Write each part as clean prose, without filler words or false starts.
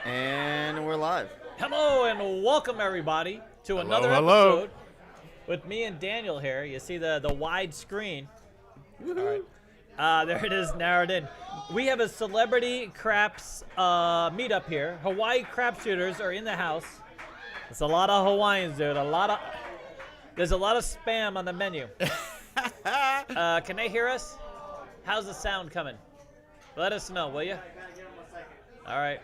And we're live. Hello and welcome everybody to another episode with me and Daniel here. You see the wide screen. All right. There it is, narrowed in. We have a celebrity craps meetup here. Hawaii crap shooters are in the house. It's a lot of Hawaiians, dude. There's a lot of spam on the menu. Can they hear us? How's the sound coming? Let us know, will you? All right.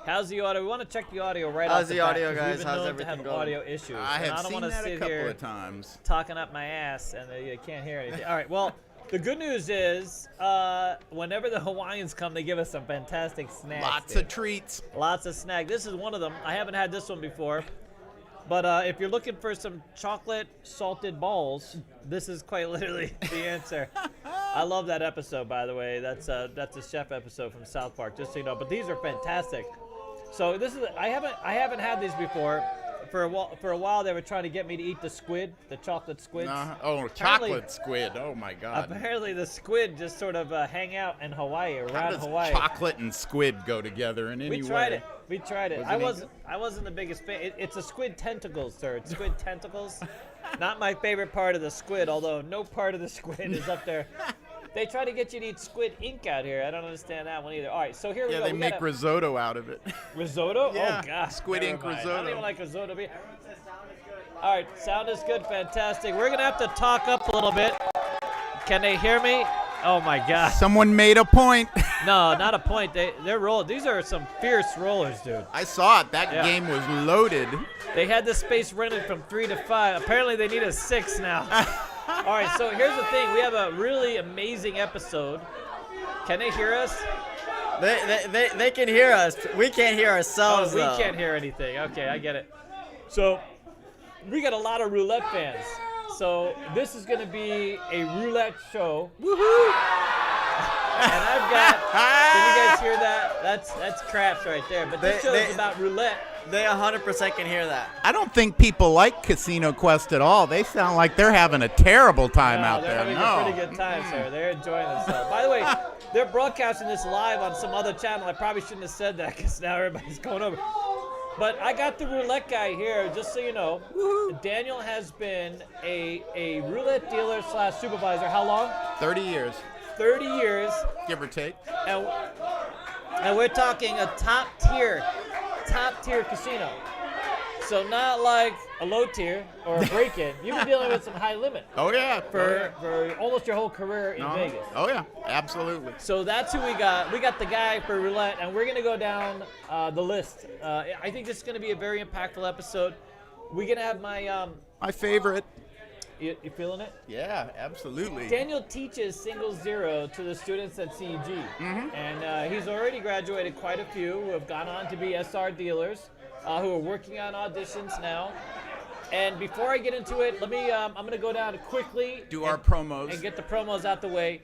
How's the audio? We want to check the audio right off the bat. How's the audio, guys? How's to everything have going? audio issues. I have don't seen want to that a sit couple here of times. talking up my ass and you can't hear anything. All right, well, the good news is whenever the Hawaiians come, they give us some fantastic snacks. Lots dude. of treats. Lots of snacks. This is one of them. I haven't had this one before. But if you're looking for some chocolate salted balls, this is quite literally the answer. I love that episode, by the way. That's a chef episode from South Park, just so you know. But these are fantastic. So this is I haven't had these before. For a while, they were trying to get me to eat the squid, the chocolate squids. Chocolate squid. Oh my God. Apparently, the squid just sort of hang out in Hawaii, around How does Hawaii. chocolate and squid go together in any way? We tried it. I wasn't the biggest fan. It's a squid tentacles, sir. It's squid tentacles. Not my favorite part of the squid, although no part of the squid is up there. They try to get you to eat squid ink out here. I don't understand that one either. All right, so here we go. Yeah, they make risotto out of it. Risotto? Yeah. Oh, God. Squid ink risotto. I don't even like risotto. All right, sound is good. Fantastic. We're going to have to talk up a little bit. Can they hear me? Oh, my God. Someone made a point. No, not a point. They're rolling. These are some fierce rollers, dude. I saw it. That game was loaded. They had the space rented from 3 to 5. Apparently, they need a 6 now. All right, so here's the thing. We have a really amazing episode. Can they hear us? They can hear us. We can't hear ourselves, we though. can't hear anything. Okay, I get it. So we got a lot of roulette fans. So this is going to be a roulette show. Woohoo! And I've got, can you guys hear that? That's craps right there. But this show is about roulette. They 100% can hear that. I don't think people like Casino Quest at all. They sound like they're having a terrible time out there. They're having a pretty good time, sir. They're enjoying themselves. By the way, they're broadcasting this live on some other channel. I probably shouldn't have said that because now everybody's going over. But I got the roulette guy here, just so you know. Woo-hoo. Daniel has been a roulette dealer / supervisor. How long? 30 years. 30 years. Give or take. And we're talking a top tier casino. So not like a low tier or a break-in. You've been dealing with some high limit. Oh, yeah. For almost your whole career in Vegas. Oh, yeah. Absolutely. So that's who we got. We got the guy for roulette, and we're going to go down the list. I think this is going to be a very impactful episode. We're going to have My favorite. You feeling it? Yeah, absolutely. Daniel teaches single zero to the students at CEG. And he's already graduated quite a few who have gone on to be SR dealers, who are working on auditions now. And before I get into it, let me I'm going to go down quickly our promos and get the promos out the way.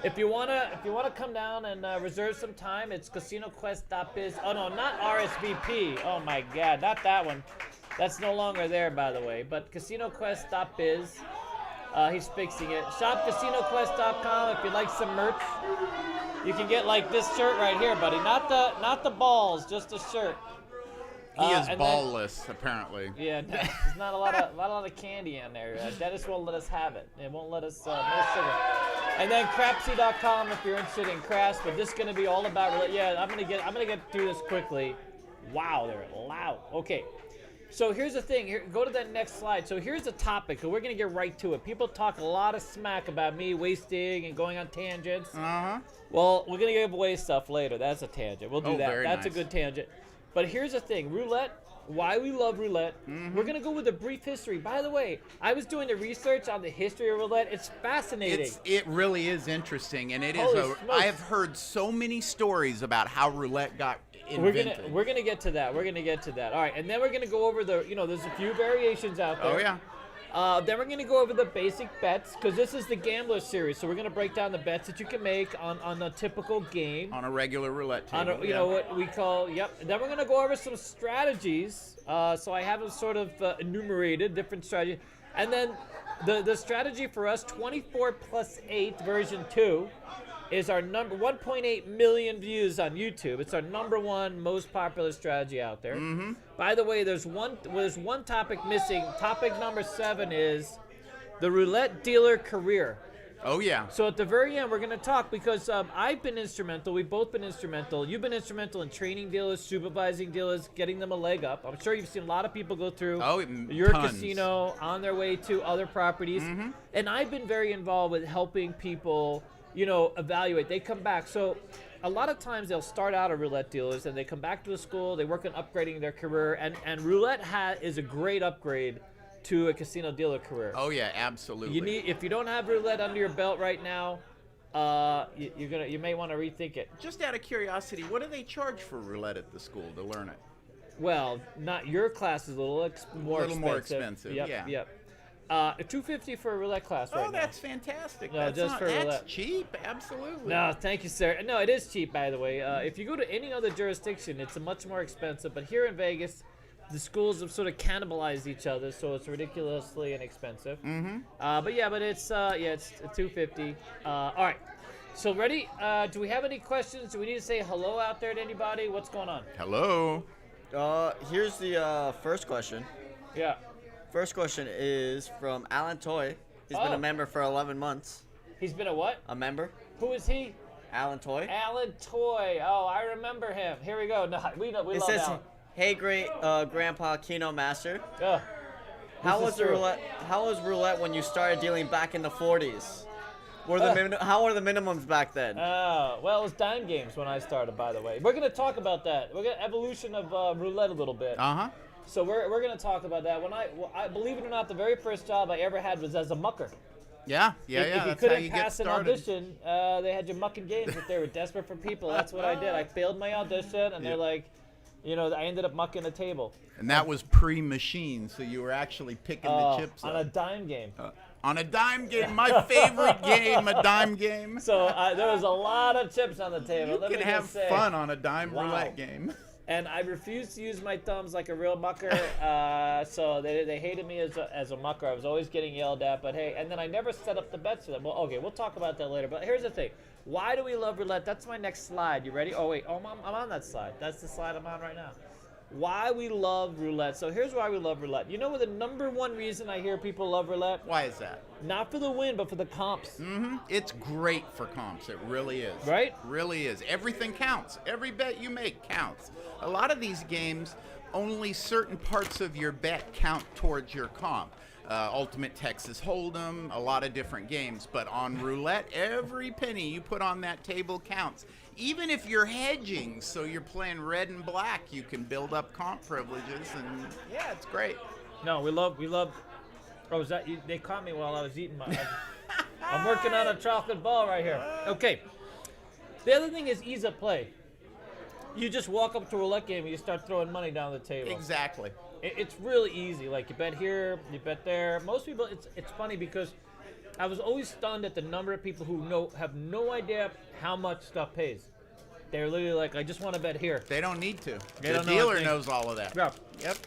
If you wanna come down and reserve some time, it's CasinoQuest.biz. Oh no, not RSVP. Oh my God, not that one. That's no longer there, by the way. But CasinoQuest.biz. He's fixing it. Shop CasinoQuest.com if you like some merch. You can get like this shirt right here, buddy. Not the balls, just the shirt. He is ballless, apparently. Yeah, there's not a lot of candy in there. Dennis won't let us have it. It won't let us no sugar. And then crapsy.com if you're interested in craps. But this is gonna be all about. Yeah, I'm gonna get through this quickly. Wow, they're loud. Okay. So here's the thing. Here, go to that next slide. So here's the topic. So we're gonna get right to it. People talk a lot of smack about me wasting and going on tangents. Well, we're gonna give away stuff later. That's a tangent. We'll do that. That's nice. A good tangent. But here's the thing. Roulette. Why we love roulette. We're gonna go with a brief history. By the way, I was doing the research on the history of roulette. It's fascinating. It really is interesting, and it Holy is. smokes. I have heard so many stories about how roulette got invented. We're gonna get to that. We're gonna get to that. All right, and then we're gonna go over the. There's a few variations out there. Oh yeah. Then we're gonna go over the basic bets because this is the gambler series. So we're gonna break down the bets that you can make on a typical game. On a regular roulette table. You know what we call. Yep. And then we're gonna go over some strategies. So I have them sort of enumerated different strategies, and then the strategy for us 24 plus 8 version 2 is our number 1.8 million views on YouTube. It's our #1 most popular strategy out there. Mm-hmm. By the way, there's one topic missing. Topic number 7 is the roulette dealer career. Oh, yeah. So at the very end, we're going to talk because I've been instrumental. We've both been instrumental. You've been instrumental in training dealers, supervising dealers, getting them a leg up. I'm sure you've seen a lot of people go through your tons. casino on their way to other properties. Mm-hmm. And I've been very involved with helping people, evaluate. They come back. So a lot of times they'll start out as roulette dealers and they come back to the school. They work on upgrading their career. And roulette is a great upgrade to a casino dealer career. Oh yeah, absolutely. If you don't have roulette under your belt right now, you may want to rethink it. Just out of curiosity, what do they charge for roulette at the school to learn it? Well, not your class is a little more expensive. Yep, yeah. Yep. $250 for a roulette class right now. Oh, that's fantastic. No, just for roulette. That's cheap, absolutely. No, thank you, sir. No, it is cheap, by the way. If you go to any other jurisdiction, it's much more expensive. But here in Vegas, the schools have sort of cannibalized each other, so it's ridiculously inexpensive. Mm-hmm. But it's $250. All right. So ready? Do we have any questions? Do we need to say hello out there to anybody? What's going on? Hello. Here's the first question. Yeah. First question is from Alan Toy. He's been a member for 11 months. He's been a what? A member. Who is he? Alan Toy. Alan Toy. Oh, I remember him. Here we go. No, we love Alan. Hey, great Grandpa Keno Master. How was roulette? How was roulette when you started dealing back in the 40s? How were the minimums back then? Well, it was dime games when I started. By the way, we're gonna talk about that. We're gonna evolution of roulette a little bit. So we're gonna talk about that. When I believe it or not, the very first job I ever had was as a mucker. Yeah. If you couldn't pass an audition, they had you mucking games. If they were desperate for people, that's what I did. I failed my audition, and they're like, I ended up mucking a table. And that was pre-machine, so you were actually picking the chips on a dime game. On a dime game, my favorite game, a dime game. So there was a lot of chips on the table. You can have fun on a dime roulette game. And I refused to use my thumbs like a real mucker, so they hated me as a mucker. I was always getting yelled at, but hey, and then I never set up the bets for them. Well, okay, we'll talk about that later, but here's the thing. Why do we love roulette? That's my next slide. You ready? Oh, wait, I'm on that slide. That's the slide I'm on right now. Why we love roulette. So here's why we love roulette. You know what the #1 reason I hear people love roulette? Why is that? Not for the win, but for the comps. Mm-hmm. It's great for comps. It really is. Right? Really is. Everything counts. Every bet you make counts. A lot of these games, only certain parts of your bet count towards your comp. Ultimate Texas Hold'em, a lot of different games. But on roulette, every penny you put on that table counts. Even if you're hedging, so you're playing red and black, you can build up comp privileges, and yeah, it's great. No, we love. Oh, is that? They caught me while I was eating I'm working on a chocolate ball right here. Okay. The other thing is ease of play. You just walk up to a roulette game and you start throwing money down the table. Exactly. It's really easy. Like you bet here, you bet there. Most people, it's funny because I was always stunned at the number of people who have no idea how much stuff pays. They're literally like, I just want to bet here. They don't need to. They the dealer knows all of that. Yeah. Yep.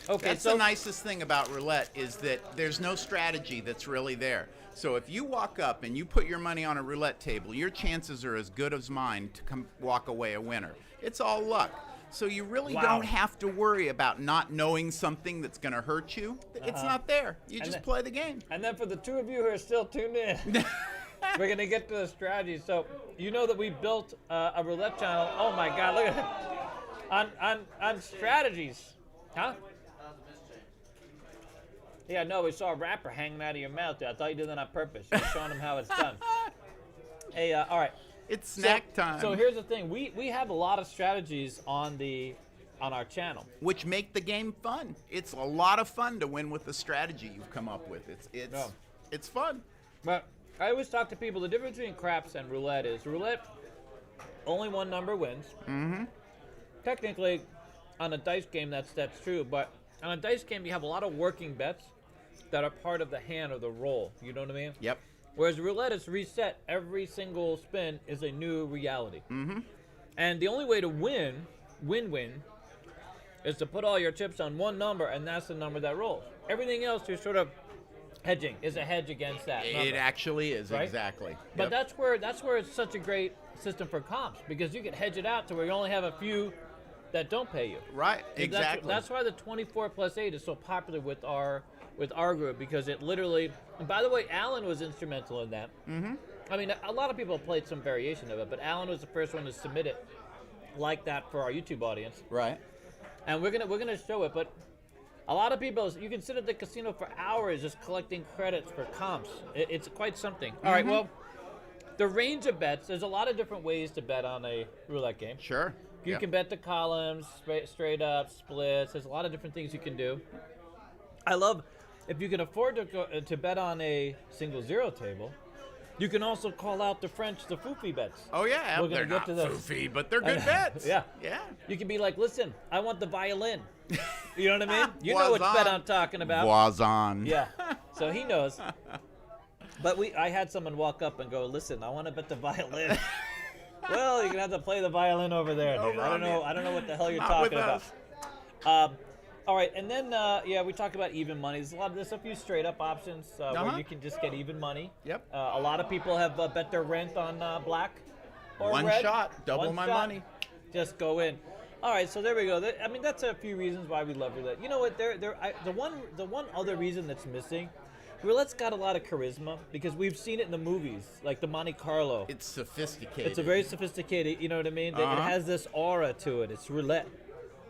Okay. That's the nicest thing about roulette is that there's no strategy that's really there. So if you walk up and you put your money on a roulette table, your chances are as good as mine to walk away a winner. It's all luck. So you really don't have to worry about not knowing something that's going to hurt you. It's not there. You just play the game. And then for the two of you who are still tuned in, we're going to get to the strategy. So you know that we built a roulette channel. Oh, my God. Look at it. On strategies. Huh? Yeah, no, we saw a wrapper hanging out of your mouth there. I thought you did that on purpose. You're showing them how it's done. Hey, all right. It's snack time. So here's the thing. We have a lot of strategies on our channel. Which make the game fun. It's a lot of fun to win with the strategy you've come up with. It's fun. But I always talk to people, the difference between craps and roulette is roulette, only one number wins. Mm-hmm. Technically, on a dice game, that's true. But on a dice game, you have a lot of working bets that are part of the hand or the roll. You know what I mean? Yep. Whereas roulette is reset. Every single spin is a new reality. Mm-hmm. And the only way to win, is to put all your chips on one number, and that's the number that rolls. Everything else, you're sort of hedging is a hedge against that. It number. actually is, Right? exactly. But Yep. that's where it's such a great system for comps, because you can hedge it out to where you only have a few that don't pay you. Right, And exactly. That's why the 24 plus 8 is so popular with our group, because it literally. And by the way, Alan was instrumental in that. Mm-hmm. I mean, a lot of people played some variation of it, but Alan was the first one to submit it like that for our YouTube audience. Right. And we're gonna show it, but a lot of people, you can sit at the casino for hours just collecting credits for comps. It's quite something. All right, well, the range of bets, there's a lot of different ways to bet on a roulette game. Sure. You Yep. can bet the columns, straight up, splits. There's a lot of different things you can do. I love, if you can afford to bet on a single zero table, you can also call out the foofy bets. Oh, yeah. We're gonna They're get not to those. foofy, but they're good bets. Yeah. Yeah. You can be like, listen, I want the violin. You know what I mean? You know which bet I'm talking about. Voisin. Yeah. So he knows. But I had someone walk up and go, listen, I want to bet the violin. Well, you're gonna have to play the violin over there, dude. I don't know what the hell you're Not talking with about. us. All right, and then we talk about even money. There's a few straight up options where you can just get even money. Yep. A lot of people have bet their rent on black or One red. shot, double One my shot. money. Just go in. All right, so there we go. I mean, that's a few reasons why we love roulette. You know what? The one other reason that's missing, roulette's got a lot of charisma because we've seen it in the movies, like the Monte Carlo. It's sophisticated. It's a very sophisticated, you know what I mean? It has this aura to it. It's roulette.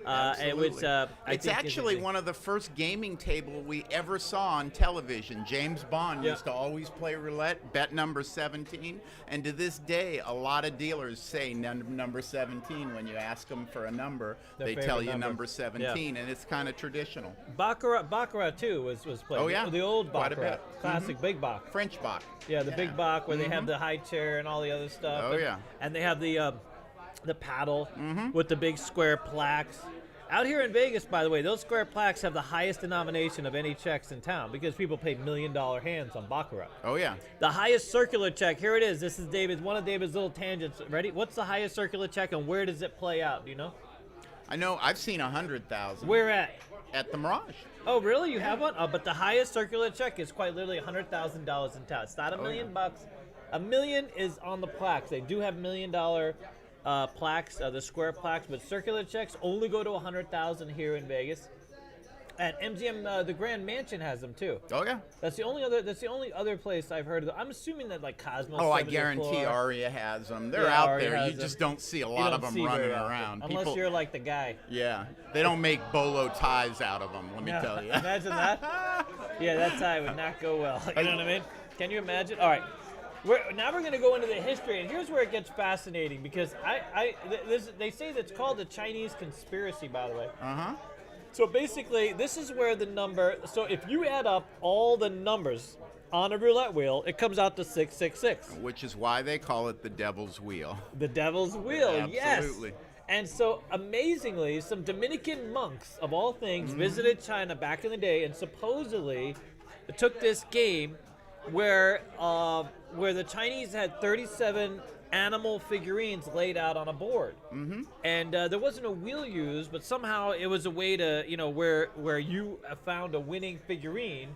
Absolutely. Which I it's think actually is one of the first gaming table we ever saw on television. James Bond Yeah. used to always play roulette, bet number 17, and to this day, a lot of dealers say number 17 when you ask them for a number. Their They favorite tell you number. number 17, and it's kind of traditional. Baccarat too was played. Oh, yeah. The old Quite a Baccarat, bit. classic big Bac. French Bach. Yeah, the big Bac where they have the high chair and all the other stuff. Oh, and, yeah. And they have the paddle with the big square plaques. Out here in Vegas, by the way, those square plaques have the highest denomination of any checks in town because people pay $1 million hands on Baccarat. Oh, yeah. The highest circular check, here it is. This is one of David's little tangents. Ready? What's the highest circular check and where does it play out? Do you know? I know. I've seen 100,000. Where at? At the Mirage. Oh, really? You have one? But the highest circular check is quite literally $100,000 in town. It's not $1 million bucks. $1 million is on the plaques. They do have $1 million plaques, the square plaques, but circular checks only go to 100,000 here in Vegas. And MGM, the Grand Mansion has them too. Oh, yeah. That's the only other place I've heard of them. I'm assuming that like Cosmo. Oh, I 74 guarantee Aria has them. They're Yeah, out Aria there. has You them. just don't see a you lot don't of them see running very often, around. unless you're like the guy. Yeah, they don't make bolo ties out of them. Let me Yeah. tell you. Imagine that. Yeah, that tie would not go well. You know what I mean? Can you imagine? All right. Now we're going to go into the history, and here's where it gets fascinating because they say that's called the Chinese conspiracy, by the way. Uh-huh. So basically, this is where the number. So if you add up all the numbers on a roulette wheel, it comes out to 666. Which is why they call it the Devil's Wheel. The Devil's Wheel, yes. Absolutely. And so, amazingly, some Dominican monks, of all things, visited China back in the day and supposedly took this game where the Chinese had 37 animal figurines laid out on a board. Mm-hmm. And there wasn't a wheel used, but somehow it was a way to, where you found a winning figurine,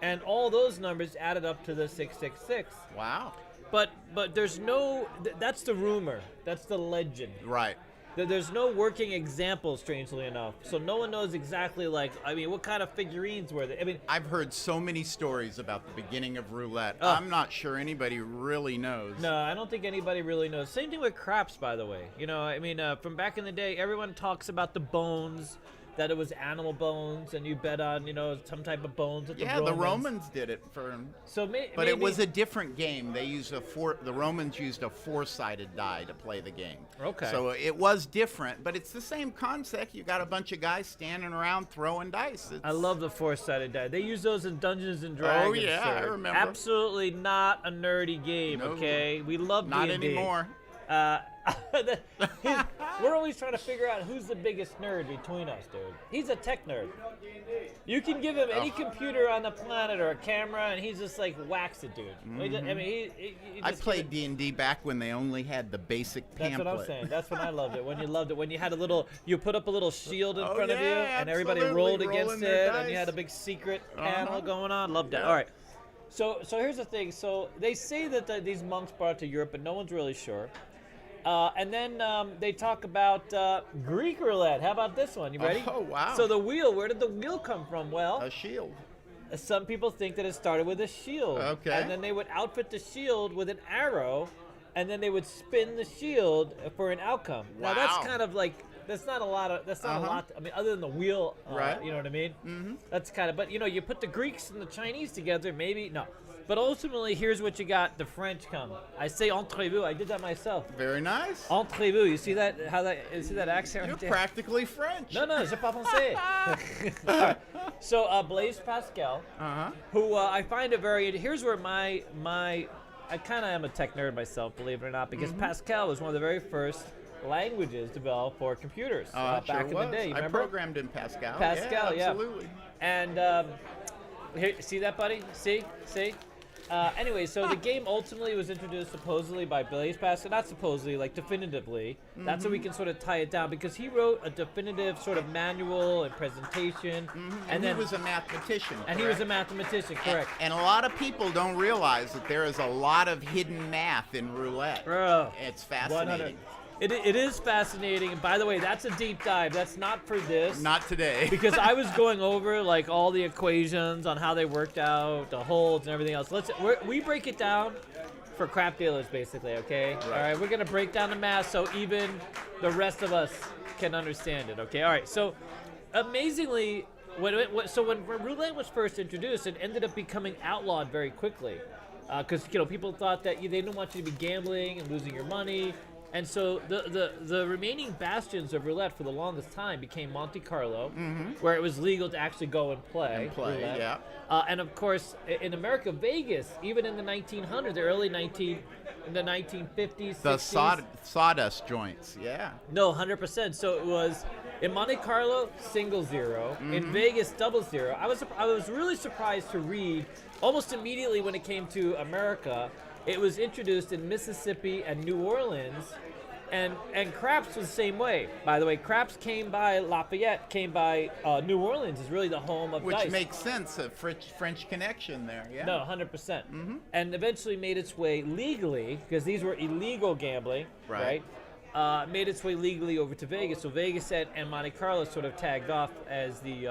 and all those numbers added up to the 666. Wow. But there's no, that's the rumor, that's the legend. Right. There's no working example, strangely enough. So no one knows exactly, what kind of figurines were they? I've heard so many stories about the beginning of roulette. I'm not sure anybody really knows. No, I don't think anybody really knows. Same thing with craps, by the way. From back in the day, everyone talks about the bones, that it was animal bones, and you bet on, some type of bones with Yeah, the Romans did it for. So But maybe, it was a different game. They used the Romans used a four-sided die to play the game. Okay. So it was different, but it's the same concept. You got a bunch of guys standing around throwing dice. I love the four-sided die. They use those in Dungeons and Dragons. Oh, yeah, I sir. remember. Absolutely not a nerdy game, No. okay? We love Not D&D. anymore. We're always trying to figure out who's the biggest nerd between us, dude. He's a tech nerd. You can give him any computer on the planet or a camera, and he's just like whacks it, dude. I mean, I played D&D back when they only had the basic pamphlet. That's what I'm saying. That's when I loved it. When you loved it. When you had you put up a little shield in front of you, yeah, and everybody rolled against it, and you had a big secret panel going on. Loved that. All right. So here's the thing. So they say that these monks brought it to Europe, but no one's really sure. And then they talk about Greek roulette. How about this one? You ready? Oh, wow. So the wheel, where did the wheel come from? Well, A shield. some people think that it started with a shield. Okay. And then they would outfit the shield with an arrow, and then they would spin the shield for an outcome. Now that's Wow. kind of like, that's not a lot. I mean, other than the wheel, Right. You know what I mean? Mm-hmm. That's kind of, but you put the Greeks and the Chinese together, maybe, no. But ultimately, here's what you got. The French come. I say entrez-vous. I did that myself. Very nice. Entrez-vous. You see that? You see that accent You're right there? practically French. No, je parle français. All right. So Blaise Pascal, who I find it very. Here's where I kind of am a tech nerd myself, believe it or not, because Pascal was one of the very first languages developed for computers back in the day. You remember? I programmed in Pascal. Pascal, yeah. Absolutely. And here, see that, buddy? See? Anyway, so the game ultimately was introduced supposedly by Blaise Pascal, not supposedly, like definitively. That's how we can sort of tie it down, because he wrote a definitive sort of manual and presentation. And then he was a mathematician. And he was a mathematician, correct. And a lot of people don't realize that there is a lot of hidden math in roulette. Bro, It's fascinating. It is fascinating. And by the way, that's a deep dive. That's not for this. Not today. Because I was going over like all the equations on how they worked out, the holds and everything else. We break it down for crap dealers, basically. Okay. Right. All right. We're gonna break down the math so even the rest of us can understand it. Okay. All right. So amazingly, when roulette was first introduced, it ended up becoming outlawed very quickly, because people thought that they didn't want you to be gambling and losing your money. And so the remaining bastions of roulette for the longest time became Monte Carlo, where it was legal to actually go and play. Roulette. Yeah. And of course, in America, Vegas, even in the 1900s, in the 1950s, The 60s. sawdust joints. Yeah. No, 100%. So it was in Monte Carlo, single zero. In Vegas, double zero. I was really surprised to read almost immediately when it came to America. It was introduced in Mississippi and New Orleans, and craps was the same way. By the way, craps came by Lafayette, came by New Orleans is really the home of dice. Which makes sense, a French connection there. Yeah. No, 100%. And eventually made its way legally, because these were illegal gambling, right? Made its way legally over to Vegas. So Vegas and Monte Carlo sort of tagged off as the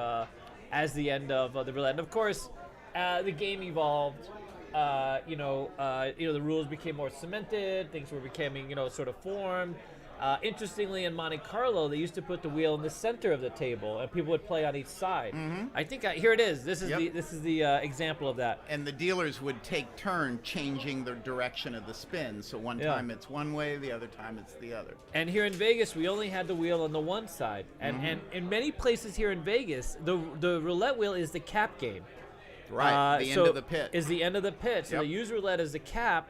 end of the roulette. And of course, the game evolved. The rules became more cemented. Things were becoming, sort of formed. Interestingly, in Monte Carlo, they used to put the wheel in the center of the table, and people would play on each side. I think here it is. This is the example of that. And the dealers would take turn changing the direction of the spin. So one time it's one way, the other time it's the other. And here in Vegas, we only had the wheel on the one side. And in many places here in Vegas, the roulette wheel is the cap game. Right, the end of the pit. Is the end of the pit. So they use roulette as the cap,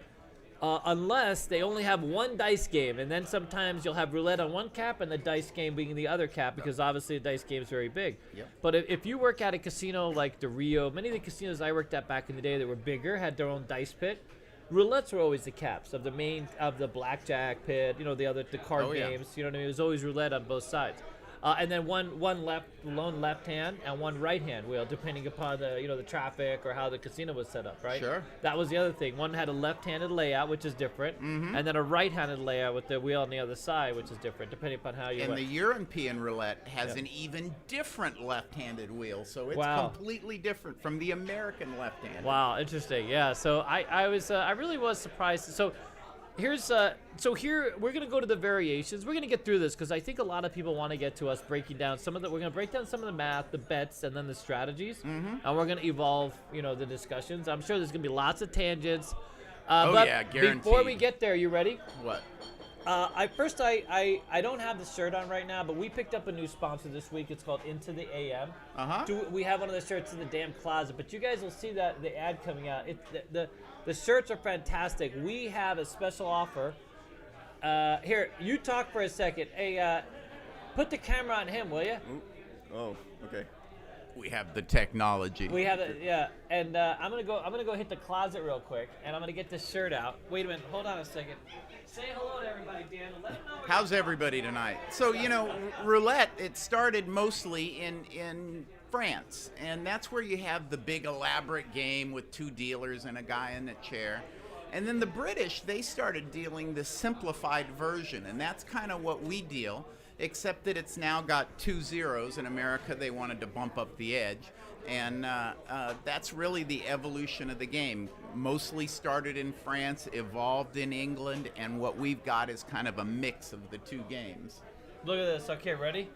unless they only have one dice game. And then sometimes you'll have roulette on one cap and the dice game being the other cap, because obviously the dice game is very big. Yep. But if you work at a casino like the Rio, many of the casinos I worked at back in the day that were bigger had their own dice pit. Roulettes were always the caps of the blackjack pit, the card games. You know what I mean? It was always roulette on both sides. And then one left hand and one right hand wheel, depending upon the traffic or how the casino was set up, right? Sure. That was the other thing. One had a left-handed layout, which is different, and then a right-handed layout with the wheel on the other side, which is different, depending upon how you And went. the European roulette has an even different left-handed wheel, so it's completely different from the American left-handed. Wow, interesting. Yeah. So I really was surprised. So here we're gonna go to the variations. We're gonna get through this because I think a lot of people want to get to us breaking down we're gonna break down some of the math, the bets, and then the strategies, and we're gonna evolve, the discussions. I'm sure there's gonna be lots of tangents. But guaranteed. before we get there, you ready? What? I don't have the shirt on right now, but we picked up a new sponsor this week. It's called Into the AM. We have one of the shirts in the damn closet, but you guys will see that the ad coming out. The shirts are fantastic. We have a special offer Here, you talk for a second. Hey, put the camera on him, will you? Oh, okay. We have the technology. We have it, yeah. And I'm gonna go hit the closet real quick, and I'm gonna get this shirt out. Wait a minute, hold on a second. Say hello to everybody, Dan. Let them know. How's everybody tonight? So, roulette, it started mostly in France, and that's where you have the big elaborate game with 2 dealers and a guy in the chair. And then the British, they started dealing the simplified version, and that's kind of what we deal, except that it's now got 2 zeros. In America, they wanted to bump up the edge, and that's really the evolution of the game. Mostly started in France, evolved in England, and what we've got is kind of a mix of the 2 games. Look at this. Okay, ready?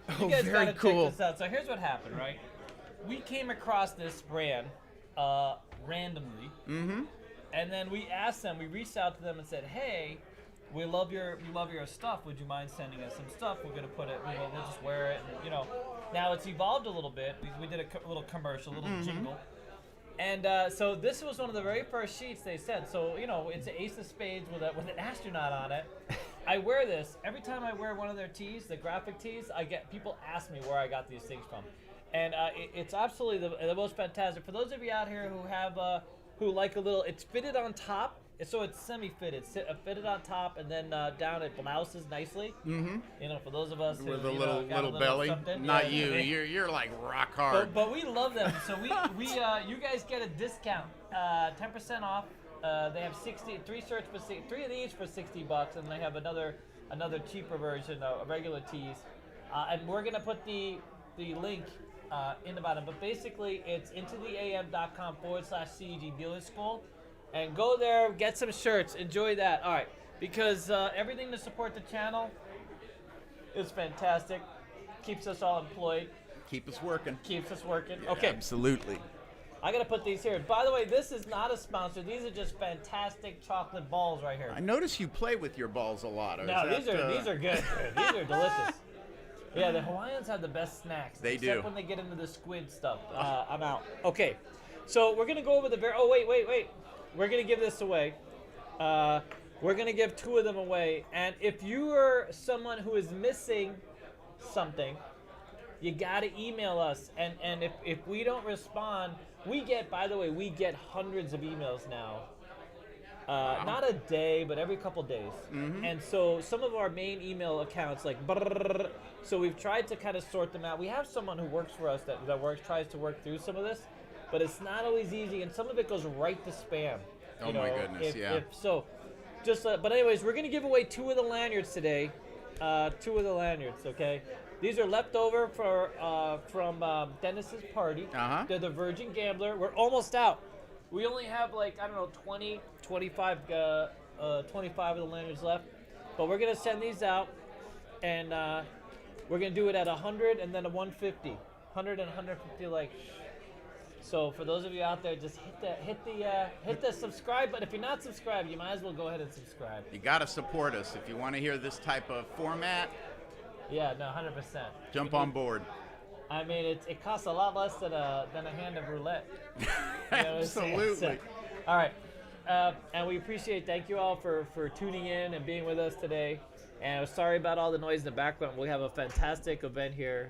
Oh, You guys very gotta cool. check this out. So here's what happened, right? We came across this brand randomly, and then we asked them. We reached out to them and said, "Hey, we love your stuff. Would you mind sending us some stuff? We're gonna put it. We'll just wear it. And, now it's evolved a little bit. We did a little commercial, a little jingle." And so this was one of the very first sheets they sent. So, it's an ace of spades with an astronaut on it. I wear this. Every time I wear one of their tees, the graphic tees, people ask me where I got these things from. And it's absolutely the most fantastic. For those of you out here who have, who like it's fitted on top. So it's semi-fitted, fitted on top, and then down it blouses nicely. For those of us who With a got little belly. something. Not Yeah, you. maybe. You're like rock hard. But we love them. So you guys get a discount, 10% off. They have 3 shirts for 3 of these for $60, and they have another cheaper version, regular tees. And we're gonna put the link in the bottom. But basically, it's intotheam.com/CEG Dealer School. And go there, get some shirts, enjoy that. All right, because everything to support the channel is fantastic. Keeps us all employed. Keeps us working. Yeah, okay. Absolutely. I gotta put these here. By the way, this is not a sponsor. These are just fantastic chocolate balls right here. I notice you play with your balls a lot. No, these are good. These are delicious. Yeah, the Hawaiians have the best snacks. They except do. when they get into the squid stuff. I'm out. Okay, so we're gonna go over the wait. We're going to give this away. We're going to give 2 of them away. And if you are someone who is missing something, you got to email us. And if we don't respond, we get hundreds of emails now. Not a day, but every couple days. And so some of our main email accounts, so we've tried to kind of sort them out. We have someone who works for us that tries to work through some of this. But it's not always easy, and some of it goes right to spam. Oh my goodness, yeah. But anyways, we're gonna give away 2 of the lanyards today. 2 of the lanyards, okay? These are left over from Dennis's party. They're the Virgin Gambler. We're almost out. We only have 20, 25 of the lanyards left. But we're gonna send these out, and we're gonna do it at 100 and then a 150. 100 and 150 So for those of you out there, just hit the subscribe button. If you're not subscribed, you might as well go ahead and subscribe. You got to support us if you want to hear this type of format. Yeah, no, 100%. Jump on board. I mean, it costs a lot less than a hand of roulette. You know what I'm saying? Absolutely. All right, and we appreciate. Thank you all for tuning in and being with us today. And sorry about all the noise in the background. We have a fantastic event here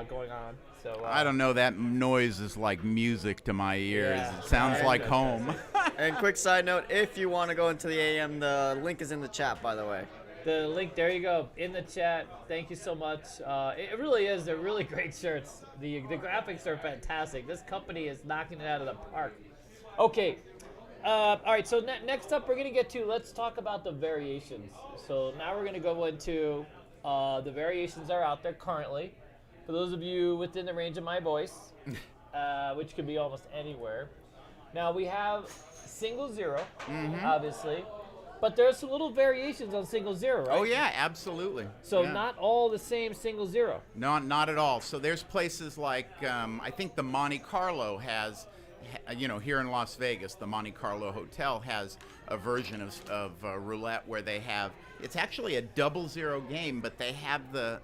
going on. So I don't know, that noise is like music to my ears. Yeah. It sounds like home. And quick side note, if you want to go into the AM, the link is in the chat, by the way. The link, there you go, in the chat. Thank you so much. It really is. They're really great shirts. The graphics are fantastic. This company is knocking it out of the park. Okay. All right, so next up we're going to get to, let's talk about the variations. So now we're going to go into the variations that are out there currently. For those of you within the range of my voice, which could be almost anywhere. Now we have single zero, obviously, but there's some little variations on single zero, right? Oh yeah, absolutely. So yeah. not all the same single zero. Not at all. So there's places like, I think the Monte Carlo has, here in Las Vegas, the Monte Carlo Hotel has a version of roulette where they have, it's actually a 00 game, but they have the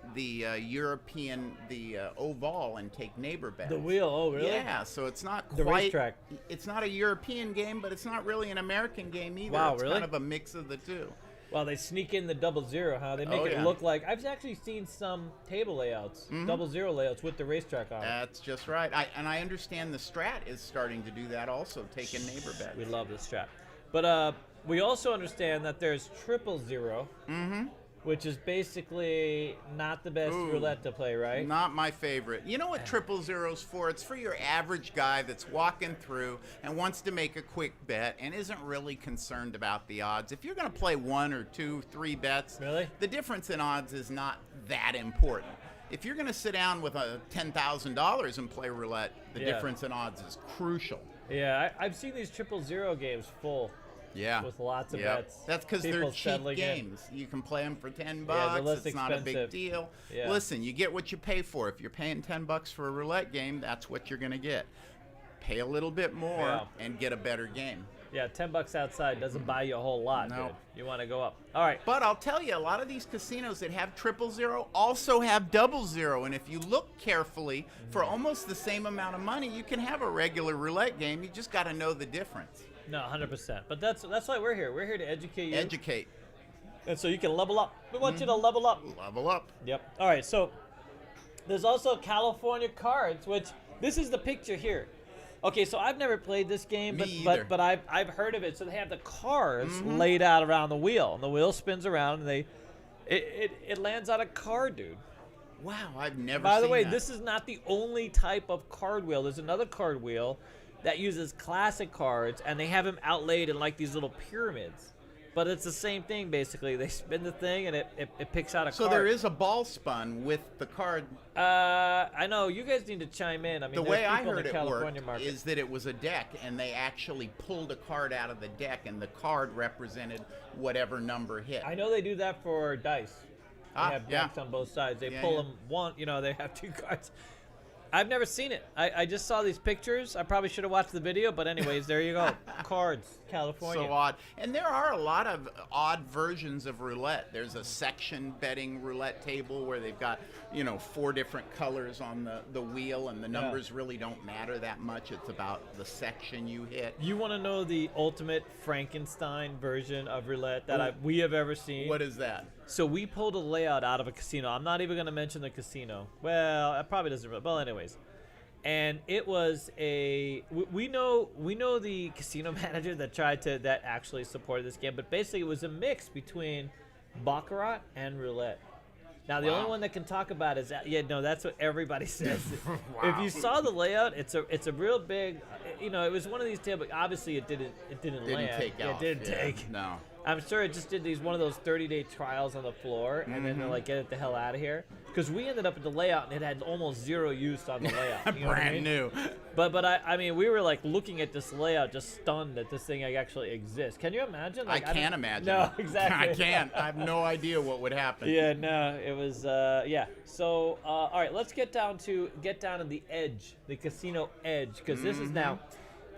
European, the oval and take neighbor bets. The wheel, oh really? Yeah, so it's not The quite, racetrack. It's not a European game, but it's not really an American game either. Wow, it's really? kind of a mix of the two. Well, they sneak in the 00, huh? They make it look like... I've actually seen some table layouts, 00 layouts with the racetrack on it. That's just right. I understand the Strat is starting to do that also, taking neighbor bets. We love the Strat. But we also understand that there's 000, which is basically not the best roulette to play, right? Not my favorite. You know what 000's for? It's for your average guy that's walking through and wants to make a quick bet and isn't really concerned about the odds. If you're going to play 1 or 2, 3 bets, the difference in odds is not that important. If you're going to sit down with $10,000 and play roulette, the difference in odds is crucial. Yeah, I've seen these 000 games full. Yeah. With lots of bets. That's because they're cheap games. You can play them for $10. They're less it's not a big expensive. deal. Yeah. Listen, you get what you pay for. If you're paying $10 for a roulette game, that's what you're going to get. Pay a little bit more and get a better game. Yeah, $10 outside doesn't buy you a whole lot, No. dude. You want to go up. All right. But I'll tell you, a lot of these casinos that have 000 also have 00. And if you look carefully, for almost the same amount of money, you can have a regular roulette game. You just got to know the difference. No, 100%. But that's why we're here. We're here to educate you. Educate. And so you can level up. We want you to level up. Level up. Yep. All right, so there's also California cards, which this is the picture here. Okay, so I've never played this game, but I've heard of it. So they have the cards laid out around the wheel, and the wheel spins around, and it lands on a card, dude. Wow, I've never By the seen way, that. this is not the only type of card wheel. There's another card wheel that uses classic cards, and they have them outlaid in like these little pyramids. But it's the same thing, basically. They spin the thing, and it picks out a card. So there is a ball spun with the card. I know. You guys need to chime in. I mean, The way I people in heard the it California work market. is that it was a deck, and they actually pulled a card out of the deck, and the card represented whatever number hit. I know they do that for dice. They have decks on both sides. They pull them one. They have 2 cards. I've never seen it. I just saw these pictures. I probably should have watched the video, but anyways, there you go. Cards, California. So odd. And there are a lot of odd versions of roulette. There's a section betting roulette table where they've got, 4 different colors on the wheel, and the numbers really don't matter that much. It's about the section you hit. You want to know the ultimate Frankenstein version of roulette that we have ever seen? What is that? So we pulled a layout out of a casino. I'm not even going to mention the casino. Well, it probably doesn't. Well, anyways. And it was we know the casino manager that actually supported this game, but basically it was a mix between Baccarat and roulette. Now the only one that can talk about is that, that's what everybody says. If you saw the layout, it's a real big, it was one of these tables. Obviously it didn't land. Take off. It didn't take. No. I'm sure it just did one of those 30-day trials on the floor, and then they're like, get it the hell out of here. Because we ended up at the layout, and it had almost 0 use on the layout. You know Brand new. But I mean, we were like looking at this layout, just stunned that this thing actually exists. Can you imagine? I can't imagine. No, exactly. I can't. I have no idea what would happen. Yeah, no, it was, So, all right, let's get down to the edge, the casino edge, because this is now...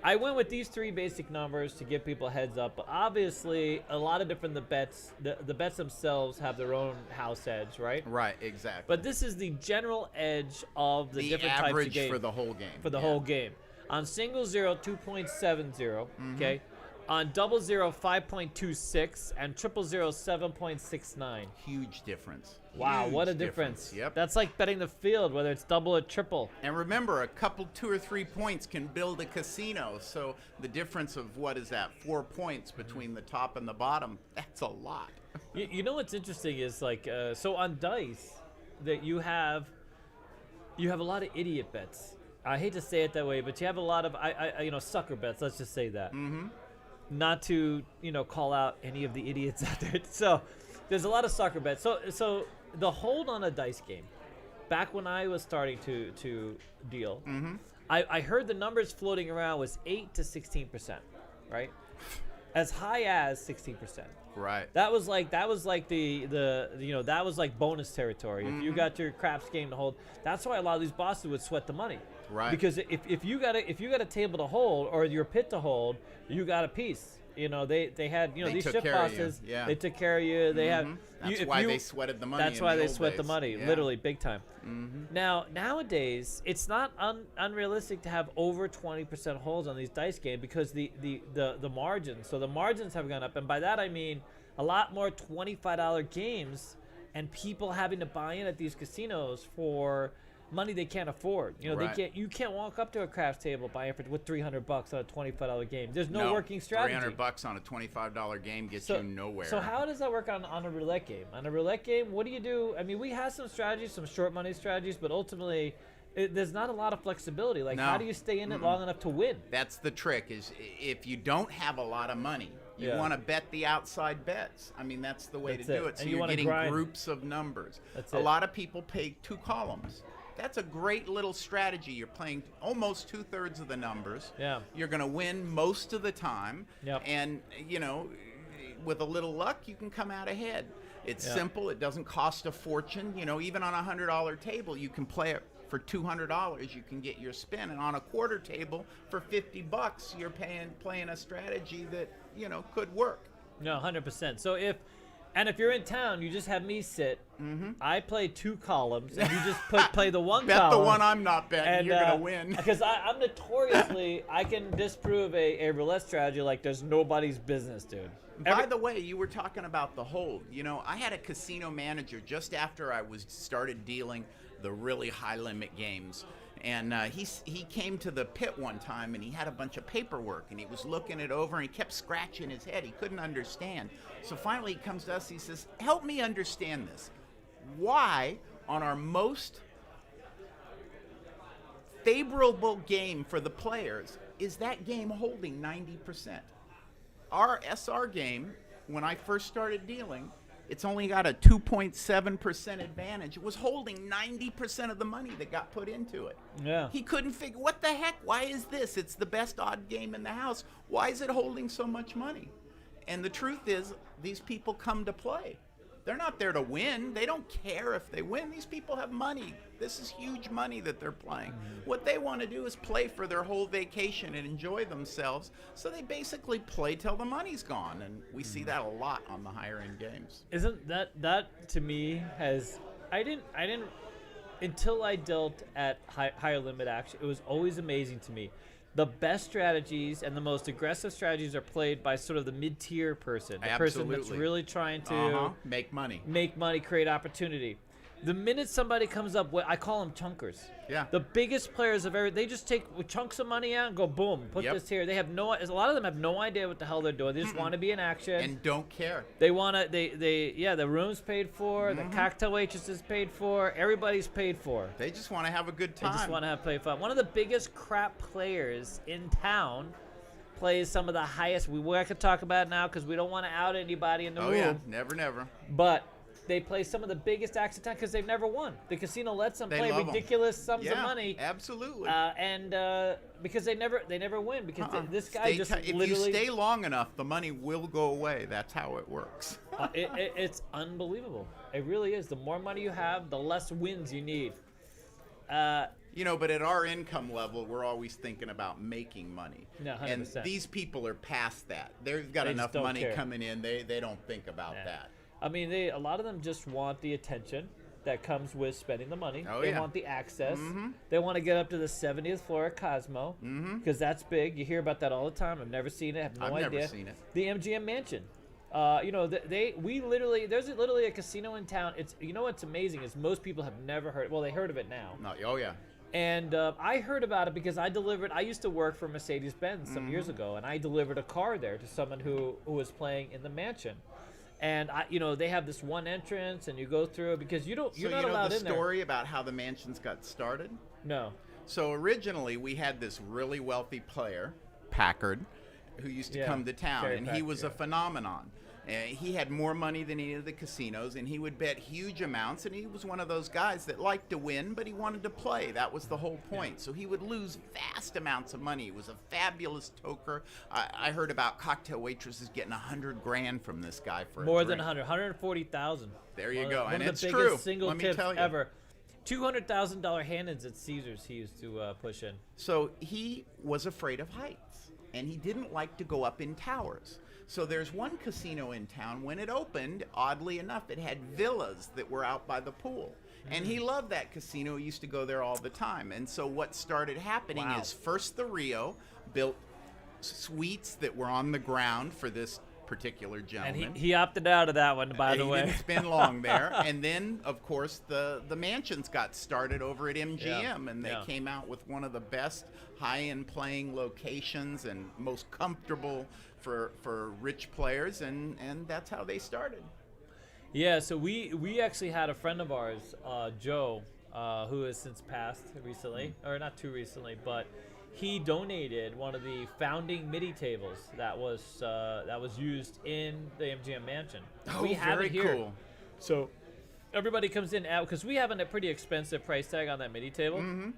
I went with these 3 basic numbers to give people a heads up, but obviously a lot of different bets. The bets themselves have their own house edge, right? Right, exactly. But this is the general edge of the different types of average games. for the whole game. For the whole game. On single 0, 2.70, okay? On 00, 5.26, and 000, 7.69. Huge difference. Wow, Huge what a difference. Yep. That's like betting the field, whether it's double or triple. And remember, a couple, 2 or 3 points can build a casino. So the difference of, 4 points between the top and the bottom, that's a lot. You know what's interesting is so on dice that you have a lot of idiot bets. I hate to say it that way, but you have a lot of sucker bets. Let's just say that. Not to call out any of the idiots out there. So there's a lot of sucker bets. So the hold on a dice game, back when I was starting to deal, I heard the numbers floating around was 8 to 16%, right? As high as 16%. Right. That was like that was like bonus territory. If you got your craps game to hold, that's why a lot of these bosses would sweat the money. Right. Because if you got a table to hold or your pit to hold, you got a piece. They had these took shift care of you. bosses. Yeah. They took care of you. They had. That's why they sweated the money. That's in why the they old sweat the days. money, Yeah. literally big time. Now nowadays, it's not unrealistic to have over 20% holds on these dice games because the margins. So the margins have gone up, and by that I mean a lot more $25 games, and people having to buy in at these casinos for money they can't afford. You know, Right. you can't walk up to a craps table buying with $300 on a $25 game. There's no working strategy. $300 on a $25 game gets you nowhere. So how does that work on a roulette game? On a roulette game, what do you do? I mean, we have some strategies, some short money strategies, but ultimately, there's not a lot of flexibility. Like, how do you stay in it long enough to win? That's the trick, is if you don't have a lot of money, you Yeah. want to bet the outside bets. I mean, that's the way That's to do it. it. So And you you're wanna getting grind. groups of numbers. That's a it. lot of people pay 2 columns. That's a great little strategy. You're playing almost 2/3 of the numbers. Yeah. You're going to win most of the time. Yep. And, you know, with a little luck, you can come out ahead. It's Yeah. simple. It doesn't cost a fortune. You know, even on a $100 table, you can play it for $200. You can get your spin. And on a quarter table, for $50, you're playing a strategy that, you know, could work. No, 100%. So if you're in town, you just have me sit. I play 2 columns, and you just play the one Bet column. the one I'm not betting. And You're going to win. Because I'm notoriously, I can disprove a roulette strategy like there's nobody's business, dude. By the way, you were talking about the hold. You know, I had a casino manager just after I started dealing the really high limit games. And he came to the pit one time, and he had a bunch of paperwork, and he was looking it over, and he kept scratching his head. He couldn't understand. So finally he comes to us, he says, help me understand this. Why, on our most favorable game for the players, is that game holding 90%? Our SR game, when I first started dealing, it's only got a 2.7% advantage. It was holding 90% of the money that got put into it. Yeah. He couldn't figure, what the heck? Why is this? It's the best odd game in the house. Why is it holding so much money? And the truth is, these people come to play. They're not there to win. They don't care if they win. These people have money. This is huge money that they're playing. What they want to do is play for their whole vacation and enjoy themselves. So they basically play till the money's gone. And we see that a lot on the higher end games. Isn't that to me has I didn't until I dealt at higher limit action. It was always amazing to me. The best strategies and the most aggressive strategies are played by sort of the mid-tier person, the person that's Absolutely. really trying to Make money. create opportunity. The minute somebody comes up with, I call them chunkers. Yeah. The biggest players of they just take chunks of money out and go boom, put Yep. this here. They have a lot of them have no idea what the hell they're doing. They just want to be in action. And don't care. They want to, the room's paid for, the cocktail waitress is paid for, everybody's paid for. They just want to have a good They time. just want to have play fun. One of the biggest crap players in town plays some of the highest. I could talk about it now because we don't want to out anybody in the room. yeah. Never. But they play some of the biggest acts of town because they've never won. The casino lets them They play love 'em. ridiculous sums Yeah, of money. absolutely. And because they never win because this guy Stay just if literally. you stay long enough, the money will go away. That's how it works. It's unbelievable. It really is. The more money you have, the less wins you need. You know, but at our income level, we're always thinking about making money. No, 100%. And these people are past that. They've got They just enough don't money care. coming in. They don't think about that. I mean, a lot of them just want the attention that comes with spending the money. Oh, They yeah. want the access. They want to get up to the 70th floor at Cosmo because that's big. You hear about that all the time. I've never seen it. I have no I've idea. never seen it. The MGM Mansion. You know, there's literally a casino in town. You know what's amazing is most people have never heard. Well, they heard of it now. No, oh yeah. And I heard about it because I used to work for Mercedes-Benz some years ago, and I delivered a car there to someone who was playing in the mansion. And they have this one entrance, and you go through it because you're not allowed in the story about how the mansions got started? there. No. So originally, we had this really wealthy player, Packard, who used to Yeah, come to town, Terry and he Packard, was a phenomenon. He had more money than any of the casinos, and he would bet huge amounts, and he was one of those guys that liked to win, but he wanted to play. That was the whole point. So he would lose vast amounts of money. He was a fabulous toker. I heard about cocktail waitresses getting $100,000 from this guy for More a than drink. 140,000. There you go, One and of it's the true. biggest single Let me tips tell you. ever. $200,000 hand-ins at Caesars he used to push in. So he was afraid of heights, and he didn't like to go up in towers. So there's one casino in town. When it opened, oddly enough, it had villas that were out by the pool. And he loved that casino. He used to go there all the time. And so what started happening Wow. is first the Rio built suites that were on the ground for this particular And gentleman. he opted out of that one, by the He way. didn't spend long there. And then, of course, the mansions got started over at MGM, and they Yeah. came out with one of the best high-end playing locations and most comfortable for rich players, and that's how they started. Yeah, so we actually had a friend of ours, Joe, who has since passed recently, or not too recently, but he donated one of the founding MIDI tables that was used in the MGM mansion. Oh, we have very it here. cool. So everybody comes in out because we have a pretty expensive price tag on that MIDI table. Mm-hmm.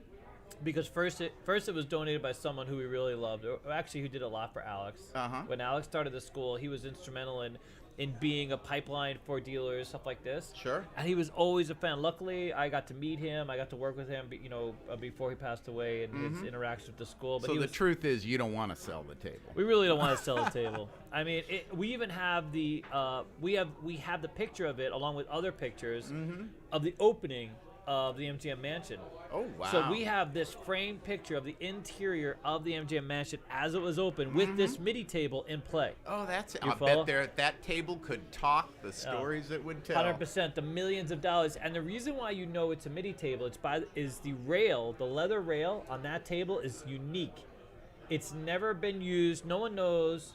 Because first it was donated by someone who we really loved, or actually who did a lot for Alex. Uh-huh. When Alex started the school, he was instrumental in being a pipeline for dealers, stuff like this. Sure. And he was always a fan. Luckily, I got to meet him. I got to work with him, before he passed away, and his interaction with the school. But So he the was, truth is, you don't want to sell the table. we really don't want to sell the table. I mean, we even have the we have the picture of it along with other pictures of the opening of the MGM mansion. Oh, wow. So we have this framed picture of the interior of the MGM mansion as it was open with this MIDI table in play. Oh, that's it. You I follow? bet that table could talk, the stories it would tell. 100%, the millions of dollars. And the reason why you know it's a MIDI table, is the rail, the leather rail on that table is unique. It's never been used. No one knows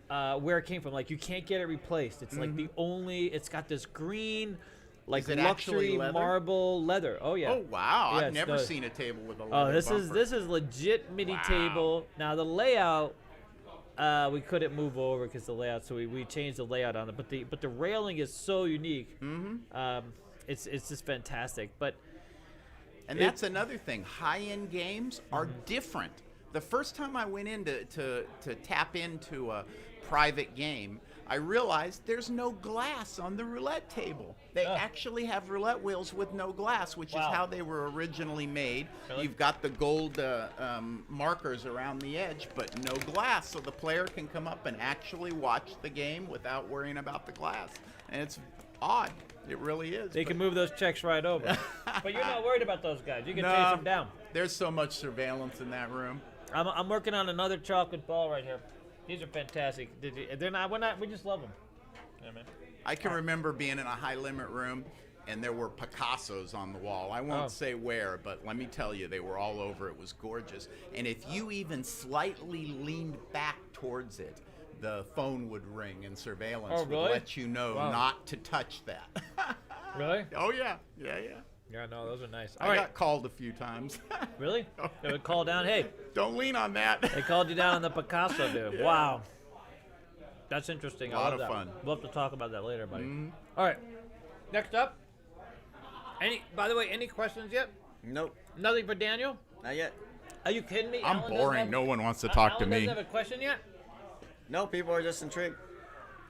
where it came from. Like, you can't get it replaced. It's like it's got this green, like Is it actually luxury leather? marble leather. Oh yeah. Oh, wow. Yeah, I've it's never the- seen a table with a Oh, leather this bumper. is legit MIDI Wow. table. Now the layout, we couldn't move over because the layout, so we changed the layout on it. But the railing is so unique. It's just fantastic. But And that's another thing. High-end games are different. The first time I went in to tap into a private game, I realized there's no glass on the roulette table. They actually have roulette wheels with no glass, which Wow. is how they were originally made. Really? You've got the gold markers around the edge, but no glass, so the player can come up and actually watch the game without worrying about the glass. And it's odd. It really is. they but- can move those checks right over. But you're not worried about those guys. You can No. chase them down. There's so much surveillance in that room. I'm working on another chocolate ball right here. These are fantastic. They're not. We just love them. Yeah, man. I can remember being in a high limit room and there were Picassos on the wall. I won't Oh. say where, but let me tell you, they were all over. It was gorgeous. And if you even slightly leaned back towards it, the phone would ring and surveillance Oh, really? would let you know Wow. not to touch that. Really? Oh, yeah. Yeah. Yeah, no, those are nice. I All right. got called a few times. Really? They would call down. Hey, Don't lean on that. they called you down on the Picasso, dude. Yeah. Wow. That's interesting. I Lot love of that. fun. We'll have to talk about that later, buddy. All right. Next up. By the way, any questions yet? Nope, Nothing for Daniel? not yet. Are you kidding me? I'm Alan doesn't boring. have- No one wants to talk to Alan me. doesn't have a question yet? No, people are just intrigued.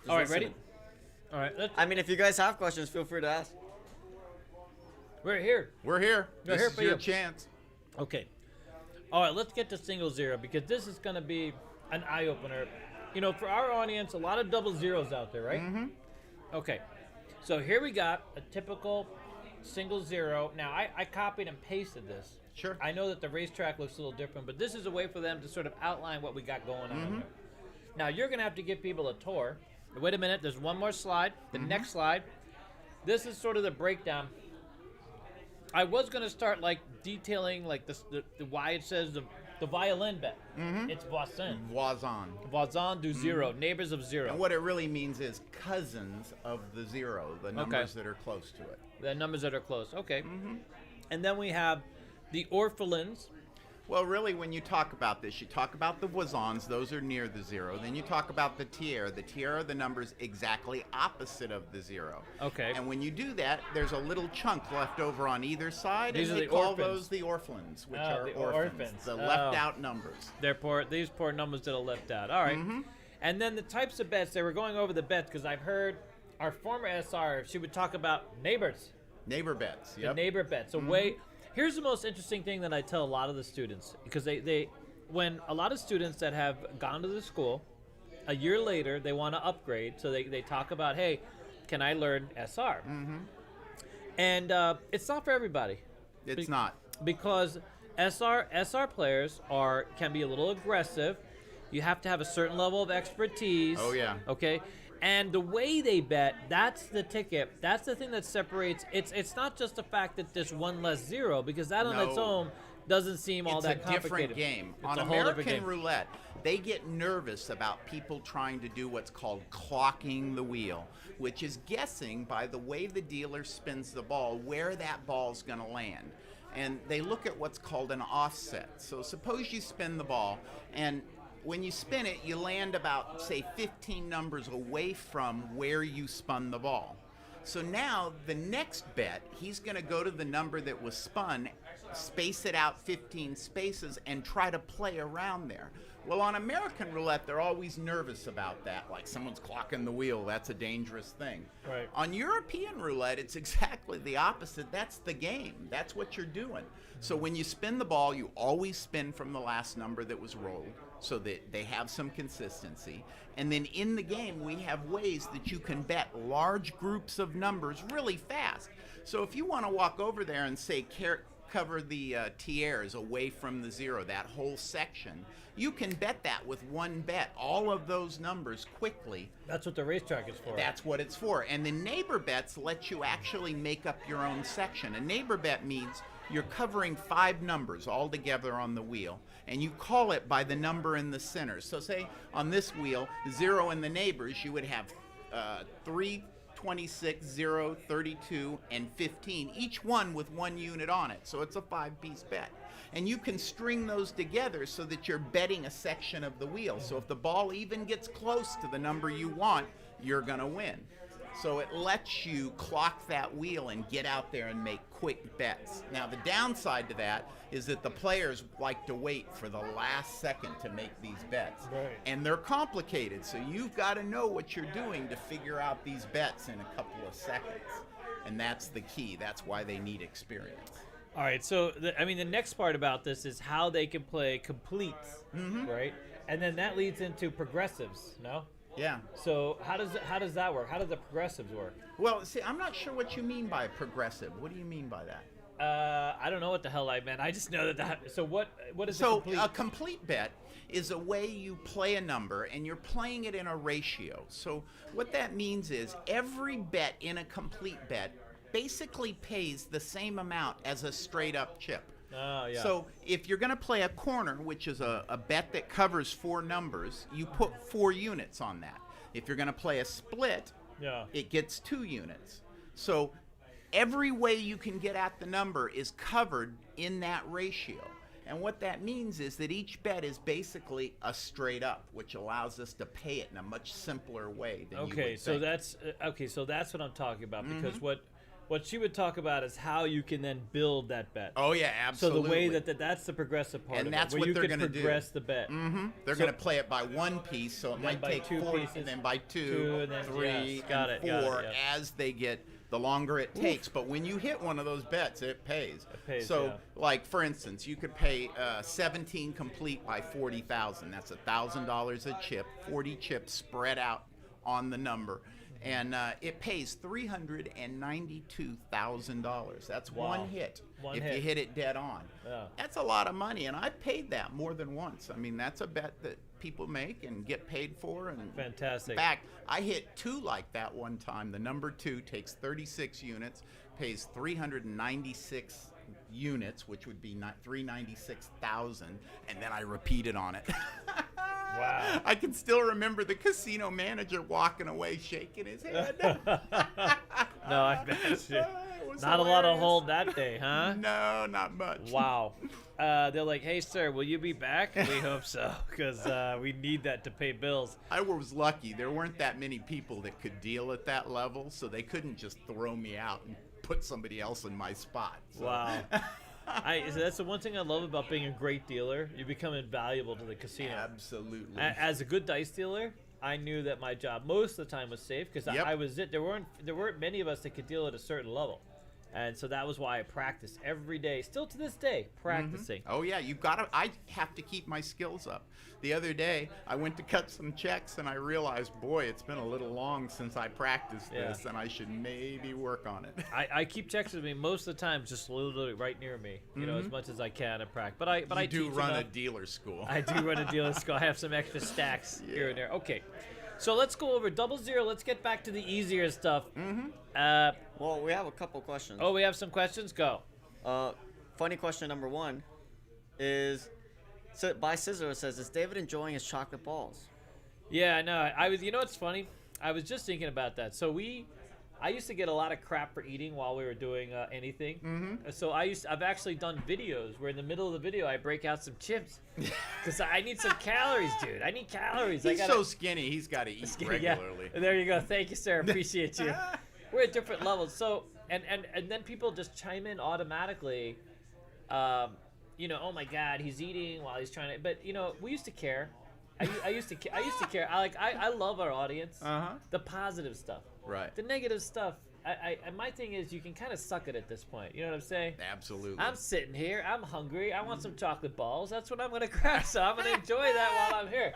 Just All right, ready? listening. All right, I mean, if you guys have questions, feel free to ask. we're here. We're here. We're This here is for your you. chance. Okay. All right, let's get to single zero because this is going to be an eye opener. You know, for our audience, a lot of double zeros out there, right? Mm-hmm. Okay. So here we got a typical single zero. Now, I copied and pasted this. Sure. I know that the racetrack looks a little different, but this is a way for them to sort of outline what we got going on here. Now, you're going to have to give people a tour. Wait a minute. There's one more slide. The next slide. This is sort of the breakdown. I was going to start like detailing like the why it says the violin bet. It's voisin. Voisin. Voisin du zero. Neighbors of zero. And what it really means is cousins of the zero, the numbers that are close to it. The numbers that are close. Okay. And then we have the orphelins. Well, really, when you talk about this, you talk about the voisins, those are near the zero. Then you talk about the tiers. The tiers are the numbers exactly opposite of the zero. Okay. And when you do that, there's a little chunk left over on either side, These and are they the call orphans. those the orphans, which Oh, are the orphans, orphans. the Oh. left out numbers. These poor numbers that are left out. All right. And then the types of bets. They were going over the bets because I've heard our former SR, she would talk about neighbors. Neighbor bets, The yep. neighbor bets. Here's the most interesting thing that I tell a lot of the students because when a lot of students that have gone to the school, a year later they want to upgrade, so they talk about, hey, can I learn SR? And it's not for everybody. It's not. Because SR players can be a little aggressive. You have to have a certain level of expertise. Oh, yeah. Okay. And the way they bet, that's the ticket. That's the thing that separates. It's not just the fact that there's one less zero, because that on its No. own doesn't seem all that It's a complicated. different game. It's On a whole different American game. roulette, they get nervous about people trying to do what's called clocking the wheel, which is guessing by the way the dealer spins the ball where that ball's going to land. And they look at what's called an offset. So suppose you spin the ball, and when you spin it, you land about, say, 15 numbers away from where you spun the ball. So now the next bet, he's going to go to the number that was spun, space it out 15 spaces, and try to play around there. Well, on American roulette, they're always nervous about that. Like, someone's clocking the wheel. That's a dangerous thing. Right. On European roulette, it's exactly the opposite. That's the game. That's what you're doing. So when you spin the ball, you always spin from the last number that was rolled, so that they have some consistency. And then in the game, we have ways that you can bet large groups of numbers really fast. So if you want to walk over there and say, cover the tiers away from the zero, that whole section, you can bet that with one bet, all of those numbers quickly. That's what the racetrack is for. That's what it's for. And the neighbor bets let you actually make up your own section. A neighbor bet means you're covering 5 numbers all together on the wheel, and you call it by the number in the center. So say on this wheel, 0 in the neighbors, you would have 3, 26, 0, 32, and 15, each one with 1 unit on it. So it's a 5-piece bet. And you can string those together so that you're betting a section of the wheel. So if the ball even gets close to the number you want, you're going to win. So it lets you clock that wheel and get out there and make quick bets. Now, the downside to that is that the players like to wait for the last second to make these bets. Right. And they're complicated, so you've got to know what you're doing to figure out these bets in a couple of seconds. And that's the key. That's why they need experience. All right, so the next part about this is how they can play completes, right? And then that leads into progressives, no? Yeah. So how does that work? How do the progressives work? Well, see, I'm not sure what you mean by progressive. What do you mean by that? I don't know what the hell I meant. I just know that. So what is So a complete? a complete bet is a way you play a number and you're playing it in a ratio. So what that means is every bet in a complete bet basically pays the same amount as a straight up chip. Oh, yeah. So if you're going to play a corner, which is a bet that covers 4 numbers, you put 4 units on that. If you're going to play a split, Yeah. it gets 2 units. So every way you can get at the number is covered in that ratio. And what that means is that each bet is basically a straight up, which allows us to pay it in a much simpler way than you would Okay, so think. that's what I'm talking about, because what she would talk about is how you can then build that bet. Oh yeah, absolutely. So the way that's the progressive part And of that's it, where what you they're can gonna do. progress the bet. They're So- going to play it by 1 piece, so it Then might by take 2 4, pieces, and then by 2, 2, and then- 3, yes, got and it, 4 yeah. as they get, the longer it takes. But when you hit one of those bets, it pays. It pays, So, yeah. like for instance, you could pay 17 complete by 40,000. That's $1,000 a chip, 40 chips spread out on the number. And it pays $392,000. That's Wow. one hit. One if hit. you hit it dead on. Yeah. That's a lot of money, and I've paid that more than once. I mean, that's a bet that people make and get paid for. And Fantastic. in fact, I hit 2 like that one time. The number 2 takes 36 units, pays 396 units, which would be 396,000, and then I repeated on it. Wow. I can still remember the casino manager walking away shaking his head. No, I bet you. It was Not a lot of hilarious. hold that day, huh? No, not much. Wow. They're like, hey, sir, will you be back? We hope so, because we need that to pay bills. I was lucky. There weren't that many people that could deal at that level, so they couldn't just throw me out and put somebody else in my spot. So. Wow. So that's the one thing I love about being a great dealer. You become invaluable to the casino. Absolutely. As a good dice dealer, I knew that my job most of the time was safe, because Yep. I was it. There weren't many of us that could deal at a certain level. And so that was why I practiced every day, still to this day, practicing. Oh yeah, I have to keep my skills up. The other day, I went to cut some checks and I realized, boy, it's been a little long since I practiced this, and I should maybe work on it. I keep checks with me most of the time, just literally right near me, you know, as much as I can and practice. But I do teach run enough. a dealer school. I do run a dealer school. I have some extra stacks here and there. Okay, so let's go over 00. Let's get back to the easier stuff. Well, we have a couple questions. Oh, we have some questions? Go. Funny question number 1 is, by Scissor says, is David enjoying his chocolate balls? Yeah, I know. I was. You know what's funny? I was just thinking about that. So I used to get a lot of crap for eating while we were doing anything. So I've actually done videos where in the middle of the video I break out some chips because I need some calories, dude. I need calories. He's so skinny, he's got to eat regularly. Yeah. There you go. Thank you, sir. Appreciate you. We're at different levels. So and then people just chime in automatically. You know, oh my God, he's eating while he's trying to. But you know, we used to care. I used to care. I love our audience. The positive stuff. Right. The negative stuff. My thing is, you can kind of suck it at this point. You know what I'm saying? Absolutely. I'm sitting here. I'm hungry. I want some chocolate balls. That's what I'm gonna grab. So I'm gonna enjoy that while I'm here.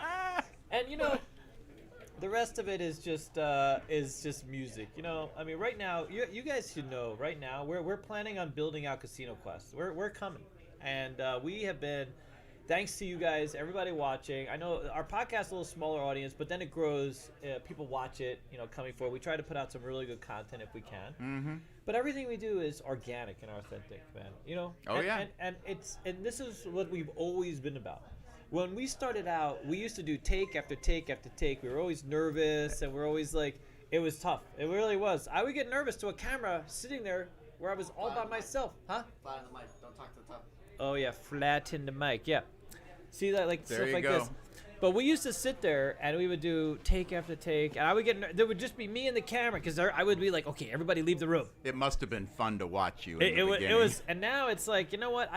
And you know, the rest of it is just music. You know, I mean, right now, you guys should know. Right now, we're planning on building out Casino Quest. We're coming, and we have been. Thanks to you guys, everybody watching. I know our podcast is a little smaller audience, but then it grows. People watch it, you know, coming forward. We try to put out some really good content if we can. But everything we do is organic and authentic, man. You know. And this is what we've always been about. When we started out, we used to do take after take after take. We were always nervous, and we're always like, it was tough. It really was. I would get nervous to a camera sitting there where I was all by myself, huh? Flat on the mic. Don't talk to the top. Oh yeah, flat in the mic. Yeah. See that, like there stuff you like go. this. But we used to sit there and we would do take after take, and I would get there would just be me and the camera because I would be like, okay, everybody leave the room. It must have been fun to watch you. It was, and now it's like, you know what?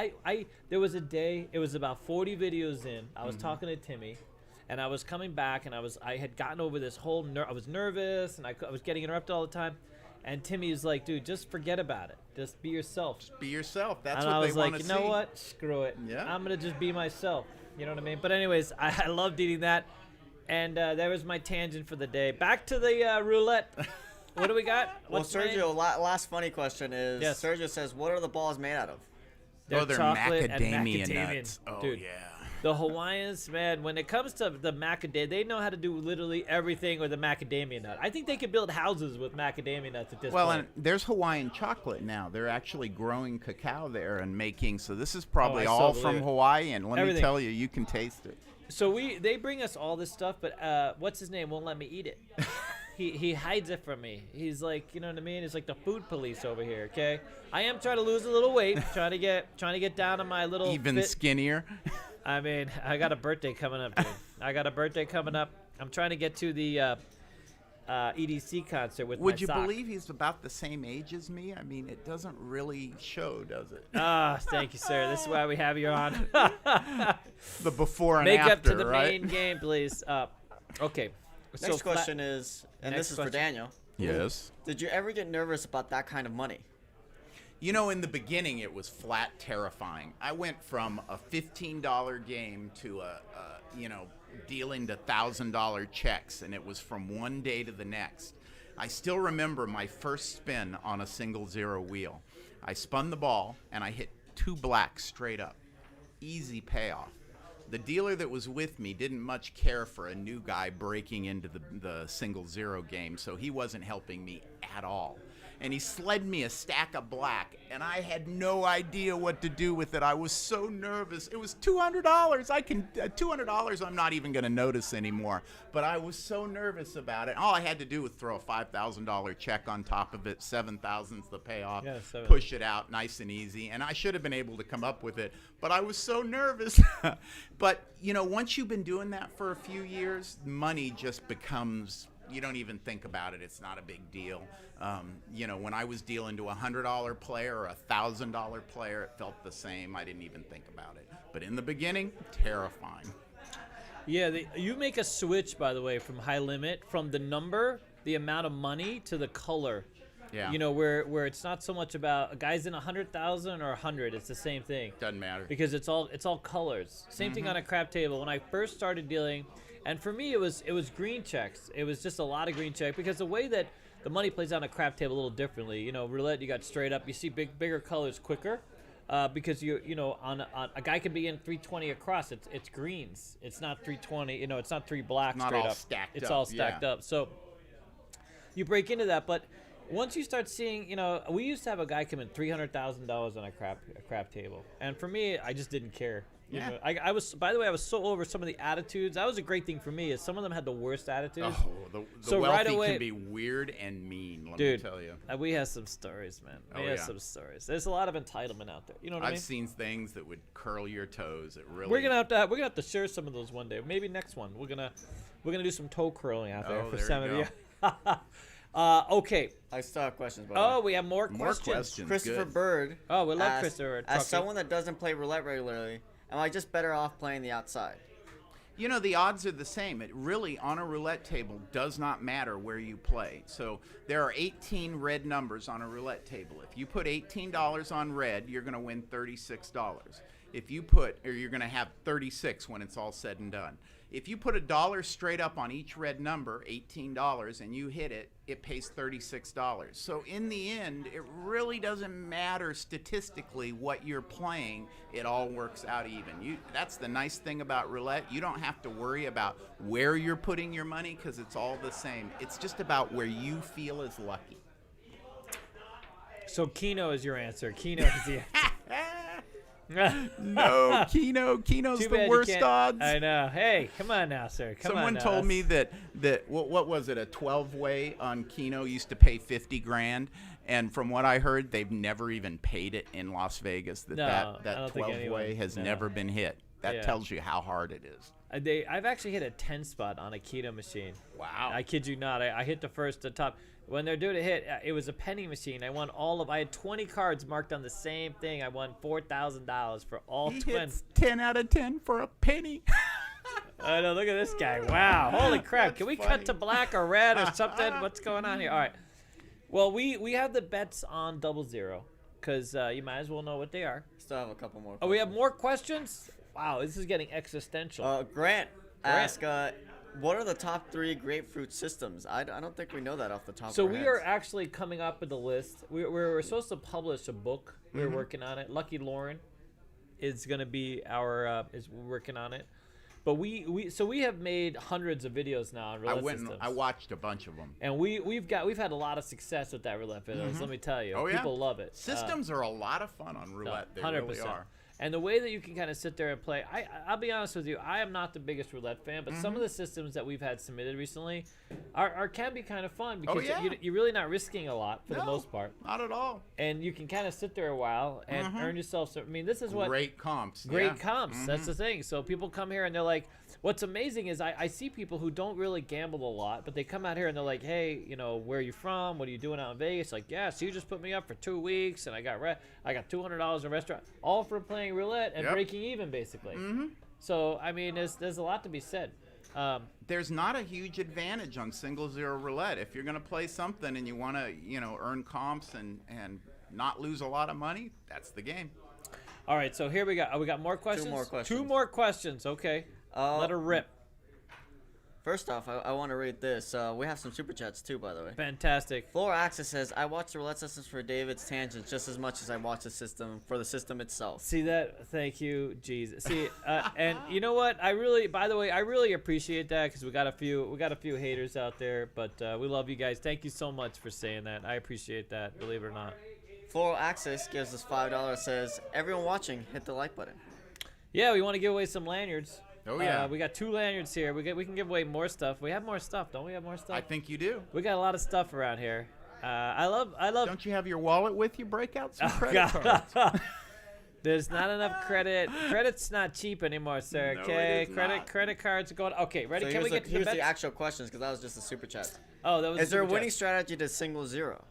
There was a day. It was about 40 videos in. I was talking to Timmy, and I was coming back, and I had gotten over this whole. I was nervous, and I was getting interrupted all the time. And Timmy was like, dude, just forget about it. Just be yourself. Just be yourself. That's and what they want I was to see. like, you know what? Screw it. Yeah. I'm going to just be myself. You know what I mean? But anyways, I loved eating that. And that was my tangent for the day. Back to the roulette. What do we got? Well, Sergio, last funny question is, Yes. Sergio says, what are the balls made out of? They're they're chocolate and macadamia macadamia nuts. Oh, dude. yeah. The Hawaiians, man, when it comes to the macadamia, they know how to do literally everything with a macadamia nut. I think they could build houses with macadamia nuts at this Well, point. and there's Hawaiian chocolate now. They're actually growing cacao there and making. So this is probably I all so from believe it. Hawaii. And let Everything. me tell you, you can taste it. So they bring us all this stuff, but what's his name won't let me eat it. He hides it from me. He's like, you know what I mean? He's like the food police over here. Okay, I am trying to lose a little weight, trying to get down to my little Even fit. skinnier. I mean, I got a birthday coming up, dude. I'm trying to get to the EDC concert with Would my you sock. believe he's about the same age as me? I mean, it doesn't really show, does it? Thank you, sir. This is why we have you on. The before and Make after, up to the right? main game, please. Okay. Next question is, and Next this is for question. Daniel. Yes. Did you ever get nervous about that kind of money? You know, in the beginning, it was flat terrifying. I went from a $15 game to dealing to $1,000 checks, and it was from one day to the next. I still remember my first spin on a single zero wheel. I spun the ball, and I hit 2 blacks straight up. Easy payoff. The dealer that was with me didn't much care for a new guy breaking into the single zero game, so he wasn't helping me at all. And he slid me a stack of black, and I had no idea what to do with it. I was so nervous. It was $200. $200 I'm not even going to notice anymore. But I was so nervous about it. All I had to do was throw a $5,000 check on top of it. 7,000's the payoff. Yeah, 7. Push it out nice and easy. And I should have been able to come up with it, but I was so nervous. But, you know, once you've been doing that for a few years, money just becomes... You don't even think about it. It's not a big deal. You know, when I was dealing to a $100 player or a $1,000 player, it felt the same. I didn't even think about it. But in the beginning, terrifying. Yeah, you make a switch, by the way, from high limit, from the number, the amount of money, to the color. Yeah. You know, where it's not so much about a guy's in 100,000 or 100. It's the same thing. Doesn't matter. Because it's all colors. Same thing on a crap table. When I first started dealing, and for me it was green checks. It was just a lot of green check because the way that the money plays on a crap table a little differently. You know, roulette you got straight up. You see bigger colors quicker. Because you know on a guy could be in 320 across. It's greens. It's not 320. You know, it's not three blacks Not straight all up. stacked It's up, all stacked yeah. up. So you break into that, but once you start seeing, you know, we used to have a guy come in $300,000 on a crap table, and for me, I just didn't care. You Yeah. know, I was, by the way, I was so over some of the attitudes. That was a great thing for me. Is some of them had the worst attitudes. Oh, the So wealthy right away- can be weird and mean. Let Dude, me tell you. We have some stories, man. We Oh, have yeah. some stories. There's a lot of entitlement out there. You know what I I've mean? seen things that would curl your toes. It really. We're gonna have to share some of those one day. Maybe next one. We're gonna do some toe curling out there Oh, for there some you of you. Okay. I still have questions. By the Oh, way. we have more More questions. questions. Christopher Good. Bird. Oh, we love asked, Christopher. As Truckee. someone that doesn't play roulette regularly, am I just better off playing the outside? You know, the odds are the same. It really, on a roulette table, does not matter where you play. So there are 18 red numbers on a roulette table. If you put $18 on red, you're going to win $36. If you put, or you're going to have 36 when it's all said and done. If you put $1 straight up on each red number, $18, and you hit it, it pays $36. So in the end, it really doesn't matter statistically what you're playing. It all works out even. That's the nice thing about roulette. You don't have to worry about where you're putting your money because it's all the same. It's just about where you feel is lucky. So Keno is your answer. Keno is the answer. No, Keno's Too bad the you worst can't- odds. I know. Hey, come on now, sir. Come on Someone now. told me that what was it, a 12-way on Keno used to pay 50 grand, and from what I heard, they've never even paid it in Las Vegas. No, I That don't think 12-way anyone- has no. never been hit. That Yeah. tells you how hard it is. I've actually hit a 10 spot on a Keno machine. Wow. I kid you not. I hit the top. When they're doing a hit, it was a penny machine. I had 20 cards marked on the same thing. I won $4,000 for all He 20. hits 10 out of 10 for a penny. I know. Look at this guy. Wow. Holy crap. That's Can we funny. cut to black or red or something? What's going on here? All right. Well, we have the bets on 00 because you might as well know what they are. Still have a couple more. Oh, we have more questions? Wow, this is getting existential. Grant asked, what are the top 3 grapefruit systems? I don't think we know that off the top So of our we heads. are actually coming up with a list. We're supposed to publish a book. We're working on it. Lucky Lauren is going to be is working on it. But we have made hundreds of videos now on roulette systems. I watched a bunch of them. And we've had a lot of success with that roulette videos. Let me tell you, Oh, yeah? people love it. Systems are a lot of fun on roulette. They 100%. really are. And the way that you can kind of sit there and play, I'll be honest with you, I am not the biggest roulette fan, but some of the systems that we've had submitted recently can be kind of fun because yeah. you're really not risking a lot for the No, most part, Not at all. and you can kind of sit there a while and earn yourself. I mean, this is what Great comps. great yeah. comps. That's the thing. So people come here and they're like, what's amazing is I see people who don't really gamble a lot, but they come out here and they're like, hey, you know, where are you from? What are you doing out in Vegas? Like, yeah, so you just put me up for 2 weeks and I got $200 in a restaurant, all for playing roulette and Yep. breaking even basically. So I mean, there's a lot to be said. There's not a huge advantage on single zero roulette. If you're going to play something and you want to, earn comps and not lose a lot of money, that's the game. All right, so here we got more questions. more questions. 2 more questions. Okay, let her rip. First off, I want to read this. We have some super chats too, by the way. Fantastic. Floor Access says, I watch the roulette systems for David's tangents just as much as I watch the system for the system itself. See that? Thank you, Jesus. See, and you know what? I really appreciate that because we got a few haters out there, but we love you guys. Thank you so much for saying that. I appreciate that. Believe it or not. Floor Access gives us $5. Says, everyone watching, hit the like button. Yeah, we want to give away some lanyards. Oh, yeah. We got 2 lanyards here. We can give away more stuff. We have more stuff, don't we? Have more stuff. I think you do. We got a lot of stuff around here. I love. Don't you have your wallet with you? Break out some Oh, credit God. cards. There's not enough credit. Credit's not cheap anymore, sir. No, Okay, it is not. credit cards are going. Okay, ready? So Can we get to the here's bets? the actual questions because that was just a super chat. Oh, that was. Is there a super winning chat. strategy to single zero?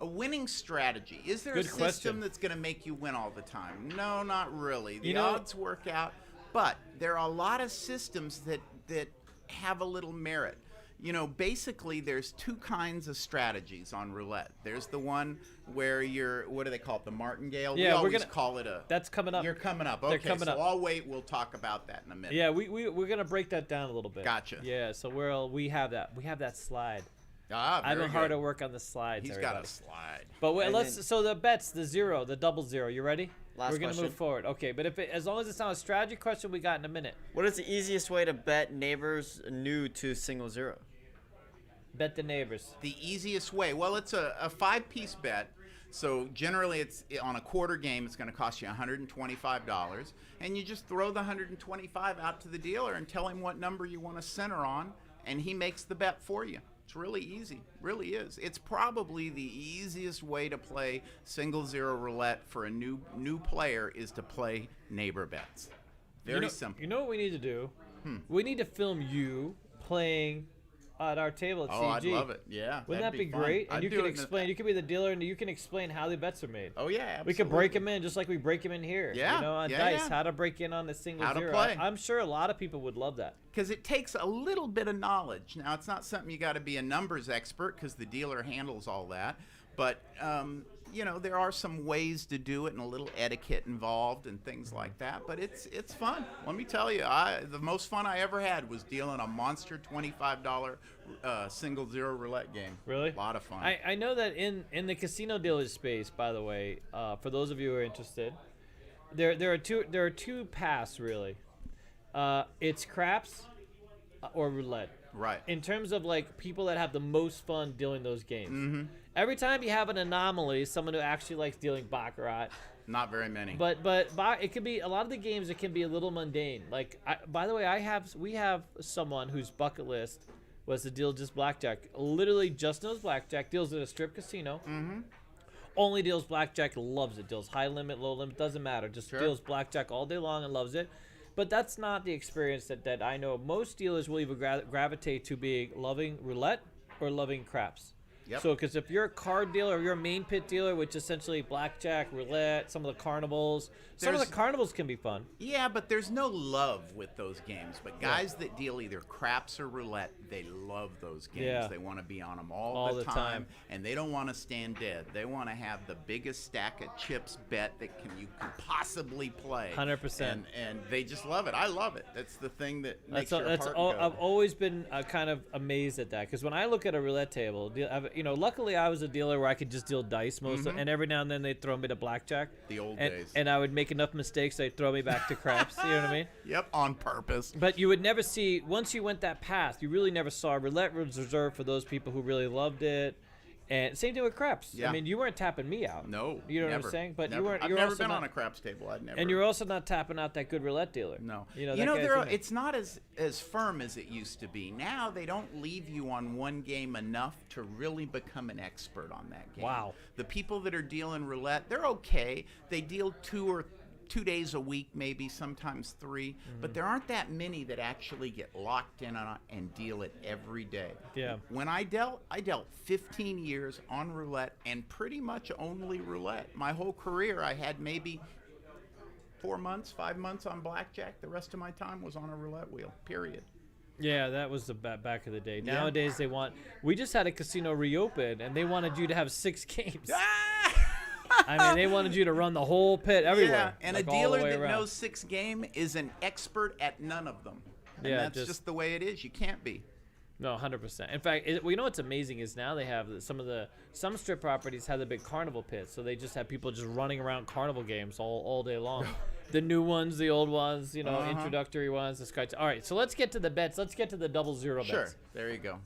A winning strategy. Is there Good a system question. that's going to make you win all the time? No, not really. The You know- odds work out, but there are a lot of systems that have a little merit. Basically there's two kinds of strategies on roulette. There's the one where what do they call it? The Martingale? Yeah, we always call it That's coming up. You're coming up. Okay, They're coming up. I'll wait. We'll talk about that in a minute. Yeah, we're gonna break that down a little bit. Gotcha. Yeah, so we have that slide. Ah, I've very been hard good. at work on the slides. He's everybody. got a slide. But And so the bets, the zero, the double zero. You ready? Last We're gonna question. move forward. Okay, but as long as it's not a strategy question, we got in a minute. What is the easiest way to bet neighbors new to single zero? Bet the neighbors. The easiest way. Well, it's a 5-piece bet. So generally, it's on a quarter game. It's going to cost you $125, and you just throw the $125 out to the dealer and tell him what number you want to center on, and he makes the bet for you. It's really easy, really is. It's probably the easiest way to play single zero roulette for a new player is to play neighbor bets. Very simple. You know what we need to do? We need to film you playing at our table at CEG. Oh, I'd love it. Yeah. Wouldn't that that'd be fun. great? I'd And you do can it in a- explain. You can be the dealer, and you can explain how the bets are made. Oh yeah, absolutely. We could break them in just like we break them in here. Yeah, You know, on yeah, dice, yeah. how to break in on the single How to zero. play. I'm sure a lot of people would love that. Because it takes a little bit of knowledge. Now, it's not something you got to be a numbers expert because the dealer handles all that. But, there are some ways to do it and a little etiquette involved and things like that. But it's fun. Let me tell you, the most fun I ever had was dealing a monster $25 single zero roulette game. Really? A lot of fun. I know that in the casino dealer space, by the way, for those of you who are interested, there are two paths really. It's craps or roulette. Right. In terms of like people that have the most fun dealing those games. Every time you have an anomaly, someone who actually likes dealing Baccarat. Not very many. But it could be a lot of the games. It can be a little mundane. Like by the way, we have someone whose bucket list was to deal just blackjack. Literally just knows blackjack. Deals at a strip casino. Only deals blackjack. Loves it. Deals high limit, low limit. Doesn't matter. Just deals blackjack all day long and loves it. But that's not the experience that I know. Most dealers will either gravitate to being loving roulette or loving craps. Yep. So, because if you're a card dealer or you're a main pit dealer, which is essentially blackjack, roulette, some of the carnivals, some of the carnivals can be fun. Yeah, but there's no love with those games. But guys that deal either craps or roulette, they love those games. Yeah. They want to be on them all the time, and they don't want to stand dead. They want to have the biggest stack of chips bet that you can possibly play. 100%. And they just love it. I love it. That's the thing that makes your heart all. go. I've always been kind of amazed at that because when I look at a roulette table, luckily I was a dealer where I could just deal dice and every now and then they'd throw me to blackjack. The old and, days. And I would make enough mistakes they'd throw me back to craps. You know what I mean? Yep, on purpose. But you would never see, once you went that path, you really never saw roulette was reserved for those people who really loved it. And same thing with craps. Yeah. I mean, you weren't tapping me out. No, You know never, what I'm saying? But never. you weren't. I've You're never also been not, on a craps table. I'd never. and you're also not tapping out that good roulette dealer. No. That guy's in there. it's not as firm as it used to be. Now they don't leave you on one game enough to really become an expert on that game. Wow. The people that are dealing roulette, they're okay. They deal 2 days a week, maybe sometimes 3, but there aren't that many that actually get locked in on it and deal it every day. Yeah. When I dealt 15 years on roulette and pretty much only roulette. My whole career, I had maybe 4 months, 5 months on blackjack. The rest of my time was on a roulette wheel, period. Yeah, that was the back of the day. Yeah. Nowadays, we just had a casino reopen, and they wanted you to have 6 games. I mean, they wanted you to run the whole pit everywhere. Yeah, and like a all the dealer way that around. knows 6 game is an expert at none of them. And Yeah, that's just the way it is. You can't be. No, 100%. In fact, you know what's amazing is now they have some strip properties have the big carnival pits, so they just have people just running around carnival games all day long. The new ones, the old ones, introductory ones, the Sky. All right, so let's get to the bets. Let's get to the double zero bets. Sure, there you go.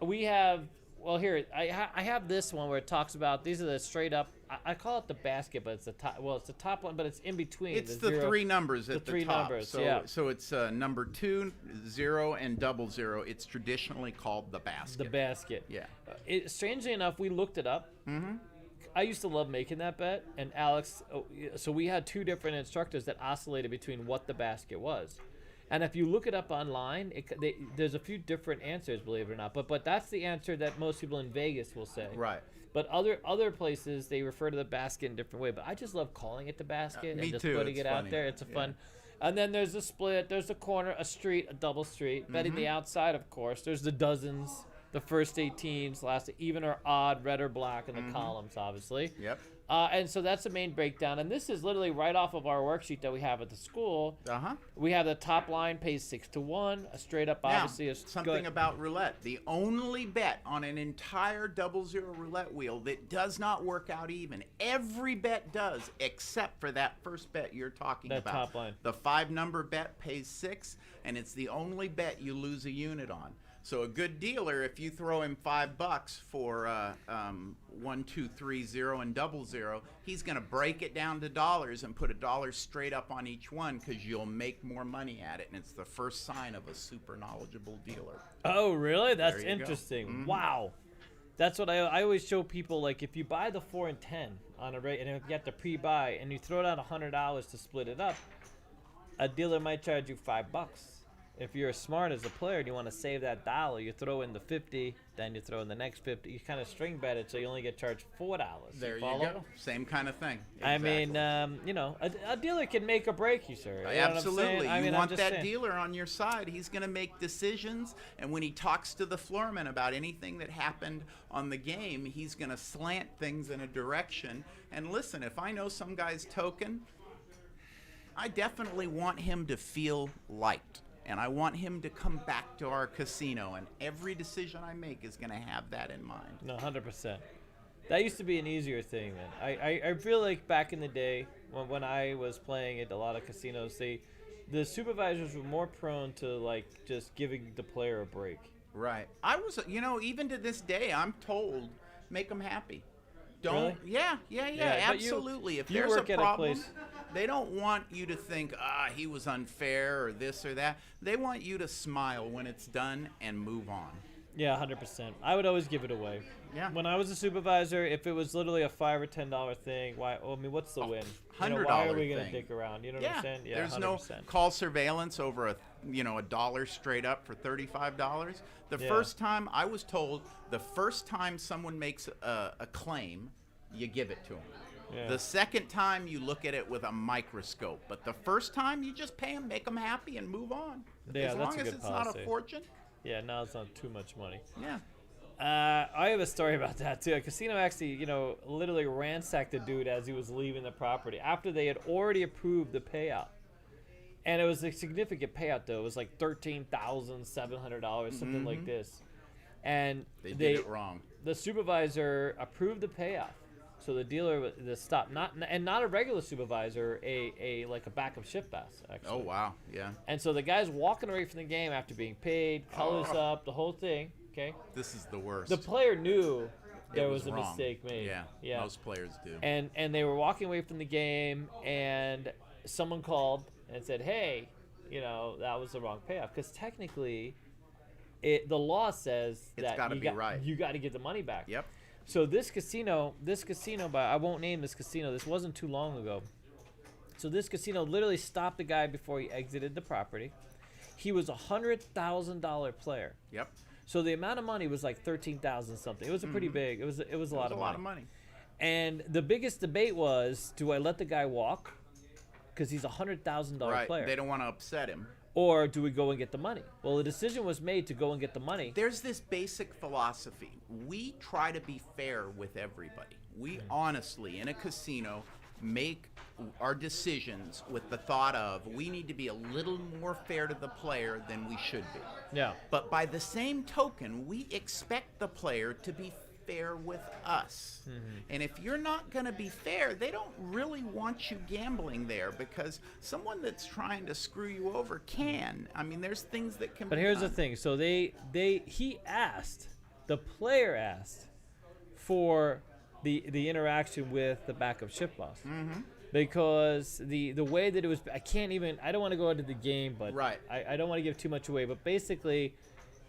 We have, well, here, I have this one where it talks about, these are the straight up, I call it the basket, but it's the top, well, it's the top one, but it's in between. It's the zero, 3 numbers at the 3 top. numbers, so, yeah. So it's number 2, 0, and double zero. It's traditionally called the basket. The basket. Yeah. Strangely enough, we looked it up. I used to love making that bet, and Alex, so we had 2 different instructors that oscillated between what the basket was. And if you look it up online, there's a few different answers, believe it or not. But that's the answer that most people in Vegas will say. Right. But other places, they refer to the basket in a different way. But I just love calling it the basket Me and just too, putting it's it out funny. there. It's a fun. And then there's a split, there's a corner, a street, a double street. Betting the outside, of course. There's the dozens, the first 18s, last even or odd, red or black, and the columns, obviously. Yep. And so that's the main breakdown. And this is literally right off of our worksheet that we have at the school. We have the top line pays 6 to 1, a straight up, obviously. Now, something about roulette. The only bet on an entire 00 roulette wheel that does not work out even. Every bet does, except for that first bet you're talking about. That top line. The 5-number bet pays 6, and it's the only bet you lose a unit on. So a good dealer, if you throw him $5 for 1, 2, 3, 0, and 00, he's going to break it down to dollars and put $1 straight up on each one because you'll make more money at it, and it's the first sign of a super knowledgeable dealer. Oh, really? That's There you go. interesting. Wow. That's what I always show people. Like, if you buy the 4 and 10 on a rate, and if you have to pre-buy, and you throw down $100 to split it up, a dealer might charge you $5. If you're smart as a player and you want to save that dollar, you throw in the 50, then you throw in the next 50. You kind of string bet it so you only get charged $4. There you follow? go. Same kind of thing. I Exactly. mean, you know, a dealer can make or break you, sir. You know what I'm Absolutely. saying? I You mean, I'm want just that saying. dealer on your side. He's going to make decisions, and when he talks to the floorman about anything that happened on the game, he's going to slant things in a direction. And listen, if I know some guy's token, I definitely want him to feel liked. And I want him to come back to our casino, and every decision I make is going to have that in mind. No, 100%. That used to be an easier thing, man. I feel like back in the day when I was playing at a lot of casinos, the supervisors were more prone to like just giving the player a break. Right. I was, even to this day, I'm told, make them happy. Don't. Really? Yeah, Yeah, but you- absolutely. If you there's work a at a problem, place- they don't want you to think, he was unfair or this or that. They want you to smile when it's done and move on. Yeah, 100%. I would always give it away. Yeah. When I was a supervisor, if it was literally a $5 or $10 thing, why? I mean, what's the win? $100 why are we gonna thing. dick around? You know what I'm saying? Yeah, there's 100%. no call surveillance over a dollar straight up for $35. The Yeah. first time I was told, the first time someone makes a claim, you give it to them. Yeah. The second time you look at it with a microscope, but the first time you just pay them, make them happy, and move on. Yeah, as that's long a as good it's not policy. a fortune. Yeah, now it's not too much money. Yeah. I have a story about that too. A casino actually, literally ransacked a dude as he was leaving the property after they had already approved the payout. And it was a significant payout though. It was like $13,700, something like this. And They did it wrong. The supervisor approved the payoff. So the dealer stopped, not a regular supervisor, a like a backup shift boss actually. Oh wow, yeah. And so the guy's walking away from the game after being paid, colors up, the whole thing. Okay. This is the worst. The player knew there was was a wrong. mistake made. Yeah. Most players do. And they were walking away from the game, and someone called and said, "Hey, that was the wrong payoff." Because technically, the law says It's gotta be right. You got to get the money back. Yep. So this casino, but I won't name this casino. This wasn't too long ago. So this casino literally stopped the guy before he exited the property. He was a $100,000 player. Yep. So the amount of money was like 13,000 something. It was a pretty big. It was a lot of money. And the biggest debate was, do I let the guy walk because he's a $100,000 Right. player, They don't want to upset him. or do we go and get the money? Well, the decision was made to go and get the money. There's this basic philosophy. We try to be fair with everybody. We honestly, in a casino, make our decisions with the thought of we need to be a little more fair to the player than we should be. Yeah. But by the same token, we expect the player to be fair with us. And if you're not going to be fair, they don't really want you gambling there because someone that's trying to screw you over can. I mean, there's things that can But be here's done. the thing. So the player asked for the interaction with the backup shift boss. Because the way that it was, I don't want to go into the game, but Right. I don't want to give too much away. But basically,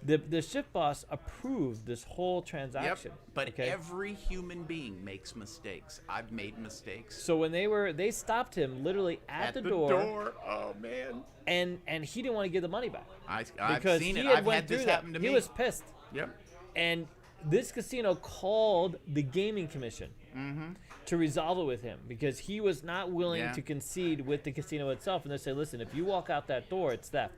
the shift boss approved this whole transaction. Yep. But okay? every human being makes mistakes. I've made mistakes. So when they stopped him literally at the door, Oh man. and he didn't want to give the money back I've because seen he it. had I've went had this through that. happen to me. He was pissed. Yep. And this casino called the gaming commission to resolve it with him because he was not willing Yeah. to concede with the casino itself. And they say, listen, if you walk out that door, it's theft.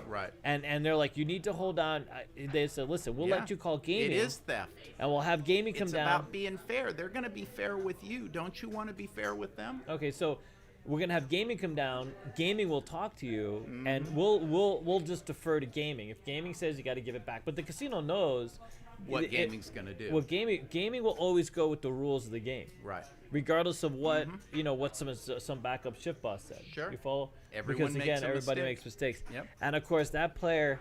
Right. And they're like, you need to hold on. They said, listen, we'll Yeah. let you call gaming. It is theft. And we'll have gaming come It's down. about being fair. They're going to be fair with you. Don't you want to be fair with them? Okay, so we're gonna have gaming come down. Gaming will talk to you, and we'll just defer to gaming. If gaming says you got to give it back, but the casino knows What gaming's going to do. Well, gaming will always go with the rules of the game, Right. regardless of what what some backup shift boss said. Sure. You follow? Everyone because makes again, a everybody mistake. makes mistakes. Yep. And of course, that player,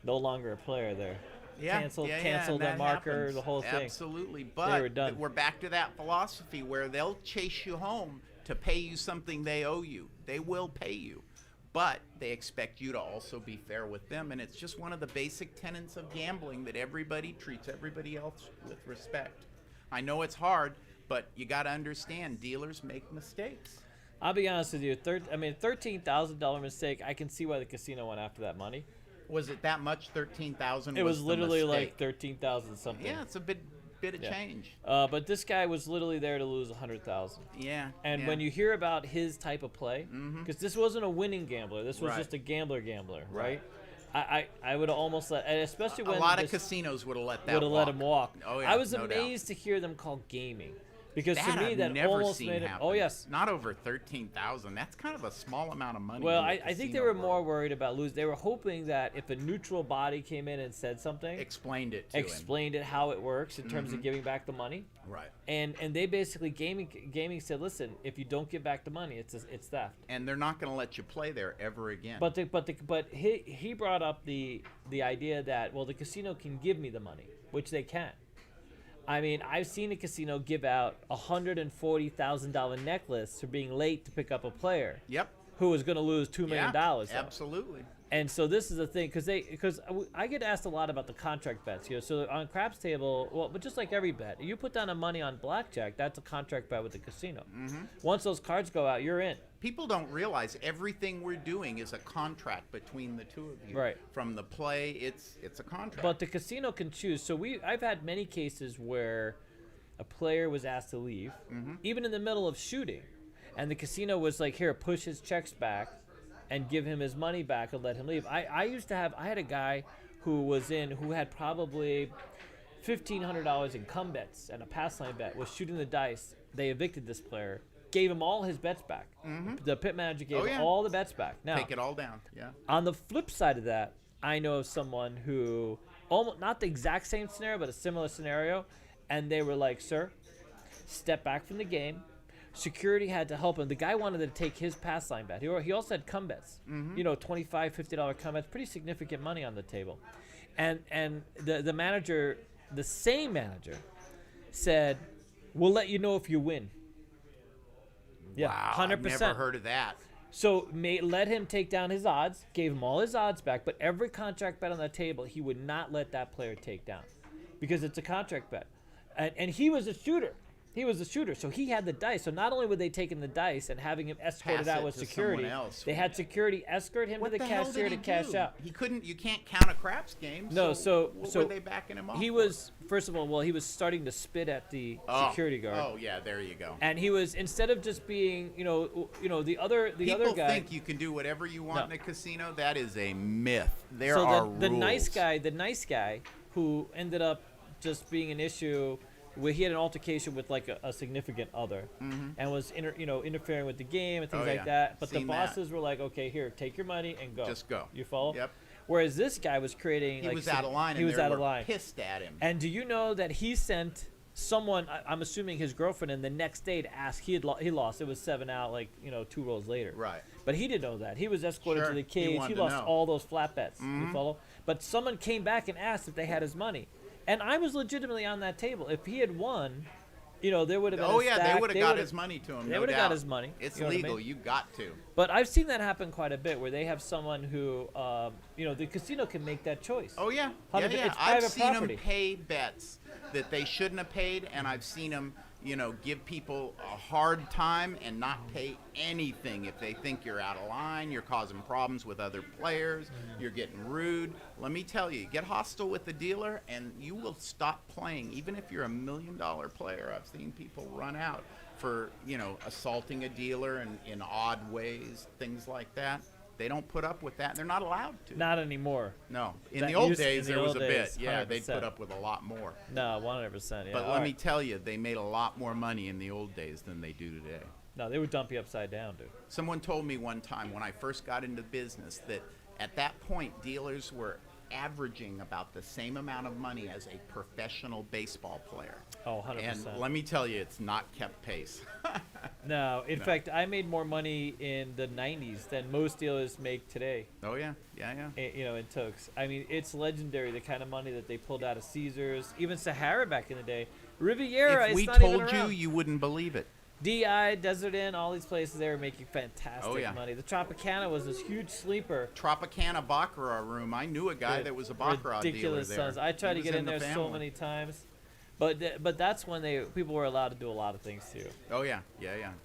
no longer a player there. Canceled and their that marker, happens. the whole thing. Absolutely, were but done. we're back to that philosophy where they'll chase you home to pay you something they owe you. They will pay you, but they expect you to also be fair with them, and it's just one of the basic tenets of gambling that everybody treats everybody else with respect. I know it's hard, but you got to understand dealers make mistakes. I'll be honest with you. $13,000 mistake. I can see why the casino went after that money. Was it that much? 13,000. It was the literally mistake? like 13,000 something. Yeah, it's a bit of Yeah. change. But this guy was literally there to lose 100,000. Yeah. And yeah. when you hear about his type of play, because this wasn't a winning gambler, this was Right. just a gambler, right? I would have almost let, and especially when a lot of this casinos would have let that would have let him walk. Oh yeah, I was no doubt. amazed to hear them call gaming, because That to me I've that never almost seen made it. happen. Oh yes. Not over 13,000. That's kind of a small amount of money. Well, in the I think they casino were more world. worried about losing. They were hoping that if a neutral body came in and said something, Explained it to him. explained it how it works in terms of giving back the money. Right. And they basically gaming said, listen, if you don't give back the money, it's theft. And they're not going to let you play there ever again. But he brought up the idea that, well, the casino can give me the money, which they can. I mean, I've seen a casino give out a $140,000 necklace for being late to pick up a player Yep. who was going to lose $2 million. Yeah, though. absolutely. And so this is the thing, because I get asked a lot about the contract bets. So on craps table, well, but just like every bet, you put down a money on blackjack, that's a contract bet with the casino. Once those cards go out, you're in. People don't realize everything we're doing is a contract between the two of you. Right. From the play, it's a contract. But the casino can choose. So I've had many cases where a player was asked to leave, even in the middle of shooting, and the casino was like, "Here, push his checks back, and give him his money back and let him leave." I had a guy who had probably $1,500 in come bets and a pass line bet, was shooting the dice. They evicted this player, gave him all his bets back. The pit manager gave him all the bets back. Now, Take it all down. Yeah. on the flip side of that, I know of someone who, almost not the exact same scenario, but a similar scenario, and they were like, "Sir, step back from the game." Security had to help him. The guy wanted to take his pass line bet. He also had come bets. $25, $50 come bets, pretty significant money on the table. And the manager, the same manager, said, "We'll let you know if you win." Yeah, Wow. 100%. I've never heard of that. So let him take down his odds, gave him all his odds back, but every contract bet on the table, he would not let that player take down because it's a contract bet. And he was a shooter. He was a shooter, so he had the dice. So not only were they taking the dice and having him escorted Pass out it with to security, someone else. they had security escort him What to the the hell cashier did to he cash do? out. He couldn't. You can't count a craps game. No, so what were they backing him off? he for? was, first of all, he was starting to spit at the security guard. Oh yeah, there you go. And he was, instead of just being, the other People guy. think you can do whatever you want No. in a casino. That is a myth. There So are the rules. the nice guy who ended up just being an issue where he had an altercation with like a significant other and was interfering with the game and things Oh, like yeah. that. But Seen the that. bosses were like, "Okay, here, take your money and go." Just go. You follow? Yep. Whereas this guy was creating. He like, was out of line. He and was they out of were line. Pissed at him. And do you know that he sent someone? I'm assuming his girlfriend, and the next day to ask. He lost. It was 7 out, 2 rolls later. Right. But he didn't know that. He was escorted Sure. to the He cage. wanted He to lost know. all those flat bets. You follow? But someone came back and asked if they had his money. And I was legitimately on that table. If he had won, there would have been Oh a yeah, stack. they would have got his money to him. They no would have got doubt. his money. It's You know what I legal. mean? You got to. But I've seen that happen quite a bit where they have someone who, the casino can make that choice. Oh yeah, 100 yeah. it's I've private seen property. them pay bets that they shouldn't have paid, and I've seen them give people a hard time and not pay anything if they think you're out of line, you're causing problems with other players, you're getting rude. Let me tell you, get hostile with the dealer and you will stop playing. Even if you're $1 million player, I've seen people run out for, assaulting a dealer in odd ways, things like that. They don't put up with that. They're not allowed to. Not anymore. No. In That the old used- in days, the there was old a days, bit. Yeah, they'd 100%. put up with a lot more. No, 100%. Yeah. But all let me right. tell you, they made a lot more money in the old days than they do today. No, they would dump you upside down, dude. Someone told me one time when I first got into business that at that point, dealers were averaging about the same amount of money as a professional baseball player. Oh, 100%. And let me tell you, it's not kept pace. No, in fact, I made more money in the 90s than most dealers make today. Oh, yeah. Yeah. In Tokes. I mean, it's legendary, the kind of money that they pulled out of Caesars, even Sahara back in the day. Riviera, If we it's not even told you, around. you wouldn't believe it. DI, Desert Inn, all these places, they were making fantastic Oh, yeah. money. The Tropicana was this huge sleeper. Tropicana Baccarat room. I knew a guy Dude, that was a Baccarat ridiculous dealer there. sons. I tried He to was get in the there so family. many times. But that's when people were allowed to do a lot of things too. Oh, yeah.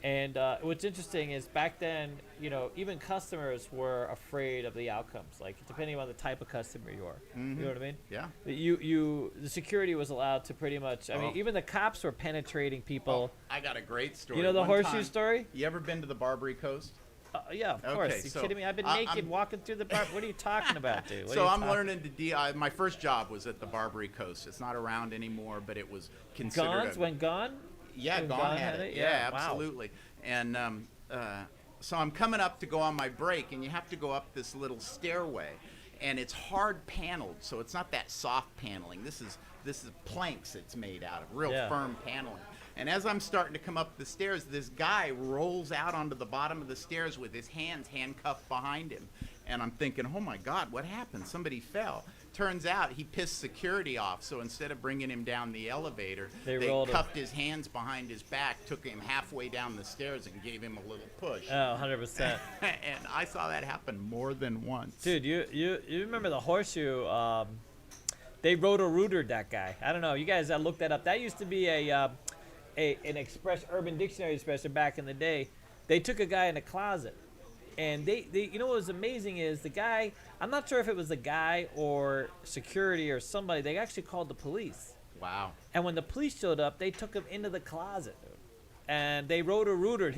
And what's interesting is back then, even customers were afraid of the outcomes. Like depending on the type of customer you are, you know what I mean? Yeah. The security was allowed to pretty much. I mean, even the cops were penetrating people. Oh, I got a great story. You know the One horseshoe time- story? You ever been to the Barbary Coast? Yeah, of Okay, course. You so kidding me? I've been I- naked I'm- walking through the bar. What are you talking about, dude? What So are you I'm talking- learning to DI. My first job was at the Barbary Coast. It's not around anymore, but it was considered. Guns when gone? Yeah, when Gone had it. Yeah, wow. absolutely. And so I'm coming up to go on my break, and you have to go up this little stairway, and it's hard paneled, so it's not that soft paneling. This is planks it's made out of, real Yeah. firm paneling. And as I'm starting to come up the stairs, this guy rolls out onto the bottom of the stairs with his hands handcuffed behind him. And I'm thinking, oh my God, what happened? Somebody fell. Turns out he pissed security off, so instead of bringing him down the elevator, They they rolled him. cuffed his hands behind his back, took him halfway down the stairs, and gave him a little push. Oh, 100%. And I saw that happen more than once. Dude, you remember the horseshoe? They roto-rootered that guy. I don't know. You guys looked that up. That used to be an Urban Dictionary expression back in the day. They took a guy in a closet, and they you know what was amazing is the guy. I'm not sure if it was the guy or security or somebody. They actually called the police, Wow. and when the police showed up, they took him into the closet, and they roto-rootered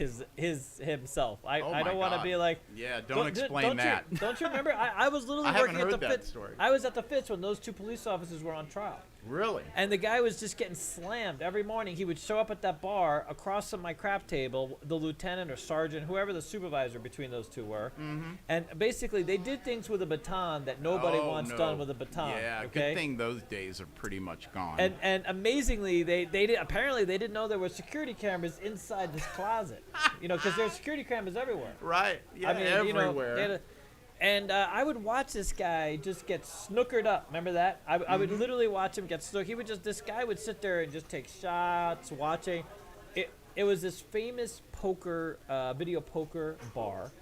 himself. I Oh my don't want to God. be like. Yeah, don't explain that. Don't you remember? I was literally I haven't working at heard the that Fitz. story. I was at the Fitz when those two police officers were on trial. Really? And the guy was just getting slammed every morning. He would show up at that bar across from my crap table, the lieutenant or sergeant, whoever the supervisor between those two were. Mm-hmm. And basically, they did things with a baton that nobody wants done with a baton. Yeah, okay? good thing those days are pretty much gone. And amazingly, they apparently they didn't know there were security cameras inside this closet. Because there's security cameras everywhere. Right. Yeah, I mean, everywhere. And I would watch this guy just get snookered up. Remember that? I would literally watch him get snookered. This guy would sit there and just take shots, watching. It was this famous video poker bar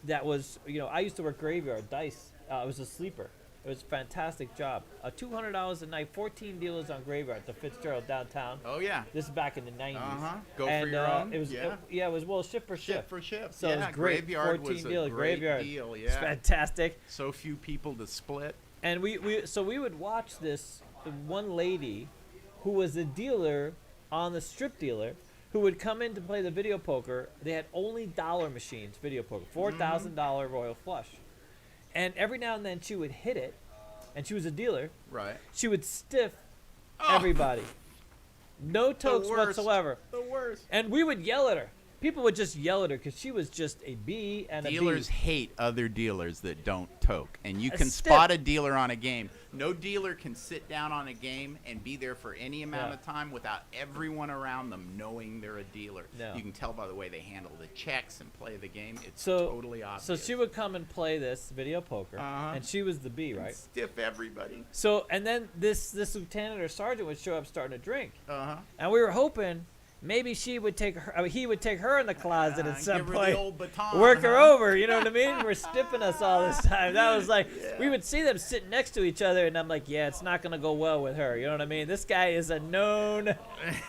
that was, I used to work graveyard, dice. It was a sleeper. It was a fantastic job. $200 a night, 14 dealers on graveyard at the Fitzgerald downtown. Oh, yeah. This is back in the 90s. Go for your own. It was, Yeah. it was shift for shift. Shift for shift. So yeah, it was great. Graveyard 14 was a dealer, great graveyard. deal. It's Yeah. fantastic. So few people to split. And we would watch this one lady who was a dealer on the strip dealer who would come in to play the video poker. They had only dollar machines, video poker, $4,000 Royal Flush. And every now and then she would hit it, and she was a dealer. Right. She would stiff Oh. everybody. No tokes worst. whatsoever. The worst. And we would yell at her. People would just yell at her because she was just a B and Dealers a B. hate other dealers that don't toke. And you can stiff. spot a dealer on a game. No dealer can sit down on a game and be there for any amount Yeah. of time without everyone around them knowing they're a dealer. No. You can tell by the way they handle the checks and play the game. It's So totally obvious. So she would come and play this video poker, and she was the B, right? Stiff everybody. So and then this lieutenant or sergeant would show up starting to drink, Uh-huh. and we were hoping maybe she would take her, he would take her in the closet at some give her point, the old baton, work her huh? over. You know what I mean? We're stiffing us all this time. That was like, we would see them sitting next to each other, and I'm like, yeah, it's not gonna go well with her. You know what I mean? This guy is a known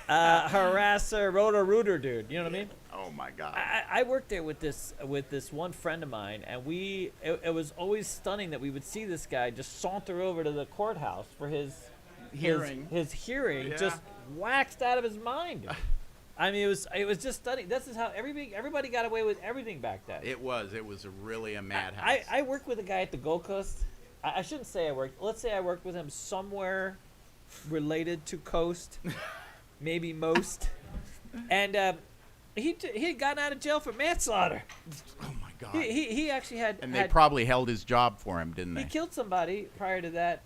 harasser, roto-rooter dude. You know what I mean? Oh my God. I worked there with this one friend of mine, and it was always stunning that we would see this guy just saunter over to the courthouse for his hearing, Yeah. just waxed out of his mind. I mean, it was just stunning. This is how everybody got away with everything back then. It was really a madhouse. I worked with a guy at the Gold Coast. I shouldn't say I worked. Let's say I worked with him somewhere related to Coast, maybe most, and he had gotten out of jail for manslaughter. Oh my God. He actually had. And they probably held his job for him, didn't He they? killed somebody prior to that,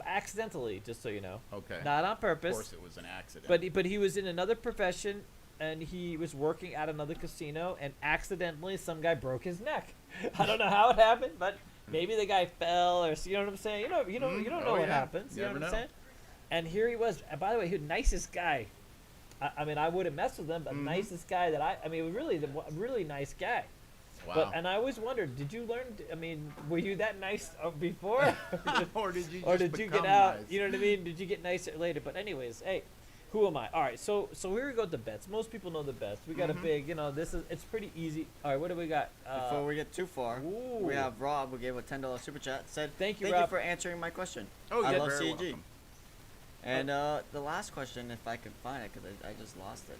accidentally, just so you know. Okay. Not on Of purpose. course, it was an accident. But he was in another profession, and he was working at another casino, and accidentally some guy broke his neck. I don't know how it happened, but maybe the guy fell, or you know what I'm saying. You don't know what happens. You know what I'm saying? And here he was. And by the way, he was the nicest guy. I mean, I wouldn't mess with him, but nicest guy that I mean, really, really nice guy. Wow. But and I always wondered, did you learn? I mean, were you that nice before, or did you? or just did you become get out? nice? You know what I mean? Did you get nicer later? But anyways, hey, who am I? All right, so here we go with the bets. Most people know the bets. We got a big, it's pretty easy. All right, what do we got? Before we get too far, ooh. we have Rob, who gave a $10 super chat. Said, Thank you, Thank you Rob. for answering my question. Oh, I you're love very CEG. welcome. And the last question, if I could find it, because I just lost it.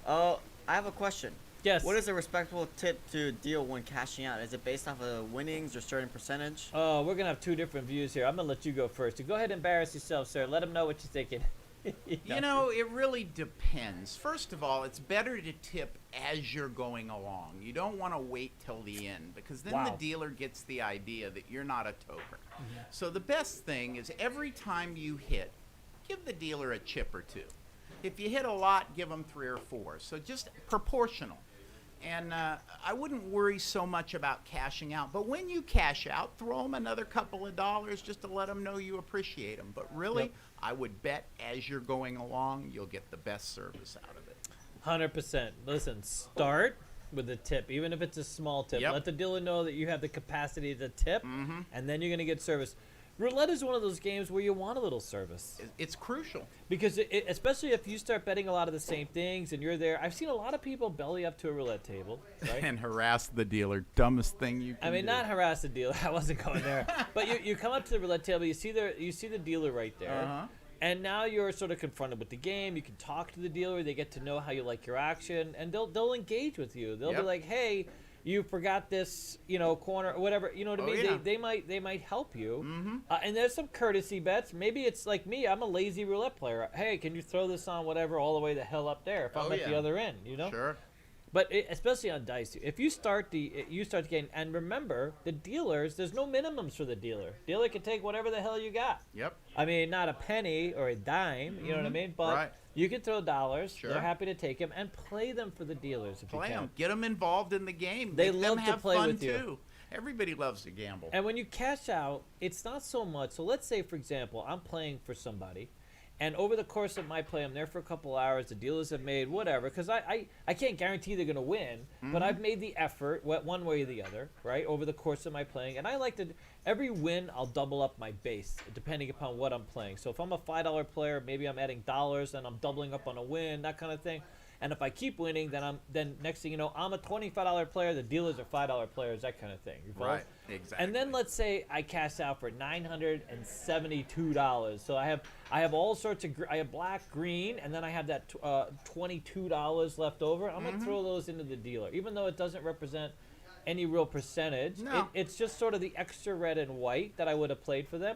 I have a question. Yes. What is a respectable tip to deal when cashing out? Is it based off of winnings or certain percentage? Oh, we're gonna have two different views here. I'm gonna let you go first. So go ahead and embarrass yourself, sir. Let them know what you're thinking. You know, it really depends. First of all, it's better to tip as you're going along. You don't want to wait till the end, because then the dealer gets the idea that you're not a toker. So the best thing is every time you hit, give the dealer a chip or two. If you hit a lot, give them 3 or 4. So just proportional. And I wouldn't worry so much about cashing out. But when you cash out, throw them another couple of dollars just to let them know you appreciate them. But really, I would bet as you're going along, you'll get the best service out of it. 100%. Listen, start with a tip, even if it's a small tip. Yep. Let the dealer know that you have the capacity to tip, and then you're going to get service. Roulette is one of those games where you want a little service. It's crucial. Because especially if you start betting a lot of the same things and you're there. I've seen a lot of people belly up to a roulette table, right? And harass the dealer. Dumbest thing you can do. I mean, not harass the dealer. I wasn't going there. But you come up to the roulette table, you see the dealer right there. And now you're sort of confronted with the game. You can talk to the dealer. They get to know how you like your action, and they'll engage with you. They'll be like, "Hey, you forgot this, corner or whatever." You know what I mean? Yeah. They might help you. And there's some courtesy bets. Maybe it's like me. I'm a lazy roulette player. Hey, can you throw this on whatever all the way the hell up there if I'm at the other end? Sure. But especially on dice, if you start the game, and remember the dealers, there's no minimums for the dealer. Dealer can take whatever the hell you got. Yep. I mean, not a penny or a dime, you know what I mean? But you can throw dollars. Sure. They're happy to take them and play them for the dealers if Play you can. them. Get them involved in the game. They Make love them to have play fun with you. too. Everybody loves to gamble. And when you cash out, it's not so much. So let's say, for example, I'm playing for somebody. And over the course of my play, I'm there for a couple hours. The dealers have made whatever, because I can't guarantee they're going to win, but I've made the effort one way or the other, right, over the course of my playing. And I like to, every win, I'll double up my base, depending upon what I'm playing. So if I'm a $5 player, maybe I'm adding dollars, and I'm doubling up on a win, that kind of thing. And if I keep winning, then next thing you know, I'm a $25 player. The dealers are $5 players, that kind of thing. You follow? Right, exactly. And then let's say I cash out for $972. So I have all sorts of I have black, green, and then I have that $22 left over. I'm gonna throw those into the dealer, even though it doesn't represent any real percentage. No. It's just sort of the extra red and white that I would have played for them.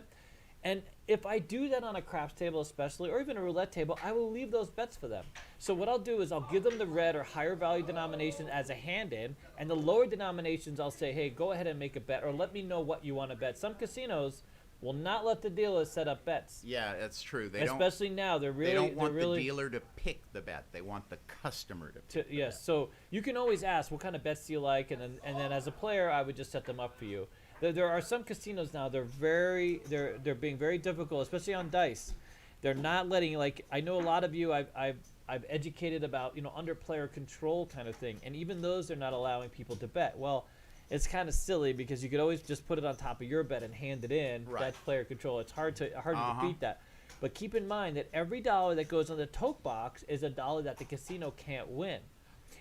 And if I do that on a craps table especially, or even a roulette table, I will leave those bets for them. So what I'll do is I'll give them the red or higher value denomination as a hand-in, and the lower denominations I'll say, hey, go ahead and make a bet, or let me know what you want to bet. Some casinos will not let the dealer set up bets. Yeah, that's true. Especially now, they don't want the dealer to pick the bet. They want the customer to pick the yes, bet. so you can always ask, what kind of bets do you like? And then as a player, I would just set them up for you. There are some casinos now, they're being very difficult, especially on dice. They're not letting, like, I know a lot of you, I've I've educated about, under player control kind of thing. And even those, they're not allowing people to bet. Well, it's kind of silly because you could always just put it on top of your bet and hand it in. Right. That's player control. It's hard to defeat that. But keep in mind that every dollar that goes on the tote box is a dollar that the casino can't win.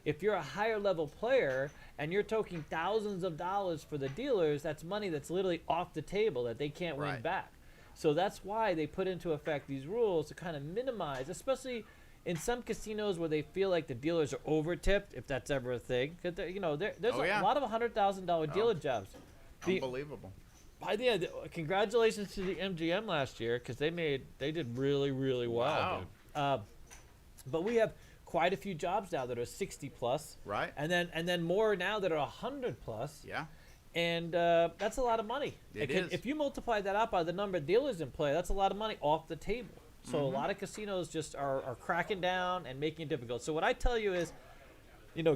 If you're a higher level player and you're toking thousands of dollars for the dealers, that's money that's literally off the table that they can't win back. So that's why they put into effect these rules to kind of minimize, especially in some casinos where they feel like the dealers are over tipped, if that's ever a thing. Cause there's a lot of $100,000 dealer jobs. Unbelievable. By the end, congratulations to the MGM last year because they did really, really well. Wow. But we have quite a few jobs now that are 60 plus. Right. And then more now that are 100 plus. Yeah. And that's a lot of money. It is. If you multiply that out by the number of dealers in play, that's a lot of money off the table. So a lot of casinos just are cracking down and making it difficult. So what I tell you is,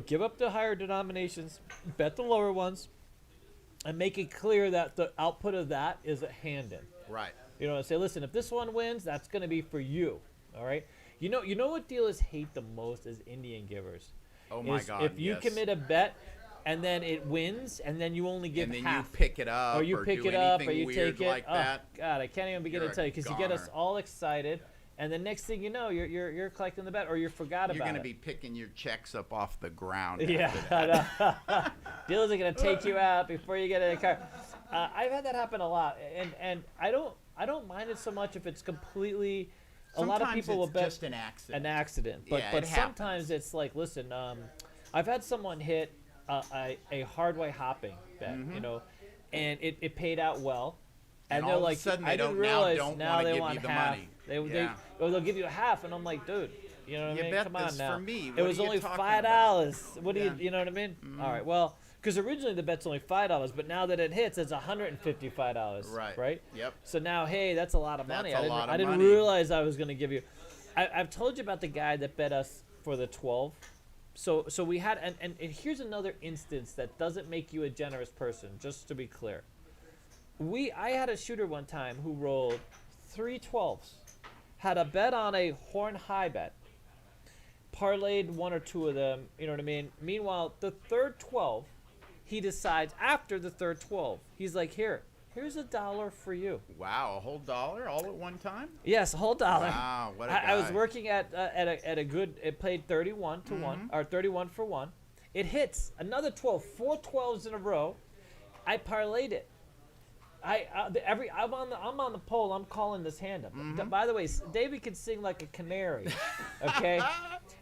give up the higher denominations, bet the lower ones, and make it clear that the output of that is a hand in. Right. Say, listen, if this one wins, that's going to be for you. All right. You know what dealers hate the most is Indian givers. Oh my God. If you commit a bet and then it wins, and then you only give half. And then you pick it up, or you pick it up, or you weird take it. like that. God, I can't even begin to tell you because you get us all excited, and the next thing you know, you're collecting the bet, or you forgot about it. You're going to be picking your checks up off the ground. Yeah, dealers are going to take you out before you get in the car. I've had that happen a lot, and I don't mind it so much if it's completely. Sometimes a lot of people will bet just an accident. But Yeah, but it sometimes happens. it's like, listen, I've had someone hit a hard way hopping bet, and it paid out well. And they're all of a like, sudden I they didn't don't- now realize don't now wanna they give want you the half. money. They they'll give you a half, and I'm like, dude, you know what I mean? bet Come on this now. for me. It What was are you only talking $5. What do Yeah. you know what I mean? All right, well, because originally the bet's only $5, but now that it hits, it's $155. Right. Right. Yep. So now, hey, that's a lot of That's money. a lot of I didn't money. realize I was going to give you. I've told you about the guy that bet us for the 12. So we had, and here's another instance that doesn't make you a generous person, just to be clear. I had a shooter one time who rolled 3 12s, had a bet on a horn high bet, parlayed one or two of them, you know what I mean? Meanwhile, the third 12, he decides after the third 12, he's like, here's $1 for you. Wow, a whole dollar all at one time? Yes, a whole dollar. Wow, what a I was guy. working at a good. It played 31 to 1 or 31 for 1. It hits another 12, 4 12s in a row. I parlayed it. I'm on the pole. I'm calling this hand up. By the way, David can sing like a canary. Okay,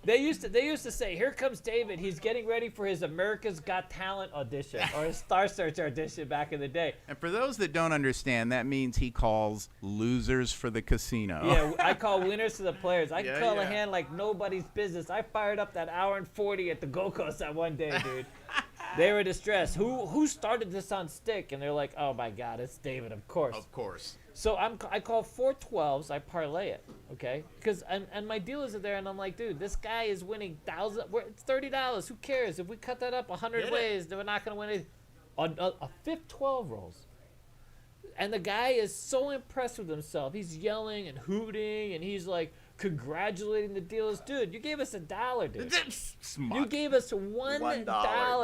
they used to say, "Here comes David. He's getting ready for his America's Got Talent audition or his Star Search audition back in the day." And for those that don't understand, that means he calls losers for the casino. Yeah, I call winners to the players. I can Yeah, call a yeah. hand like nobody's business. I fired up that hour and 40 at the Gold Coast that one day, dude. They were distressed. Who started this on stick? And they're like, oh my God, it's David, of course. Of course. So I call 4 12s. I parlay it, okay? Because and my dealers are there, and I'm like, dude, this guy is winning it's $30. Who cares? If we cut that up 100 Get it. ways, then we're not gonna win it. A fifth 12 rolls. And the guy is so impressed with himself. He's yelling and hooting, and he's like congratulating the dealers. Dude, you gave us $1, dude. Smart. You gave us $1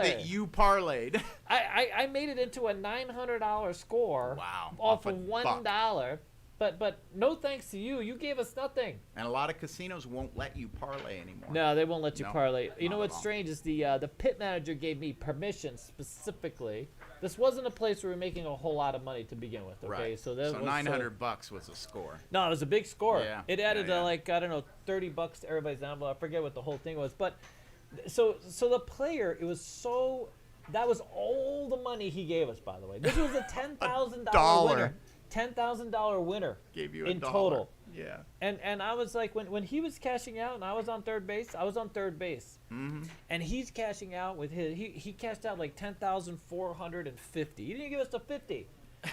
that you parlayed. I made it into a $900 score. Wow. Off Off a of $1. But no thanks to you. You gave us nothing. And a lot of casinos won't let you parlay anymore. No, they won't let you No, parlay. You know not at what's all. strange is the pit manager gave me permission specifically. This wasn't a place where we were making a whole lot of money to begin with. Okay, Right. so that was $900 was a score. No, it was a big score. Yeah, It added yeah. like I don't know $30 to everybody's envelope. I forget what the whole thing was, but so the player that was all the money he gave us. By the way, this was a $10,000 winner. $10,000 winner Gave you in $1. total. Yeah. And I was like, when he was cashing out and I was on third base, and he's cashing out with he cashed out like 10,450. He didn't give us the 50.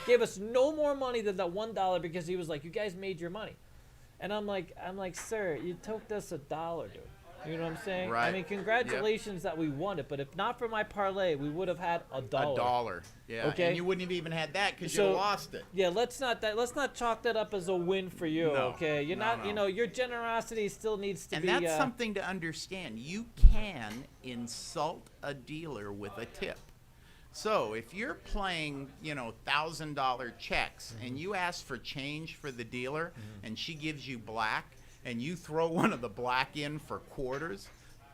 Gave us no more money than that $1 because he was like, you guys made your money. And I'm like, sir, you took this $1, dude. You know what I'm saying? Right. I mean, congratulations that we won it, but if not for my parlay, we would have had $1. $1. Yeah. Okay. And you wouldn't have even had that because So- you lost it. Yeah, let's not chalk that up as a win for you. No, Okay, you're no, not. no. You know, your generosity still needs to And be. that's something to understand. You can insult a dealer with a tip. So if you're playing, $1,000 checks and you ask for change for the dealer and she gives you black and you throw one of the black in for quarters,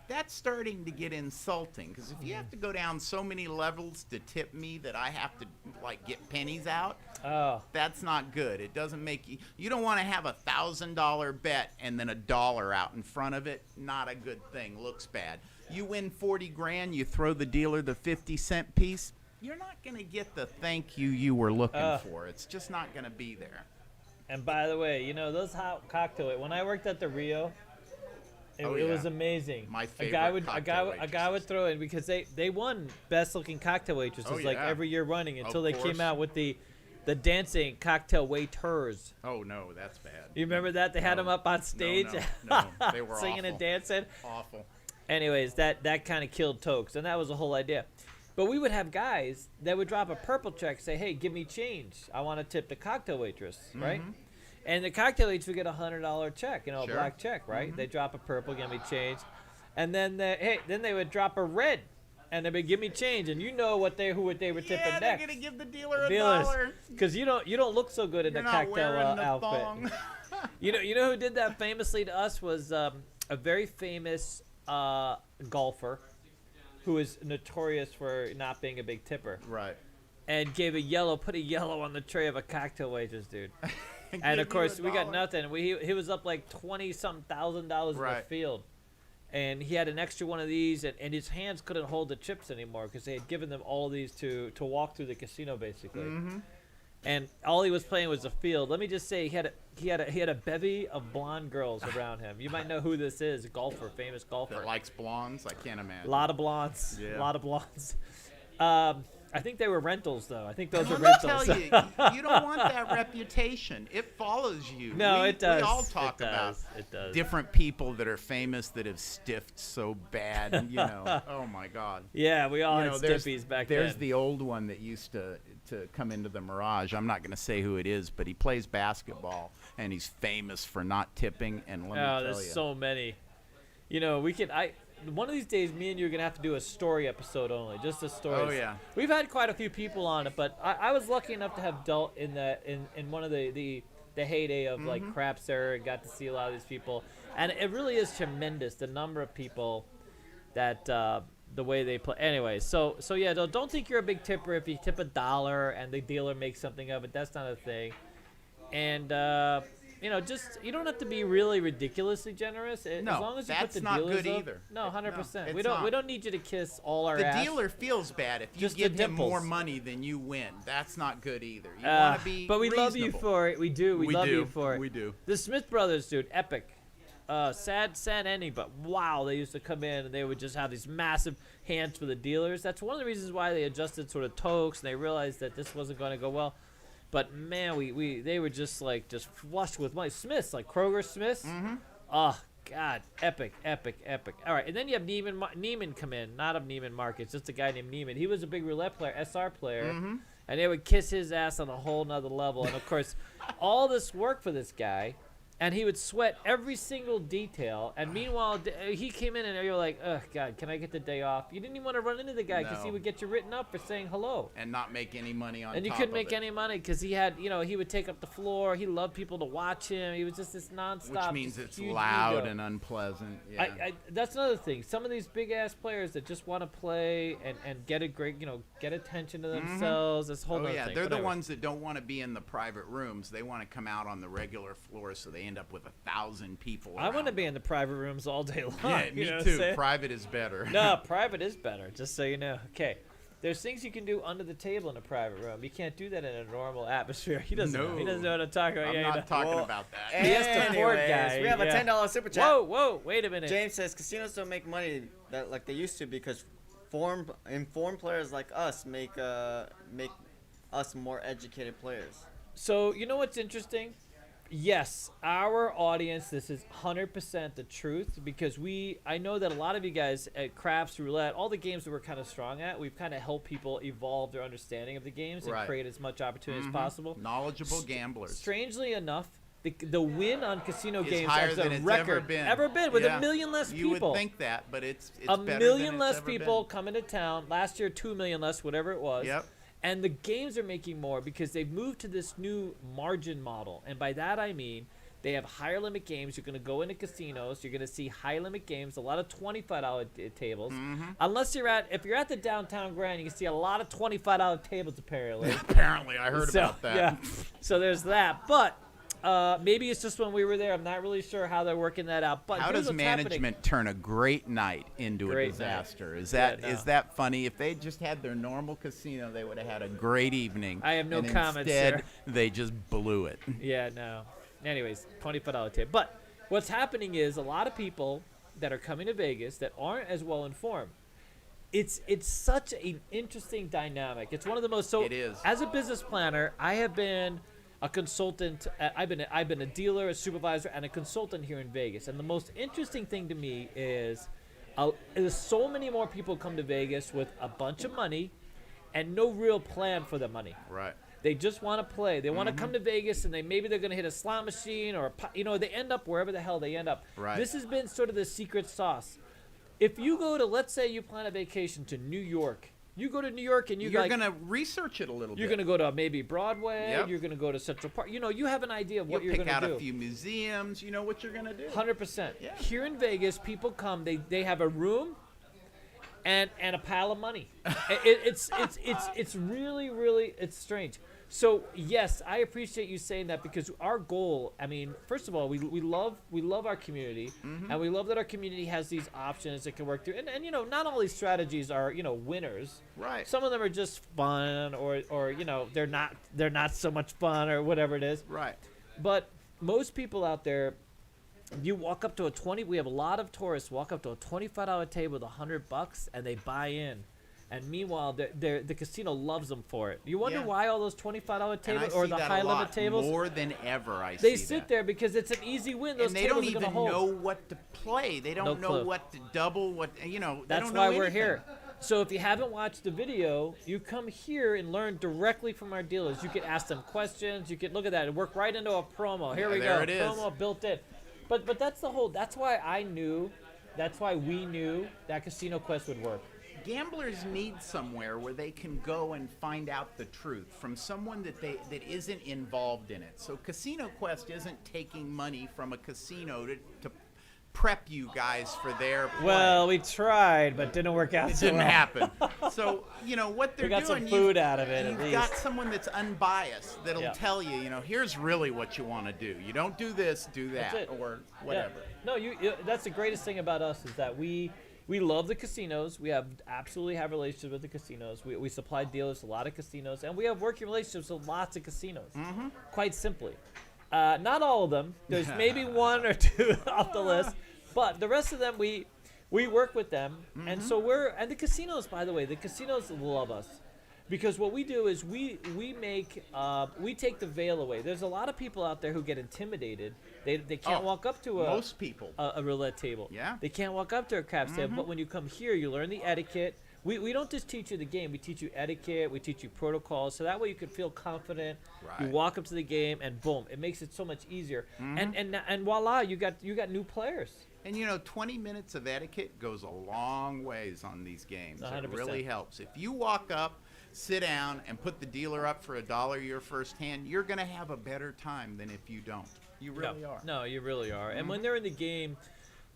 that's starting to get insulting. Because if you have to go down so many levels to tip me that I have to get pennies out, that's not good. It doesn't make you. You don't want to have a $1,000 bet and then $1 out in front of it. Not a good thing. Looks bad. You win 40 grand, you throw the dealer the 50-cent piece, you're not going to get the thank you were looking for. It's just not going to be there. And by the way, those hot cocktail. When I worked at the Rio, it was amazing. My favorite a guy would throw in because they won best looking cocktail waitresses every year running until they came out with the dancing cocktail waiters. Oh no, that's bad. You remember that? They had them up on stage No, they were singing awful. and dancing. Awful. Anyways, that kind of killed Tokes, and that was the whole idea. But we would have guys that would drop a purple check, say, "Hey, give me change. I want to tip the cocktail waitress," right? And the cocktail waitress would get $100 check, a black check, right? They drop a purple, give me change, and then they would drop a red, and they would give me change, and who they were tipping next. Yeah, they're gonna give the dealer $1. Because you don't look so good in You're the not cocktail wearing the outfit. thong. You know who did that famously to us was a very famous golfer who is notorious for not being a big tipper. Right. And put a yellow on the tray of a cocktail waitress, dude. And of course, we got nothing. He was up like $20-something thousand in the field. And he had an extra one of these, and his hands couldn't hold the chips anymore because they had given them all these to walk through the casino, basically. And all he was playing was the field. Let me just say, he had a bevy of blonde girls around him. You might know who this is, a golfer, famous golfer. That likes blondes? I can't imagine. A lot of blondes. Yeah. A lot of blondes. I think they were rentals, though. I think those are Let me rentals. tell you, you don't want that reputation. It follows you. No, it does. We all talk about different people that are famous that have stiffed so bad. Oh my God. Yeah, we all had stiffies back then. There's the old one that used to come into the Mirage. I'm not going to say who it is, but he plays basketball, and he's famous for not tipping. And let me tell you. There's so many. One of these days, me and you are going to have to do a story episode only, just the stories. Oh, yeah. We've had quite a few people on it, but I was lucky enough to have dealt in one of the heyday of like craps era and got to see a lot of these people. And it really is tremendous, the number of people that the way they play. Anyway, so yeah, don't think you're a big tipper if you tip $1 and the dealer makes something of it. That's not a thing. And just you don't have to be really ridiculously generous. As long as you put the not dealers good up, either. No, 100%. No, We don't need you to kiss all our the ass. dealer feels bad if you Just give the him more dimples. money than you win. That's not good either. You want to be But we love you reasonable. for it. We do. We love you for it. We do. The Smith brothers, dude, epic. Sad ending, but wow, they used to come in and they would just have these massive hands for the dealers. That's one of the reasons why they adjusted sort of Tokes, and they realized that this wasn't going to go well. But man, they were just flushed with money. Smiths, like Kroger Smiths. Oh God, epic. All right, and then you have Neiman come in, not of Neiman Marcus, just a guy named Neiman. He was a big roulette player, SR player, and they would kiss his ass on a whole nother level. And of course, all this work for this guy. And he would sweat every single detail. And meanwhile, he came in and you're like, oh, God, can I get the day off? You didn't even want to run into the guy because he would get you written up for saying hello. And not make any money on top of it. And you couldn't make any money because he had, he would take up the floor. He loved people to watch him. He was just this nonstop. Which means it's huge loud ego. and unpleasant. Yeah. That's another thing. Some of these big-ass players that just want to play and get a great, get attention to themselves. This whole other thing. They're Whatever. the ones that don't want to be in the private rooms. They want to come out on the regular floor, so they end up with 1,000 people. I want to be in the private rooms all day long. Yeah, you know me what I'm too. saying? Private is better. No, private is better, just so you know. Okay. There's things you can do under the table in a private room. You can't do that in a normal atmosphere. He doesn't know. He doesn't know what I'm talking about. I'm not talking about that. He has to afford guy. We have a $10 super chat. Whoa, wait a minute. James says casinos don't make money like they used to because informed players like us make us more educated players. So you know what's interesting? Yes, our audience, this is 100% the truth, because I know that a lot of you guys at Craps, Roulette, all the games that we're kind of strong at, we've kind of helped people evolve their understanding of the games and create as much opportunity as possible. Knowledgeable gamblers. Strangely enough, the win on casino games higher is than a it's record ever been. with a million less people. You would think that, but it's a better million than it's less ever people been. coming to town. Last year, 2 million less, whatever it was. Yep. And the games are making more because they've moved to this new margin model. And by that I mean they have higher limit games. You're going to go into casinos. You're going to see high limit games, a lot of $25 tables. Unless if you're at the downtown Grand, you can see a lot of $25 tables apparently. Apparently, I heard about that. Yeah. So there's that. But maybe it's just when we were there. I'm not really sure how they're working that out. But how does management turn a great night into a disaster? Is that funny? If they just had their normal casino, they would have had a great evening. I have no comments. Instead, they just blew it. Yeah, no. Anyways, $25 tip. But what's happening is a lot of people that are coming to Vegas that aren't as well informed. It's such an interesting dynamic. It's one of the most. So it is. As a business planner, I have been a consultant. I've been a dealer, a supervisor, and a consultant here in Vegas. And the most interesting thing to me is there's so many more people come to Vegas with a bunch of money and no real plan for the money. Right. They just want to play. They want to come to Vegas, and maybe they're going to hit a slot machine or they end up wherever the hell they end up. Right. This has been sort of the secret sauce. If you go to, let's say you plan a vacation to New York. You go to New York and you're going to research it a little bit. You're going to go to maybe Broadway. Yep. You're going to go to Central Park. You have an idea of what you're going to do. Pick out a few museums. You know what you're going to do. 100%. Yeah. Here in Vegas, people come. They have a room and a pile of money. It's really, really, it's strange. So yes, I appreciate you saying that, because our goal, I mean, first of all, we love our community, and we love that our community has these options that can work through. And not all these strategies are winners. Right. Some of them are just fun, or they're not so much fun, or whatever it is. Right. But most people out there, you walk up to we have a lot of tourists walk up to a $25 table with $100 and they buy in. And meanwhile, the casino loves them for it. You wonder why all those $25 tables or the high limit tables? More than ever, they sit there because it's an easy win. Those and they tables don't are even hold. know what to play. They don't know what to double. That's why we're here. So if you haven't watched the video, you come here and learn directly from our dealers. You can ask them questions. You can look at that and work right into a promo. Here we go. There it is. Promo built in. But that's the whole. That's why we knew that Casino Quest would work. Gamblers need somewhere where they can go and find out the truth from someone that isn't involved in it. So Casino Quest isn't taking money from a casino to prep you guys for their play. Well, we tried, but didn't work out. It didn't happen. So what they're doing. We got some food out of it. You've got someone that's unbiased that'll tell you, here's really what you want to do. You don't do this, do that, or whatever. Yeah. No, that's the greatest thing about us is that we love the casinos. We absolutely have relationships with the casinos. We supply dealers to a lot of casinos, and we have working relationships with lots of casinos. Quite simply, not all of them. There's maybe one or two off the list, but the rest of them we work with them, and so and the casinos. By the way, the casinos love us. Because what we do is we take the veil away. There's a lot of people out there who get intimidated. They can't walk up to most people a roulette table. Yeah. They can't walk up to a craps table. But when you come here, you learn the etiquette. We don't just teach you the game. We teach you etiquette. We teach you protocols. So that way you can feel confident. Right. You walk up to the game and boom, it makes it so much easier. And voila, you got new players. And 20 minutes of etiquette goes a long ways on these games. 100%. It really helps. If you walk up, sit down, and put the dealer up for $1 your first hand, you're going to have a better time than if you don't. You really are. No, you really are. And when they're in the game,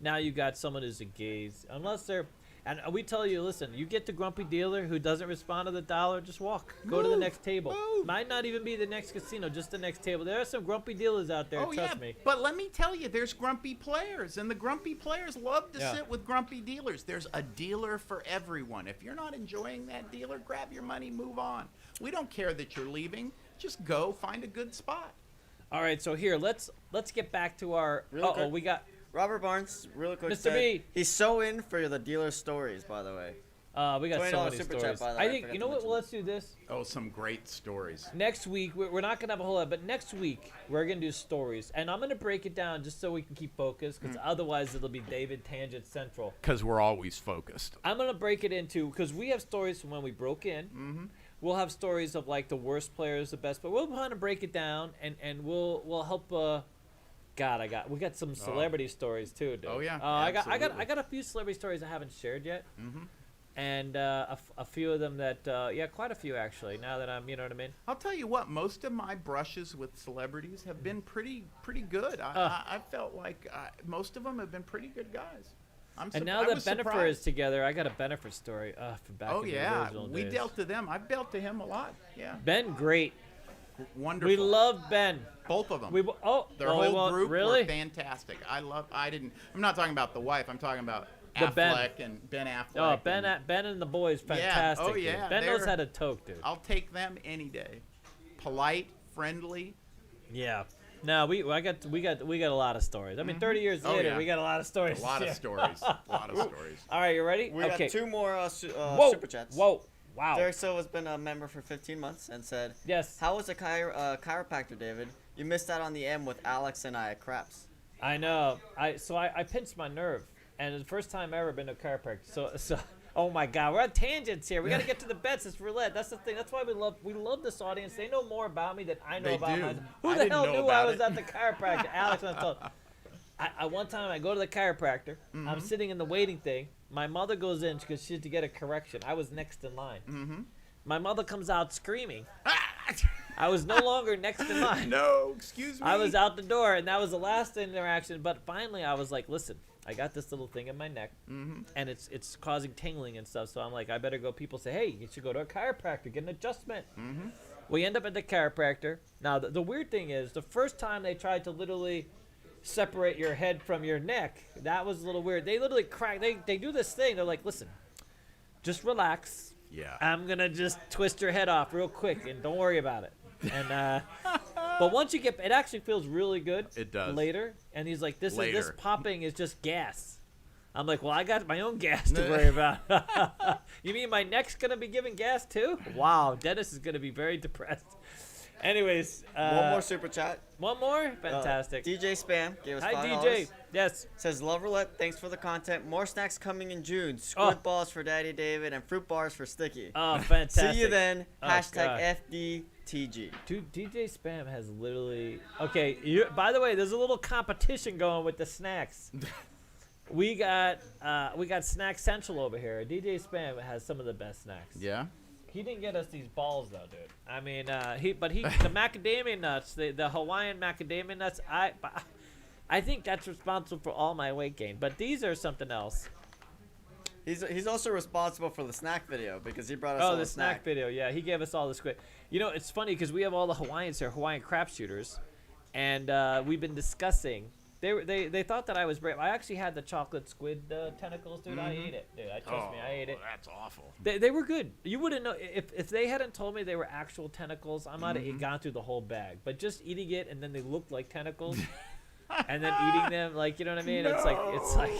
now you got someone who's engaged. Unless they're, and we tell you, listen, you get the grumpy dealer who doesn't respond to the dollar, just walk. Go to the next table. Move. Might not even be the next casino, just the next table. There are some grumpy dealers out there, trust me. But let me tell you, there's grumpy players, and the grumpy players love to sit with grumpy dealers. There's a dealer for everyone. If you're not enjoying that dealer, grab your money, move on. We don't care that you're leaving. Just go find a good spot. All right, so here, let's get back to our, quick. we got Robert Barnes, real quick. Mr. B. He's so in for the dealer stories, by the way. We got so $20 many super stories. chat, by the way, I I think forgot you to know what? mention Well, let's do this. Oh, some great stories. Next week, we're not going to have a whole lot, but next week, we're going to do stories. And I'm going to break it down just so we can keep focused, because otherwise it'll be David Tangent Central. Because we're always focused. I'm going to break it into, because we have stories from when we broke in. Mm-hmm. We'll have stories of, like, the worst players, the best, but we'll kind of break it down, and we'll help, we got some celebrity stories, too, dude. Oh, yeah, I got absolutely. a few celebrity stories I haven't shared yet. Mm-hmm. And a few of them that, quite a few actually. Now that I'm, you know what I mean. I'll tell you what, most of my brushes with celebrities have been pretty good. I felt like most of them have been pretty good guys. And now that Bennifer is together, I got a Bennifer story from back in the original we days. dealt to them. I've dealt to him a lot. Yeah, Ben, great. wonderful. We love Ben. both of them. Their we whole won't- group really? were fantastic. I'm not talking about the wife. I'm talking about The Ben. Affleck and Ben Affleck. Oh, Ben and and the boys, fantastic. Oh, dude. yeah, Ben knows they're- how to toke, dude. I'll take them any day. Polite, friendly. Yeah. No, we got a lot of stories. I mean, 30 years Oh, later, yeah. we got a lot of stories. A lot of Yeah. stories. A lot of stories. All right, you ready? We okay. got 2 more Whoa. super chats. Whoa. Wow. Derek Silva's been a member for 15 months and said, Yes. "How was the chiropractor, David? You missed out on the M with Alex and I at Craps." I know. I pinched my nerve, and it's the first time I ever been to a chiropractor. So oh my God, we're on tangents here. We got to get to the bets. It's roulette. That's the thing. That's why we love this audience. They know more about me than I know They about do. myself. Who I the didn't hell know knew I about was it. at the chiropractor? Alex and I told. One time I go to the chiropractor. I'm sitting in the waiting thing. My mother goes in because she had to get a correction. I was next in line. Mm-hmm. My mother comes out screaming. I was no longer next in line. No, excuse me. I was out the door, and that was the last interaction. But finally, I was like, listen, I got this little thing in my neck, and it's causing tingling and stuff. So I'm like, I better go. People say, hey, you should go to a chiropractor, get an adjustment. We end up at the chiropractor. Now, the weird thing is, the first time they tried to literally separate your head from your neck, that was a little weird. They literally crack. They do this thing. They're like, listen, just relax. Yeah. I'm gonna just twist your head off real quick, and don't worry about it. And but once you get, it actually feels really good. It does. Later, and he's like, this Later. popping is just gas. I'm like, well, I got my own gas to worry about. You mean my neck's gonna be giving gas too? Wow, Dennis is gonna be very depressed. Anyways, One more super chat. One more, fantastic. DJ Spam gave us Hi, $5. DJ. Yes. Says, "Love roulette. Thanks for the content. More snacks coming in June. Squid balls for Daddy David and fruit bars for Sticky. Oh, fantastic. See you then. Oh, Hashtag God. FDTG." Dude, DJ Spam has literally. Okay, by the way, there's a little competition going with the snacks. We got Snack Central over here. DJ Spam has some of the best snacks. Yeah. He didn't get us these balls though, dude. I mean, the macadamia nuts, the Hawaiian macadamia nuts. I think that's responsible for all my weight gain. But these are something else. He's also responsible for the snack video because he brought us all the snack video. Yeah, he gave us all the squid. You know, it's funny because we have all the Hawaiians here, Hawaiian crap shooters, and we've been discussing. They thought that I was brave. I actually had the chocolate squid tentacles, dude. I ate it, dude. Trust me, I ate it. That's awful. They were good. You wouldn't know if they hadn't told me they were actual tentacles. I might have gone through the whole bag. But just eating it and then they looked like tentacles, and then eating them, like, you know what I mean? No. It's like,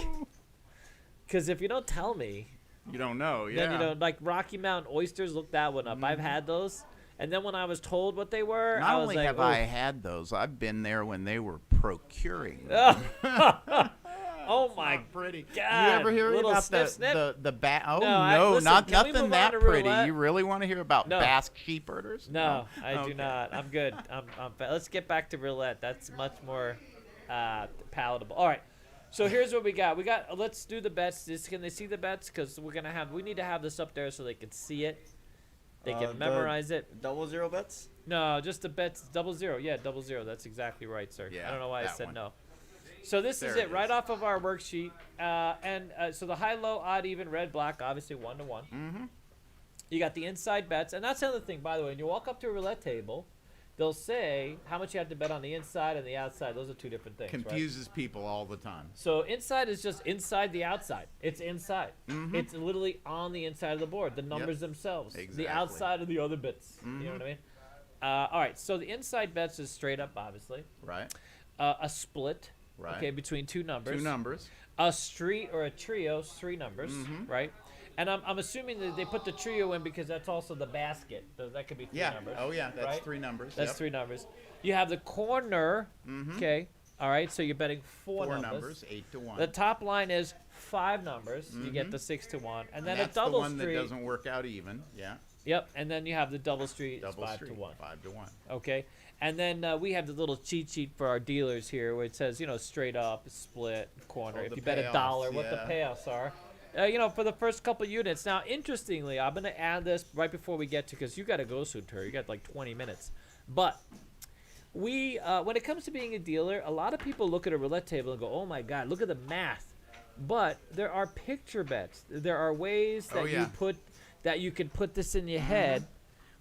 because if you don't tell me, You don't know. Yeah. then you know, like Rocky Mountain oysters. Look that one up. I've had those. And then when I was told what they were, Not I was only like, have "Oh." I had those, I've been there when they were procuring. Oh my pretty. God. You ever hear Little about sniff, sniff? the No, Oh no, listen, not can we nothing move on that to pretty. roulette? You really want to hear about No. Basque sheep herders? No, I do Okay. not. I'm good. Let's get back to roulette. That's much more palatable. All right. So here's what we got. Let's do the bets. Can they see the bets? Because we need to have this up there so they can see it. They can memorize it. 00 bets. No, just the bets. 00. Yeah, 00. That's exactly right, sir. Yeah, I don't know why I that said one. no. So this There is it it, right is. off of our worksheet. So the high, low, odd, even, red, black, obviously 1 to 1. Mm-hmm. You got the inside bets, and that's the other thing, by the way. When you walk up to a roulette table, they'll say how much you have to bet on the inside and the outside. Those are two different things. Right? Confuses people all the time. So inside is just inside the outside. It's inside. Mhm. It's literally on the inside of the board. The numbers themselves. The Exactly. outside of the other bits. You know what I mean? All right. So the inside bets is straight up, obviously. Right. A split. Right. Okay, between two numbers. Two numbers. A street or a trio, 3 numbers. Right. And I'm assuming that they put the trio in because that's also the basket. So that could be 3 numbers. Oh, yeah. That's right? 3 numbers. That's Yep. 3 numbers. You have the corner. Okay. All right. So you're betting 4 4 numbers. numbers, 8 to 1. The top line is 5 numbers. You get the 6 to 1. And then that's a double the one street. that doesn't work out even. Yeah. Yep. And then you have the double street. It's Double 5 street. to 1. 5 to 1. Okay. And then we have the little cheat sheet for our dealers here where it says, straight up, split, corner. Oh, if the you bet $1, what the payoffs, payoffs are. For the first couple units. Now, interestingly, I'm going to add this right before we get to, because you got to go soon, Tur. You got like 20 minutes. But when it comes to being a dealer, a lot of people look at a roulette table and go, oh my God, look at the math. But there are picture bets. There are ways that you can put this in your head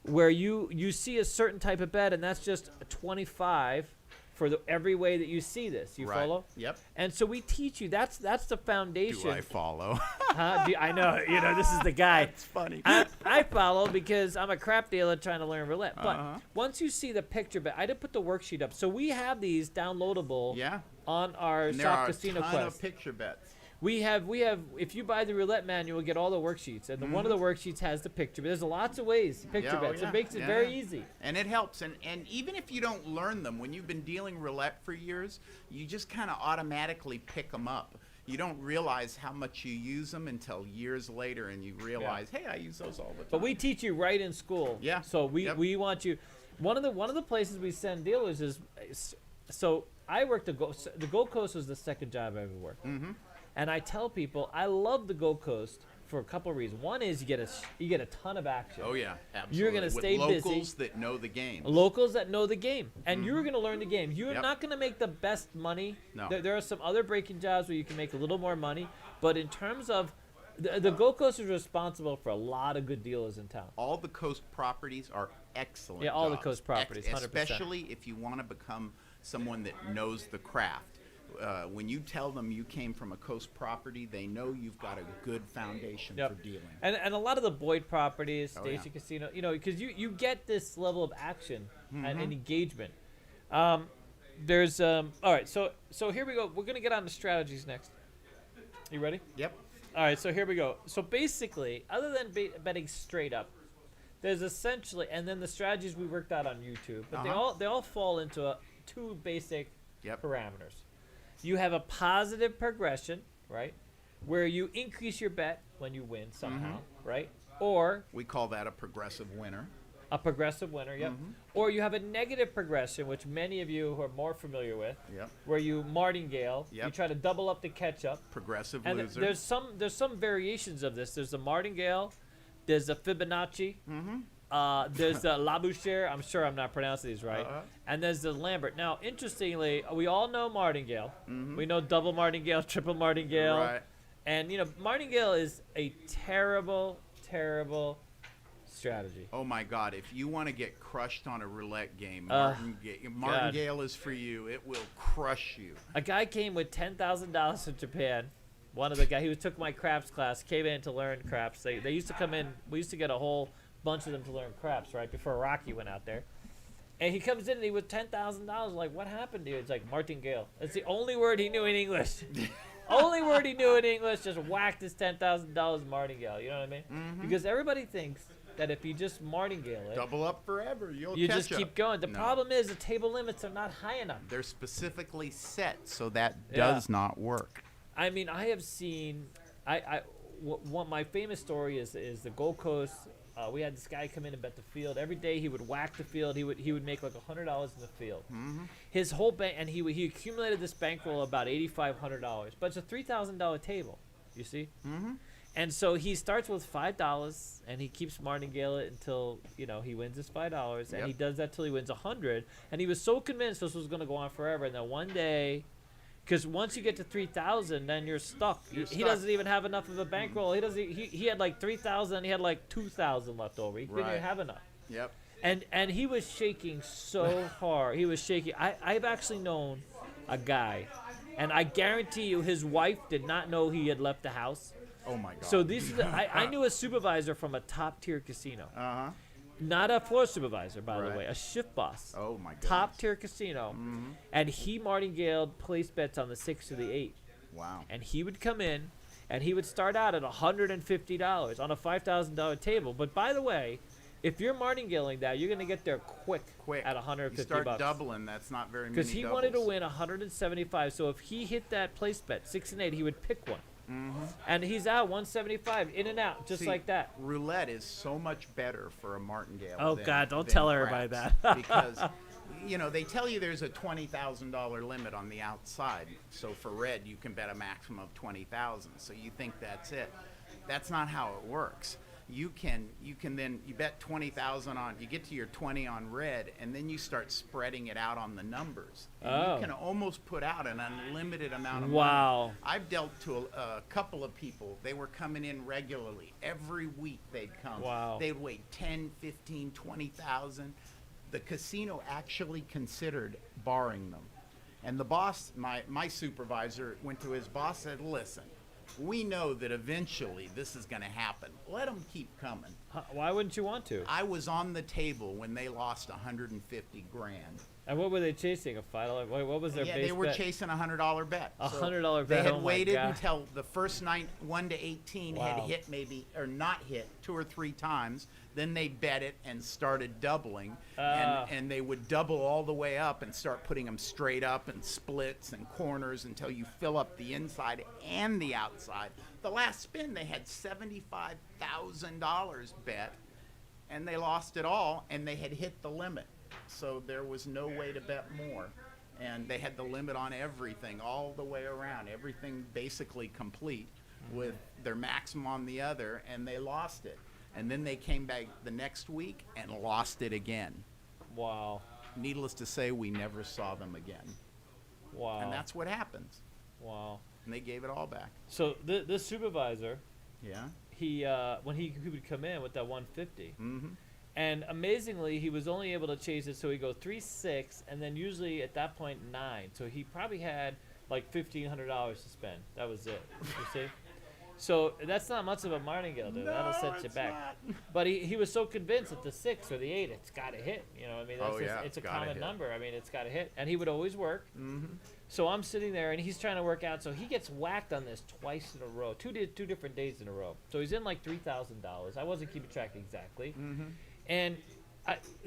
where you see a certain type of bet, and that's just a 25 for every way that you see this. You follow? Yep. And so we teach you. That's the foundation. Do I follow? I know. This is the guy. It's funny. I follow because I'm a crap dealer trying to learn roulette. But once you see the picture bet, I did put the worksheet up. So we have these downloadable on our And there Shop are Casino a ton Quest. of picture bets. We have. If you buy the roulette manual, you get all the worksheets, and one of the worksheets has the picture. But there's lots of ways picture bets. It makes it very easy. And it helps. And even if you don't learn them, when you've been dealing roulette for years, you just kind of automatically pick them up. You don't realize how much you use them until years later, and you realize, hey, I use those all the time. But we teach you right in school. Yeah. So we want you. One of the places we send dealers is. So I worked the Gold Coast was the second job I ever worked. And I tell people I love the Gold Coast for a couple of reasons. One is you get a ton of action. Oh yeah, absolutely. You're gonna stay with busy. locals that know the game. Locals that know the game, and you're gonna learn the game. You're Yep. not gonna make the best money. No. There are some other breaking jobs where you can make a little more money, but in terms of the Gold Coast is responsible for a lot of good dealers in town. All the coast properties are excellent. Yeah, all the jobs. coast properties, 100%. Especially if you want to become someone that knows the craft. When you tell them you came from a coast property, they know you've got a good foundation for dealing. And a lot of the Boyd properties, Oh, Station yeah. Casino, because you get this level of action and engagement. There's all right. So here we go. We're gonna get on to strategies next. You ready? Yep. All right. So here we go. So basically, other than betting straight up, there's essentially, and then the strategies we worked out on YouTube, but they all fall into two basic parameters. You have a positive progression, right, where you increase your bet when you win somehow, right? Or We call that a progressive winner. a progressive winner, Or you have a negative progression, which many of you who are more familiar with, where you martingale, you try to double up the catch-up. Progressive And loser. there's some variations of this. There's the martingale, there's the Fibonacci, there's the Labouchere. I'm sure I'm not pronouncing these right. And there's the Lambert. Now, interestingly, we all know martingale. We know double martingale, triple martingale. Right. And, martingale is a terrible, terrible strategy. Oh my God! If you want to get crushed on a roulette game, Martingale is for you. It will crush you. A guy came with $10,000 from Japan. One of the guys, he took my craps class, came in to learn craps. They used to come in. We used to get a whole bunch of them to learn craps, right, before Rocky went out there. And he comes in and he with $10,000. Like, what happened to you? It's like Martingale. That's the only word he knew in English. Only word he knew in English. Just whacked his $10,000 Martingale. You know what I mean? Because everybody thinks that if you just martingale it, double up forever. You just catch keep up. problem No. problem is the table limits are not high enough. They're specifically set so that does not work. I mean, I have seen. One my famous story is the Gold Coast. We had this guy come in and bet the field every day. He would whack the field. He would make like $100 in the field. His whole bank, and he accumulated this bankroll of about $8,500. But it's a $3,000 table. You see. And so he starts with $5, and he keeps martingale it until he wins his $5, and he does that till he wins $100. And he was so convinced this was going to go on forever. And then one day, because once you get to 3,000, then you're stuck. He doesn't even have enough of a bankroll. He had like 3,000, and he had like 2,000 left over. He couldn't even have enough. Yep. And he was shaking so hard. He was shaking. I've actually known a guy, and I guarantee you, his wife did not know he had left the house. Oh my God. So I knew a supervisor from a top tier casino. Not a floor supervisor, by the way, a shift boss. Oh my goodness. Top tier casino. And he martingaled place bets on the 6 or the 8. Wow. And he would come in, and he would start out at $150 on a $5,000 table. But by the way, if you're martingale-ing that, you're gonna get there quick at $150. You start doubling. That's not very many. Because he wanted to win 175. So if he hit that place bet 6 and 8, he would pick one. And he's out 175, in and out, just like that. Roulette is so much better for a martingale. Oh than, God, don't than tell everybody craps, that. because, you know, they tell you there's a $20,000 limit on the outside. So for red, you can bet a maximum of 20,000. So you think that's it. That's not how it works. You can then you bet 20,000 on, you get to your 20 on red, and then you start spreading it out on the numbers. And you can almost put out an unlimited amount of money. I've dealt to a couple of people. They were coming in regularly. Every week they'd come. They'd wait 10, 15, 20,000. The casino actually considered barring them. And the boss, my supervisor, went to his boss and said, listen, we know that eventually this is going to happen. Let them keep coming. Why wouldn't you want to? I was on the table when they lost 150 grand. And what were they chasing? A $5? What was their base bet? Yeah, they were chasing a $100 bet. A $100 bet. They had waited until the first night, 1 to 18, had hit maybe, or not hit 2 or 3 times. Then they bet it and started doubling, and they would double all the way up and start putting them straight up and splits and corners until you fill up the inside and the outside. The last spin, they had $75,000 bet, and they lost it all, and they had hit the limit. So there was no way to bet more. And they had the limit on everything all the way around, everything basically complete with their maximum on the other, and they lost it. And then they came back the next week and lost it again. Wow. Needless to say, we never saw them again. Wow. And that's what happens. Wow. And they gave it all back. So this supervisor, yeah, he when he would come in with that 150, and amazingly, he was only able to chase it. So he go 3-6, and then usually at that point 9. So he probably had like $1,500 to spend. That was it. You see. So that's not much of a martingale, dude. No, That'll set you back. But he was so convinced that the 6 or the 8, it's got to hit. You know, I mean, that's it's a common number. I mean, it's got to hit. And he would always work. So I'm sitting there, and he's trying to work out. So he gets whacked on this twice in a row, two different days in a row. So he's in like $3,000. I wasn't keeping track exactly. And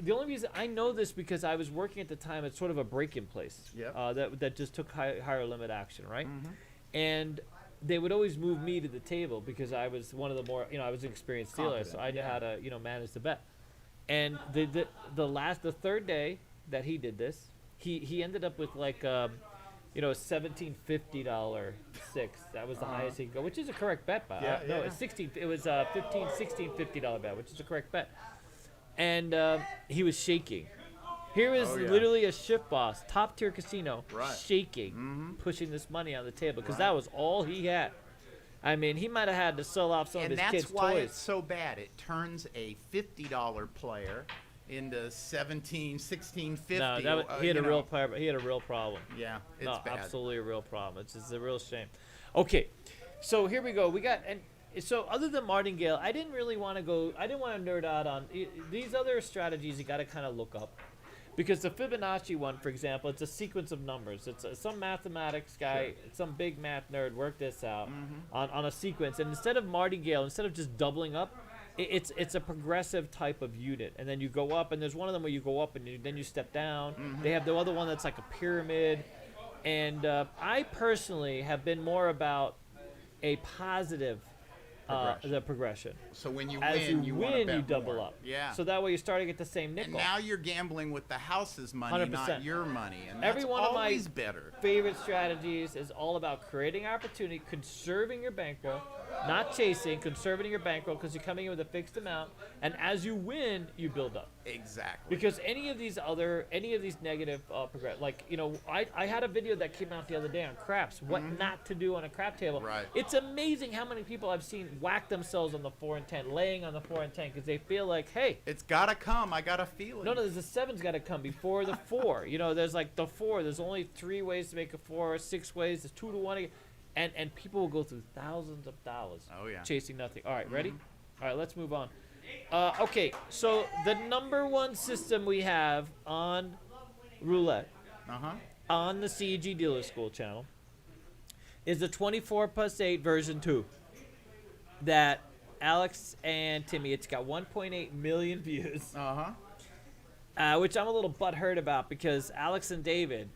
the only reason I know this because I was working at the time at sort of a break-in place that just took higher limit action, right? And they would always move me to the table because I was one of the more, I was an experienced dealer, so I knew how to, manage the bet. And the third day that he did this, he ended up with like, $1,750 6. That was the highest he could go, which is a correct bet. No, it's 16. It was $1,650 bet, which is a correct bet. And he was shaking. Here is literally a shift boss, top tier casino, shaking, pushing this money on the table because that was all he had. I mean, he might have had to sell off some of his kids' toys. And that's why it's so bad. It turns a $50 player into $1,650. No, he had a real player. He had a real problem. Yeah, it's bad. Absolutely a real problem. It's just a real shame. Okay, so here we go. We got So other than Martingale, I didn't want to nerd out on these other strategies. You got to kind of look up. Because the Fibonacci one, for example, it's a sequence of numbers. It's some mathematics guy, some big math nerd worked this out on a sequence. And instead of Martingale, instead of just doubling up, it's a progressive type of unit. And then you go up, and there's one of them where you go up and then you step down. They have the other one that's like a pyramid. And I personally have been more about a positive the progression. So when you As win, you want to bet you double more. up. Yeah. So that way you're starting at the same nickel. And now you're gambling with the house's money, 100%. not your money. And that's Every one of my always better. favorite strategies is all about creating opportunity, conserving your bankroll, not chasing, conserving your bankroll because you're coming in with a fixed amount. And as you win, you build up. Exactly. Because any of these negative progress, I had a video that came out the other day on craps, what not to do on a crap table. Right. It's amazing how many people I've seen whack themselves on the 4 and 10, laying on the 4 and 10 because they feel like, hey, it's gotta come. I got a feeling. No, there's a 7's got to come before the 4. There's like the 4. There's only 3 ways to make a 4, 6 ways. There's 2 to 1, and people will go through thousands of dollars. Chasing nothing. All right, ready? All right, let's move on. Okay, so the number one system we have on roulette, on the CEG Dealer School channel, is the 24 plus 8 version 2 that Alex and Timmy, it's got 1.8 million views. Which I'm a little butthurt about because Alex and David,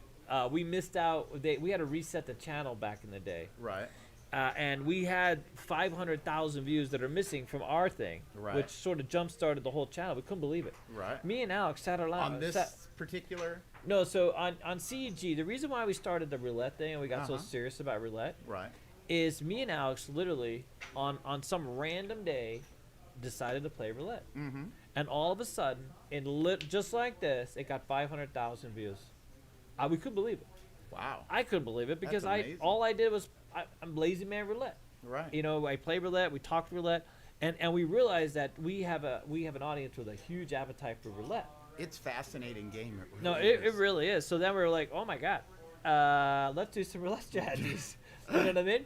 we missed out. We had to reset the channel back in the day. Right. And we had 500,000 views that are missing from our thing, which sort of jump-started the whole channel. We couldn't believe it. Right. Me and Alex sat around. On this particular? No, so on CEG, the reason why we started the roulette thing and we got so serious about roulette is me and Alex literally, on some random day, decided to play roulette. And all of a sudden, just like this, it got 500,000 views. We couldn't believe it. Wow. I couldn't believe it because all I did was I'm lazy man roulette. Right. You know, I play roulette, we talk roulette, and we realized that we have an audience with a huge appetite for roulette. It's a fascinating game. It really is. So then we were like, oh my god, let's do some roulette strategies. You know what I mean?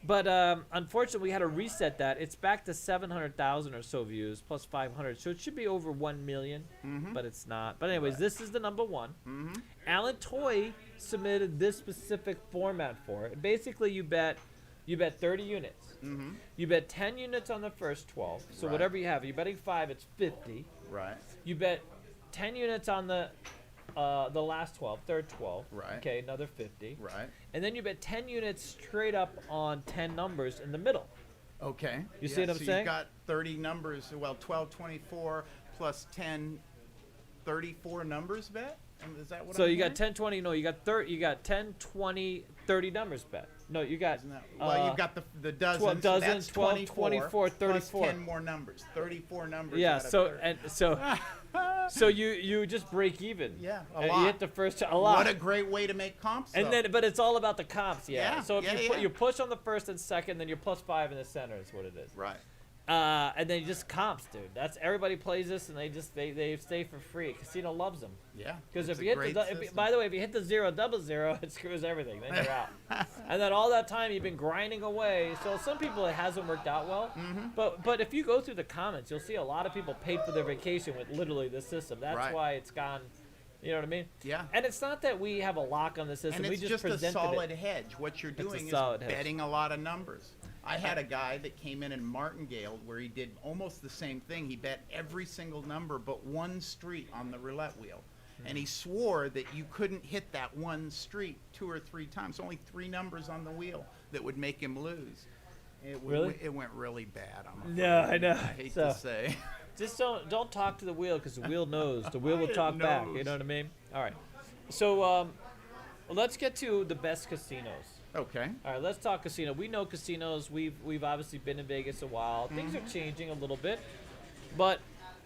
But unfortunately, we had to reset that. It's back to 700,000 or so views plus 500, so it should be over 1 million, but it's not. But anyways, this is the number one. Alan Toy submitted this specific format for it. Basically, you bet 30 units. You bet 10 units on the first 12. So whatever you have, you're betting 5, it's 50. Right. You bet 10 units on the last 12, third 12. Right. Okay, another 50. Right. And then you bet 10 units straight up on 10 numbers in the middle. Okay. You see what I'm so saying? You've got 30 numbers. Well, 12, 24 plus 10, 34 numbers bet? Is that what So I'm you got hearing? 10, 20, no, you got 10, 20, 30 numbers bet. No, you got Well, you've got the dozen. 12 so dozen, that's 12, 24, 24, plus 34. 10 more numbers. 34 numbers. yeah, out of so 30. and so you just break even. Yeah, a And lot. You hit the first a lot. What a great way to make comps. And though. then, but it's all about the comps, yeah. Yeah, So if yeah, you push on the first and second, then you're plus 5 in the center is what it is. Right. And then you just comps, dude. That's everybody plays this, and they stay for free. Casino loves them. Yeah. Because it's if a you hit great the, system. by the way, if you hit the 0 double 0, it screws everything. Then you're out. And then all that time you've been grinding away. So some people it hasn't worked out well. But if you go through the comments, you'll see a lot of people paid for their vacation with literally this system. That's why it's gone. You know what I mean? Yeah. And it's not that we have a lock on the system. And we it's just a presented solid it. hedge. What you're doing is solid hedge. betting a lot of numbers. I had a guy that came in Martingale where he did almost the same thing. He bet every single number but one street on the roulette wheel. And he swore that you couldn't hit that one street 2 or 3 times. Only 3 numbers on the wheel that would make him lose. It went really bad. I'm afraid. No, I know. I hate to say. Just don't talk to the wheel because the wheel knows. The wheel will talk back. You know what I mean? All right. So let's get to the best casinos. Okay. All right, let's talk casino. We know casinos. We've obviously been in Vegas a while. Things are changing a little bit, but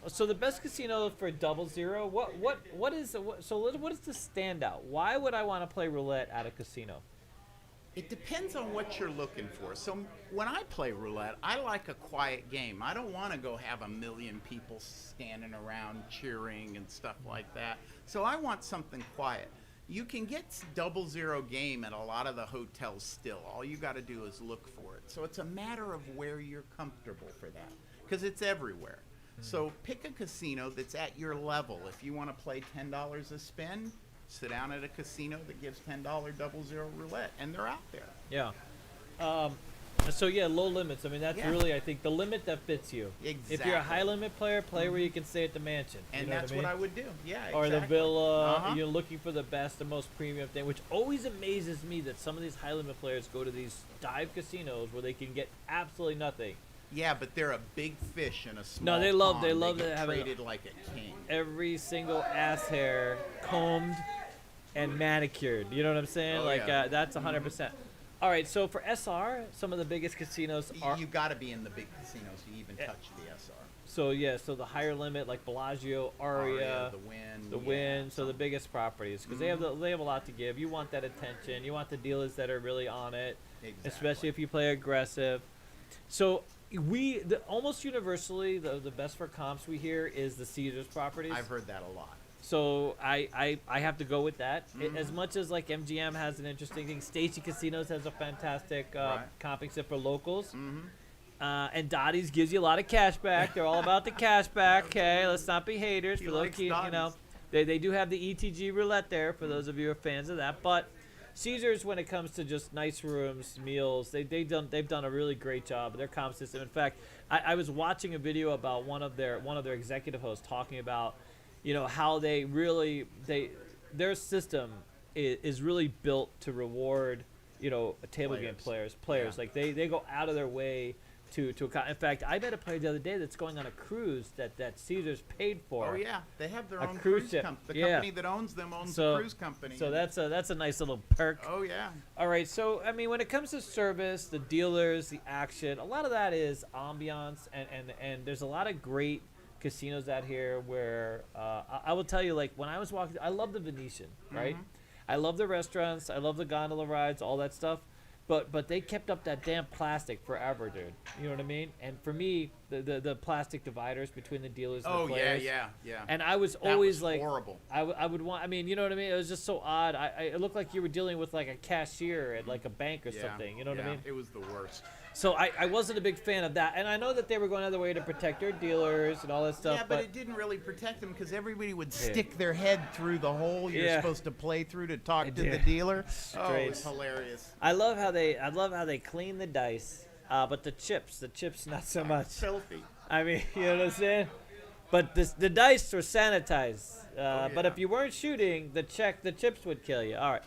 so the best casino for double zero. What is the standout? Why would I want to play roulette at a casino? It depends on what you're looking for. So when I play roulette, I like a quiet game. I don't want to go have a million people standing around cheering and stuff like that. So I want something quiet. You can get double zero game at a lot of the hotels still. All you got to do is look for it. So it's a matter of where you're comfortable for that, because it's everywhere. So pick a casino that's at your level. If you want to play $10 a spin, sit down at a casino that gives $10 double zero roulette, and they're out there. Yeah. So yeah, low limits. I mean, that's really, I think, the limit that fits you. Exactly. If you're a high limit player, play where you can stay at the mansion. And you know that's what I mean? would do. Yeah, Or exactly. the villa. You're looking for the best, the most premium thing, which always amazes me that some of these high limit players go to these dive casinos where they can get absolutely nothing. Yeah, but they're a big fish in a small No, they love pond. to have treated like a king. every single ass hair combed and manicured. You know what I'm saying? Oh, yeah. That's 100%. All right, so for SR, some of the biggest casinos are. You got to be in the big casinos to even touch the SR. So yeah, so the higher limit like Bellagio, Aria, the Wynn. Wynn, so the biggest properties because they have a lot to give. You want that attention. You want the dealers that are really on it, especially if you play aggressive. So almost universally the best for comps we hear is the Caesars properties. I've heard that a lot. So I have to go with that. As much as like MGM has an interesting thing, Stacy Casinos has a fantastic comping set for locals. And Dottie's gives you a lot of cash back. They're all about the cash back. Okay, let's not be haters. For those, you know, they do have the ETG roulette there for those of you who are fans of that. But Caesars, when it comes to just nice rooms, meals, they've done a really great job of their comp system. In fact, I was watching a video about one of their executive hosts talking about, how their system is really built to reward, table game players. Yeah. Like they go out of their way to in fact, I met a player the other day that's going on a cruise that Caesars paid for. Oh yeah, they have their A own cruise cruise ship. company. The Yeah. company that owns them owns the cruise company. So that's a nice little perk. Oh yeah. All right, so I mean, when it comes to service, the dealers, the action, a lot of that is ambiance, and there's a lot of great casinos out here where I will tell you, like when I was walking, I love the Venetian, right? I love the restaurants, I love the gondola rides, all that stuff. But they kept up that damn plastic forever, dude. You know what I mean? And for me, the plastic dividers between the dealers and the players. yeah. And I was That always was like, horrible. I would want. I mean, you know what I mean? It was just so odd. It looked like you were dealing with like a cashier at like a bank or something. You know what I mean? It was the worst. So I wasn't a big fan of that. And I know that they were going out of their way to protect their dealers and all that stuff. Yeah, but it didn't really protect them because everybody would stick their head through the hole you're supposed to play through to talk to the dealer. Oh, it was hilarious. I love how they clean the dice, but the chips not so much. Filthy. I mean, you know what I'm saying? But the dice were sanitized. But if you weren't shooting, the chips would kill you. All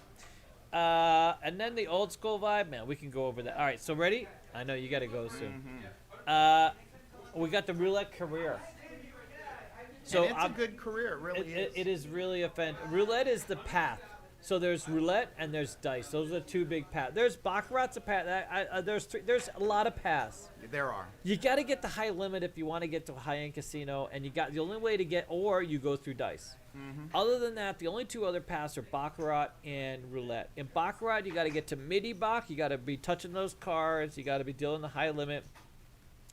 right. And then the old school vibe, man, we can go over that. All right, so ready? I know you got to go soon. We got the roulette career. So and it's a good career, it really is. It is really roulette is the path. So there's roulette and there's dice. Those are the two big paths. There's Baccarat's a path. There's a lot of paths. There are. You got to get the high limit if you want to get to a high-end casino, and the only way to get, or you go through dice. Other than that, the only two other paths are Baccarat and roulette. In Baccarat, you got to get to midi-bac. You got to be touching those cards. You got to be dealing the high limit,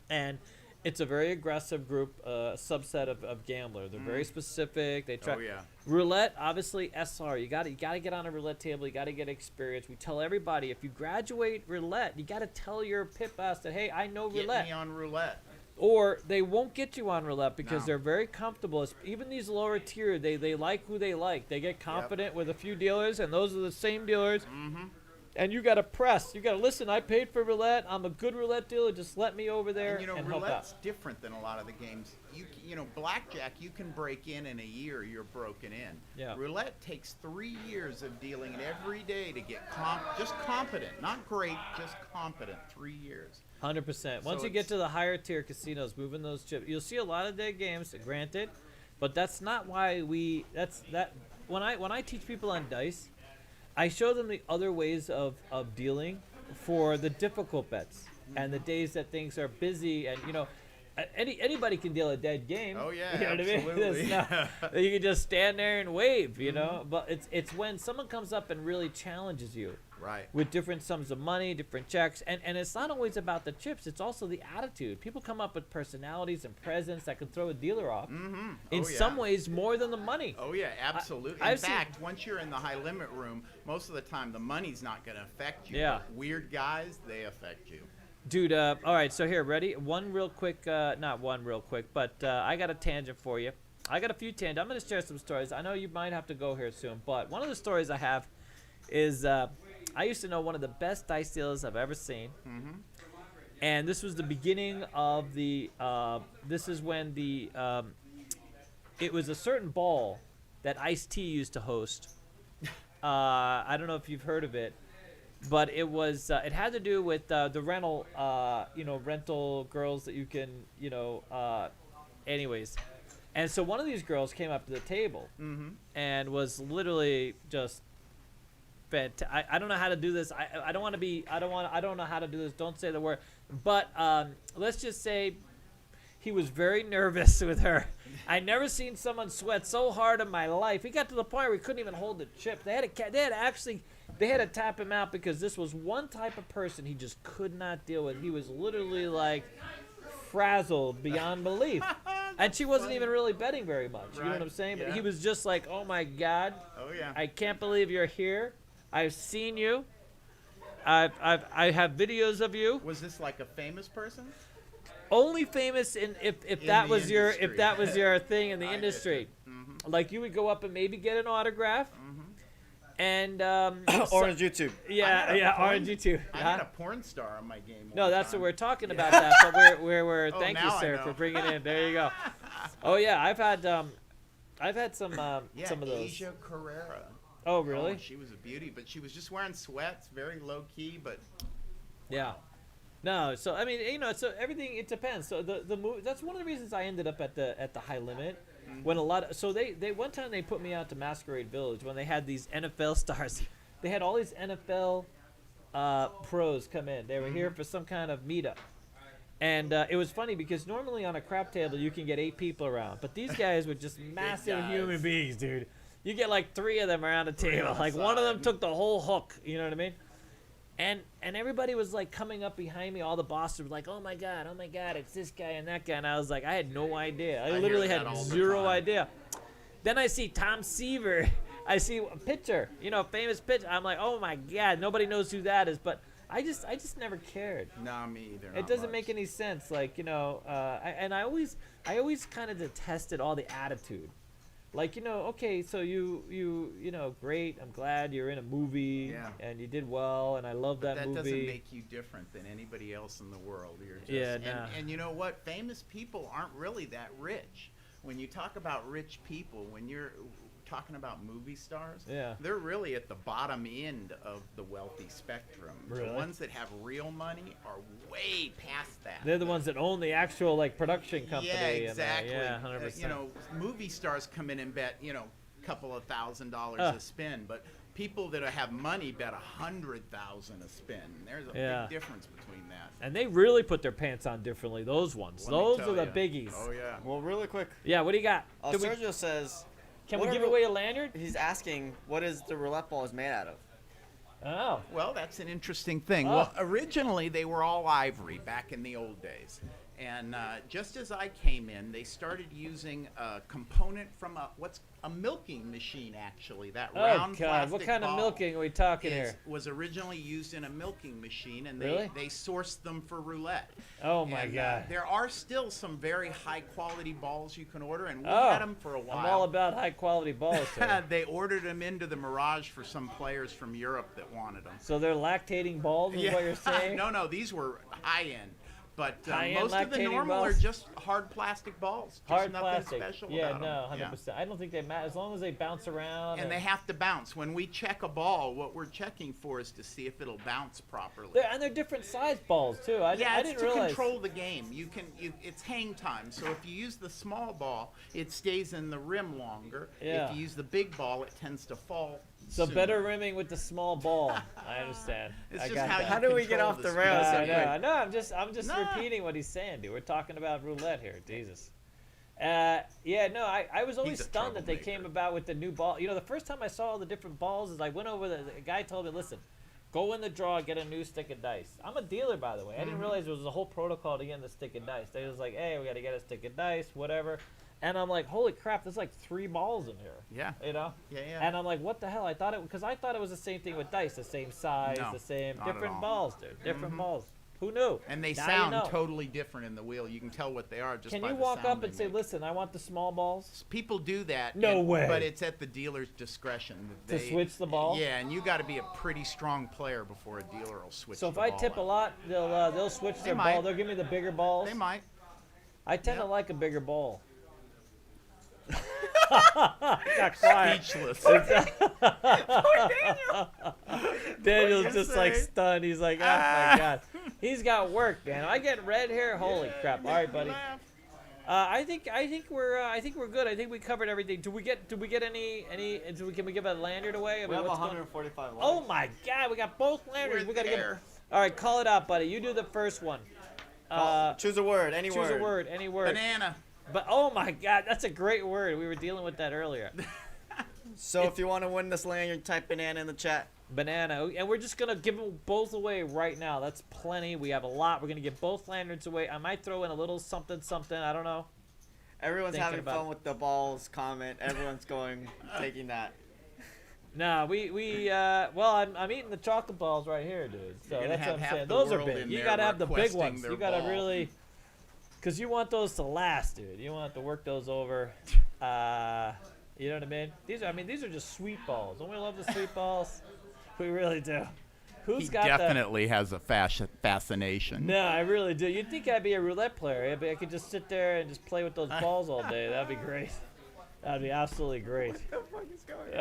and it's a very aggressive group, subset of gambler. They're very specific. They try. Oh yeah. Roulette, obviously SR. You got to get on a roulette table. You got to get experience. We tell everybody, if you graduate roulette, you got to tell your pit boss that, hey, I know roulette. Get me on roulette. Or they won't get you on roulette because they're very comfortable. Even these lower tier, they like who they like. They get confident with a few dealers, and those are the same dealers. And you got to press. You got to listen. I paid for roulette. I'm a good roulette dealer. Just let me over there and help out. Roulette's different than a lot of the games. Blackjack, you can break in a year. You're broken in. Yeah. Roulette takes 3 years of dealing it every day to get just competent, not great, just competent. 3 years. 100%. Once you get to the higher tier casinos, moving those chips, you'll see a lot of their games. Granted, but that's not why When I teach people on dice, I show them the other ways of dealing for the difficult bets and the days that things are busy, and anybody can deal a dead game. Oh yeah, you know absolutely. What I mean? You can just stand there and wave, But it's when someone comes up and really challenges you, right, with different sums of money, different checks, and it's not always about the chips. It's also the attitude. People come up with personalities and presence that can throw a dealer off. In some ways, more than the money. Oh yeah, absolutely. In fact, once you're in the high limit room, most of the time the money's not going to affect you. Yeah. But weird guys, they affect you. Dude, all right, so here, ready? One real quick, not one real quick, but I got a tangent for you. I got a few tangents. I'm going to share some stories. I know you might have to go here soon, but one of the stories I have is I used to know one of the best dice dealers I've ever seen. And this was the beginning of this is when it was a certain ball that Ice-T used to host. I don't know if you've heard of it. But it was it had to do with the rental girls that you can anyways, and so one of these girls came up to the table and was literally just I don't know how to do this. I don't know how to do this. Don't say the word. But let's just say he was very nervous with her. I never seen someone sweat so hard in my life. He got to the point where he couldn't even hold the chip. They had to tap him out because this was one type of person he just could not deal with. He was literally like frazzled beyond belief. And she wasn't even really betting very much. You know what I'm saying? But he was just like, oh my God. Oh yeah. I can't believe you're here. I've seen you. I have videos of you. Was this like a famous person? Only famous if that was your thing in the industry. Like you would go up and maybe get an autograph. And Orange YouTube. Yeah, Orange YouTube. I had a porn star on my game. No, one that's time. what we're talking about. That, but we're Oh, thank you, now I sir, know. for bringing it in. There you go. Oh yeah, I've had some Yeah, some of those. Asia Carrera. Oh really? Oh, she was a beauty, but she was just wearing sweats, very low key, but Yeah. No, so I mean, you know, so everything it depends. So the movie, that's one of the reasons I ended up at the high limit. When a lot of they one time they put me out to Masquerade Village when they had these NFL stars. They had all these NFL pros come in. They were here for some kind of meetup. And it was funny because normally on a crap table you can get 8 people around, but these guys were just massive guys. human beings, dude. You get like 3 of them around a table. on the Like one of them side. took the whole hook. You know what I mean? And everybody was like coming up behind me. All the bosses were like, oh my god, it's this guy and that guy. And I was like, I had no idea. I hear literally that had all the zero time. idea. Then I see Tom Seaver. I see a pitcher, you know, famous pitcher. I'm like, oh my god, nobody knows who that is. But I just never cared. nah, me either. It doesn't make any sense. Like, you know, I always kind of detested all the attitude. Like, you know, okay, so you know, great. I'm glad you're in a movie Yeah. and you did well, and I love that That movie. doesn't make you different than anybody else in the world. You're just, Yeah, and, nah. and you know what? Famous people aren't really that rich. When you talk about rich people, when you're talking about movie stars, Yeah. they're really at the bottom end of the wealthy spectrum. Really? The ones that have real money are way past that. They're the ones that own the actual like production company. Yeah, exactly. And, yeah, 100%. You know, movie stars come in and bet, you know, a couple of $1,000 a spin, but people that have money bet $100,000 a spin. There's a Yeah. big difference between that. And they really put their pants on differently. Those ones. Let me Those tell are the ya. biggies. Oh yeah. Well, really quick. Yeah. What do you got? Can we- Sergio says. Can we what give are- away a lanyard? He's asking, what is the roulette ball is made out of? Oh. Well, that's an interesting thing. Oh. Well, originally they were all ivory back in the old days. And just as I came in, they started using a component from a milking machine, actually. That Oh round God! What plastic kind of ball milking are we talking here? was originally used in a milking machine, and Really? they sourced them for roulette. Oh my And, God! there are still some very high quality balls you can order, and we Oh, had them for a while. I'm all about high quality balls. Sir. They ordered them into the Mirage for some players from Europe that wanted them. So they're lactating balls, is what you're saying? No, these were high end. But High-end most of the lactating normal balls? are just hard plastic balls. Just Hard nothing plastic. special Yeah, about no, them. 100%. I don't think they matter as long as they bounce around. And they have to bounce. When we check a ball, what we're checking for is to see if it'll bounce properly. They're different size balls too. I Yeah, it's didn't to realize. control the game. It's hang time. So if you use the small ball, it stays in the rim longer. Yeah. If you use the big ball, it tends to fall. So sooner. better rimming with the small ball. I understand. It's I just got how that. you How do we get control off the speed. rails? No, so quick? no, I'm just Nah. repeating what he's saying, dude. We're talking about roulette here. Jesus. Yeah, no, I was always He's a stunned that they came troublemaker. about with the new ball. You know, the first time I saw all the different balls is I went over the guy told me, listen, go in the draw, get a new stick of dice. I'm a dealer, by the way. I didn't realize there was a whole protocol to get the stick of dice. They was like, hey, we got to get a stick of dice, whatever. And I'm like, holy crap, there's like 3 balls in here. Yeah. You know? Yeah. And I'm like, what the hell? I thought it was the same thing with dice, the same size, No, the same, not at different all. balls, dude. Different balls. Who knew? And they Now sound you know. totally different in the wheel. You can tell what they are just Can by you the walk sound up they and say, make. listen, I want the small balls? People do that. No way. But it's at the dealer's discretion. To switch the ball? Yeah, and you got to be a pretty strong player before a dealer will switch. So if the I ball tip a out. lot, they'll switch their might. ball. They'll give me the bigger balls. They might. I tend to Yep. like a bigger ball. Got quiet. Speechless. Daniel's What'd you just like say? stunned. He's like, oh my god, he's got work, man. I get red hair. Holy crap! All right, buddy. I think we're good. I think we covered everything. Did we get any? Can we give a lanyard away? I We mean, have what's going- 145 likes. Oh my god, we got both lanyards. We're We gotta there. get. All right, call it out, buddy. You do the first one. Choose a word, any Choose word. a word, any word. Banana. But oh my god, that's a great word. We were dealing with that earlier. So if you want to win this lanyard, type banana in the chat. Banana. And we're just going to give them both away right now. That's plenty. We have a lot. We're going to give both lanyards away. I might throw in a little something, something. I don't know. Everyone's Thinking having about fun with the balls comment. Everyone's taking that. No, well, I'm eating the chocolate balls right here, dude. So You're gonna that's have what I'm half saying. the Those are world big. in You there got to have the big requesting ones. their You got to ball. really, because you want those to last, dude. You want to work those over. You know what I mean? These are just sweet balls. Don't we love the sweet balls? We really do. Who's He got definitely has a fascination. No, I really do. You'd think I'd be a roulette player. I could just sit there and just play with those balls all day. That'd be great. That'd be absolutely great. What the fuck is going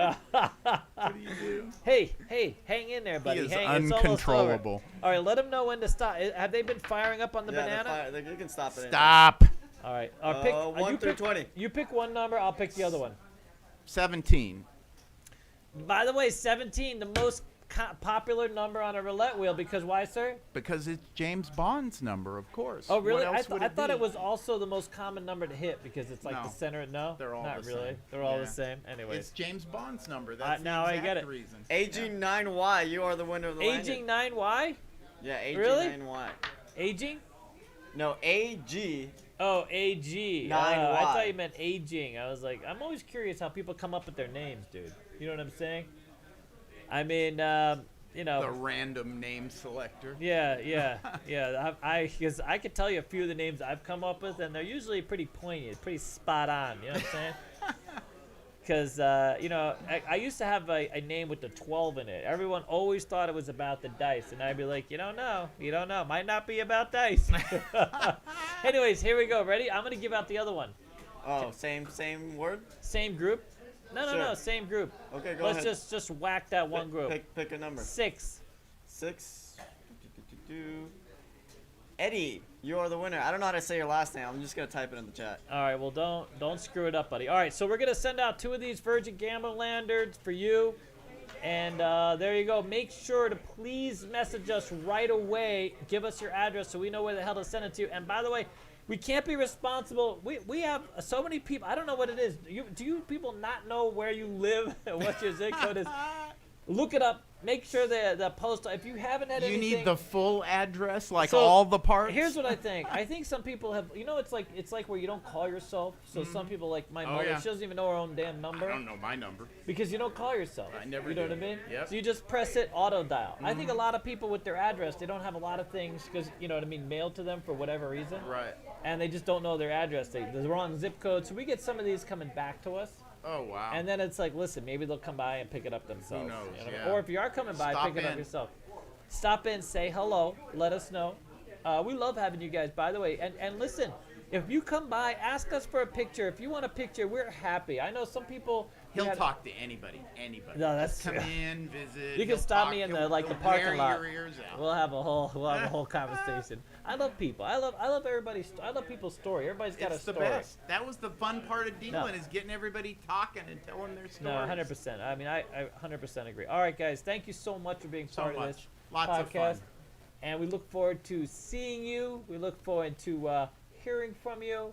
on? What do you do? Hey, hang in there, buddy. He is hang. It's almost uncontrollable. over. All right, let them know when to stop. Have they been firing up on the banana? You can stop it. Stop. All right. 1 through 20. You pick one number. I'll pick the other one. 17. By the way, 17, the most popular number on a roulette wheel. Because why, sir? Because it's James Bond's number, of course. Oh, really? What else would I thought be? it was also the most common number to hit because it's like No. the center. No, They're all not the really. same. They're all Yeah. the same. Anyways, It's James Bond's number. That's now the I exact get it. reason. Aging 9Y, you are the winner of the aging 9Y. Yeah, aging Really? 9Y. Aging? No, AG. Oh, AG. 9Y. I thought you meant aging. I was like, I'm always curious how people come up with their names, dude. You know what I'm saying? I mean, you know. The random name selector. Yeah. Because I could tell you a few of the names I've come up with, and they're usually pretty poignant, pretty spot on. You know what I'm saying? Because, you know, I used to have a name with the 12 in it. Everyone always thought it was about the dice. And I'd be like, you don't know. Might not be about dice. Anyways, here we go. Ready? I'm going to give out the other one. Oh, same word? Same group? No, Sure. same group. Okay, go Let's ahead. just whack that one group. Pick a number. 6. 6. Eddie, you are the winner. I don't know how to say your last name. I'm just going to type it in the chat. All right, well, don't screw it up, buddy. All right, so we're going to send out 2 of these Virgin Gamble Lanterns for you. And there you go. Make sure to please message us right away. Give us your address so we know where the hell to send it to. And by the way, we can't be responsible. We have so many people. I don't know what it is. Do you people not know where you live and what your zip code is? Look it up. Make sure the postal. If you haven't had You anything, need the full address, like So, all the parts. Here's what I think. I think some people have. You know, it's like where you don't call yourself. So some people, like my mother, yeah. she doesn't even know her own damn number I don't know my number. because you don't call yourself. I never You know do. what I mean? Yep. So you just press it, auto dial. I think a lot of people with their address, they don't have a lot of things because you know what I mean, mailed to them for whatever reason, Right. and they just don't know their address. The wrong zip code. So we get some of these coming back to us. Oh wow. And then it's like, listen, maybe they'll come by and pick it up themselves. Who knows, you know what I mean? yeah. Or if you are coming by, Stop pick it up in. yourself. Stop in, say hello, let us know. We love having you guys, by the way. And listen, if you come by, ask us for a picture. If you want a picture, we're happy. I know some people. He'll talk to anybody. No, that's Just come true. in, visit. You can he'll stop talk, me in he'll- the he'll parking wear lot. Your ears out. We'll have a whole conversation. I love people. I love everybody's. I love people's story. Everybody's got It's a the story. best. That was the fun part of dealing No. is getting everybody talking and telling their stories. No, 100%. I mean, I 100% agree. All right, guys, thank you so much for being So part of much. this Lots podcast. of fun. And we look forward to seeing you. We look forward to hearing from you.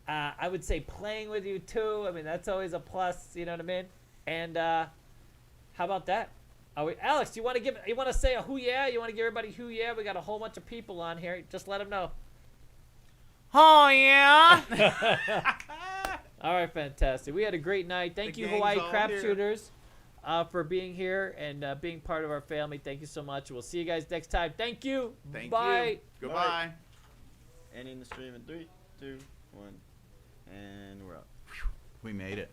I would say playing with you too. I mean, that's always a plus. You know what I mean? And how about that? Alex, you want to say a who yeah? You want to give everybody who yeah? We got a whole bunch of people on here. Just let them know. Oh yeah. All right, fantastic. We had a great night. Thank The you, gang's Hawaii all Crap here. Shooters, for being here and being part of our family. Thank you so much. We'll see you guys next time. Thank you. Thank Bye. you. Goodbye. Ending the stream in 3, 2, 1, and we're up. We made it.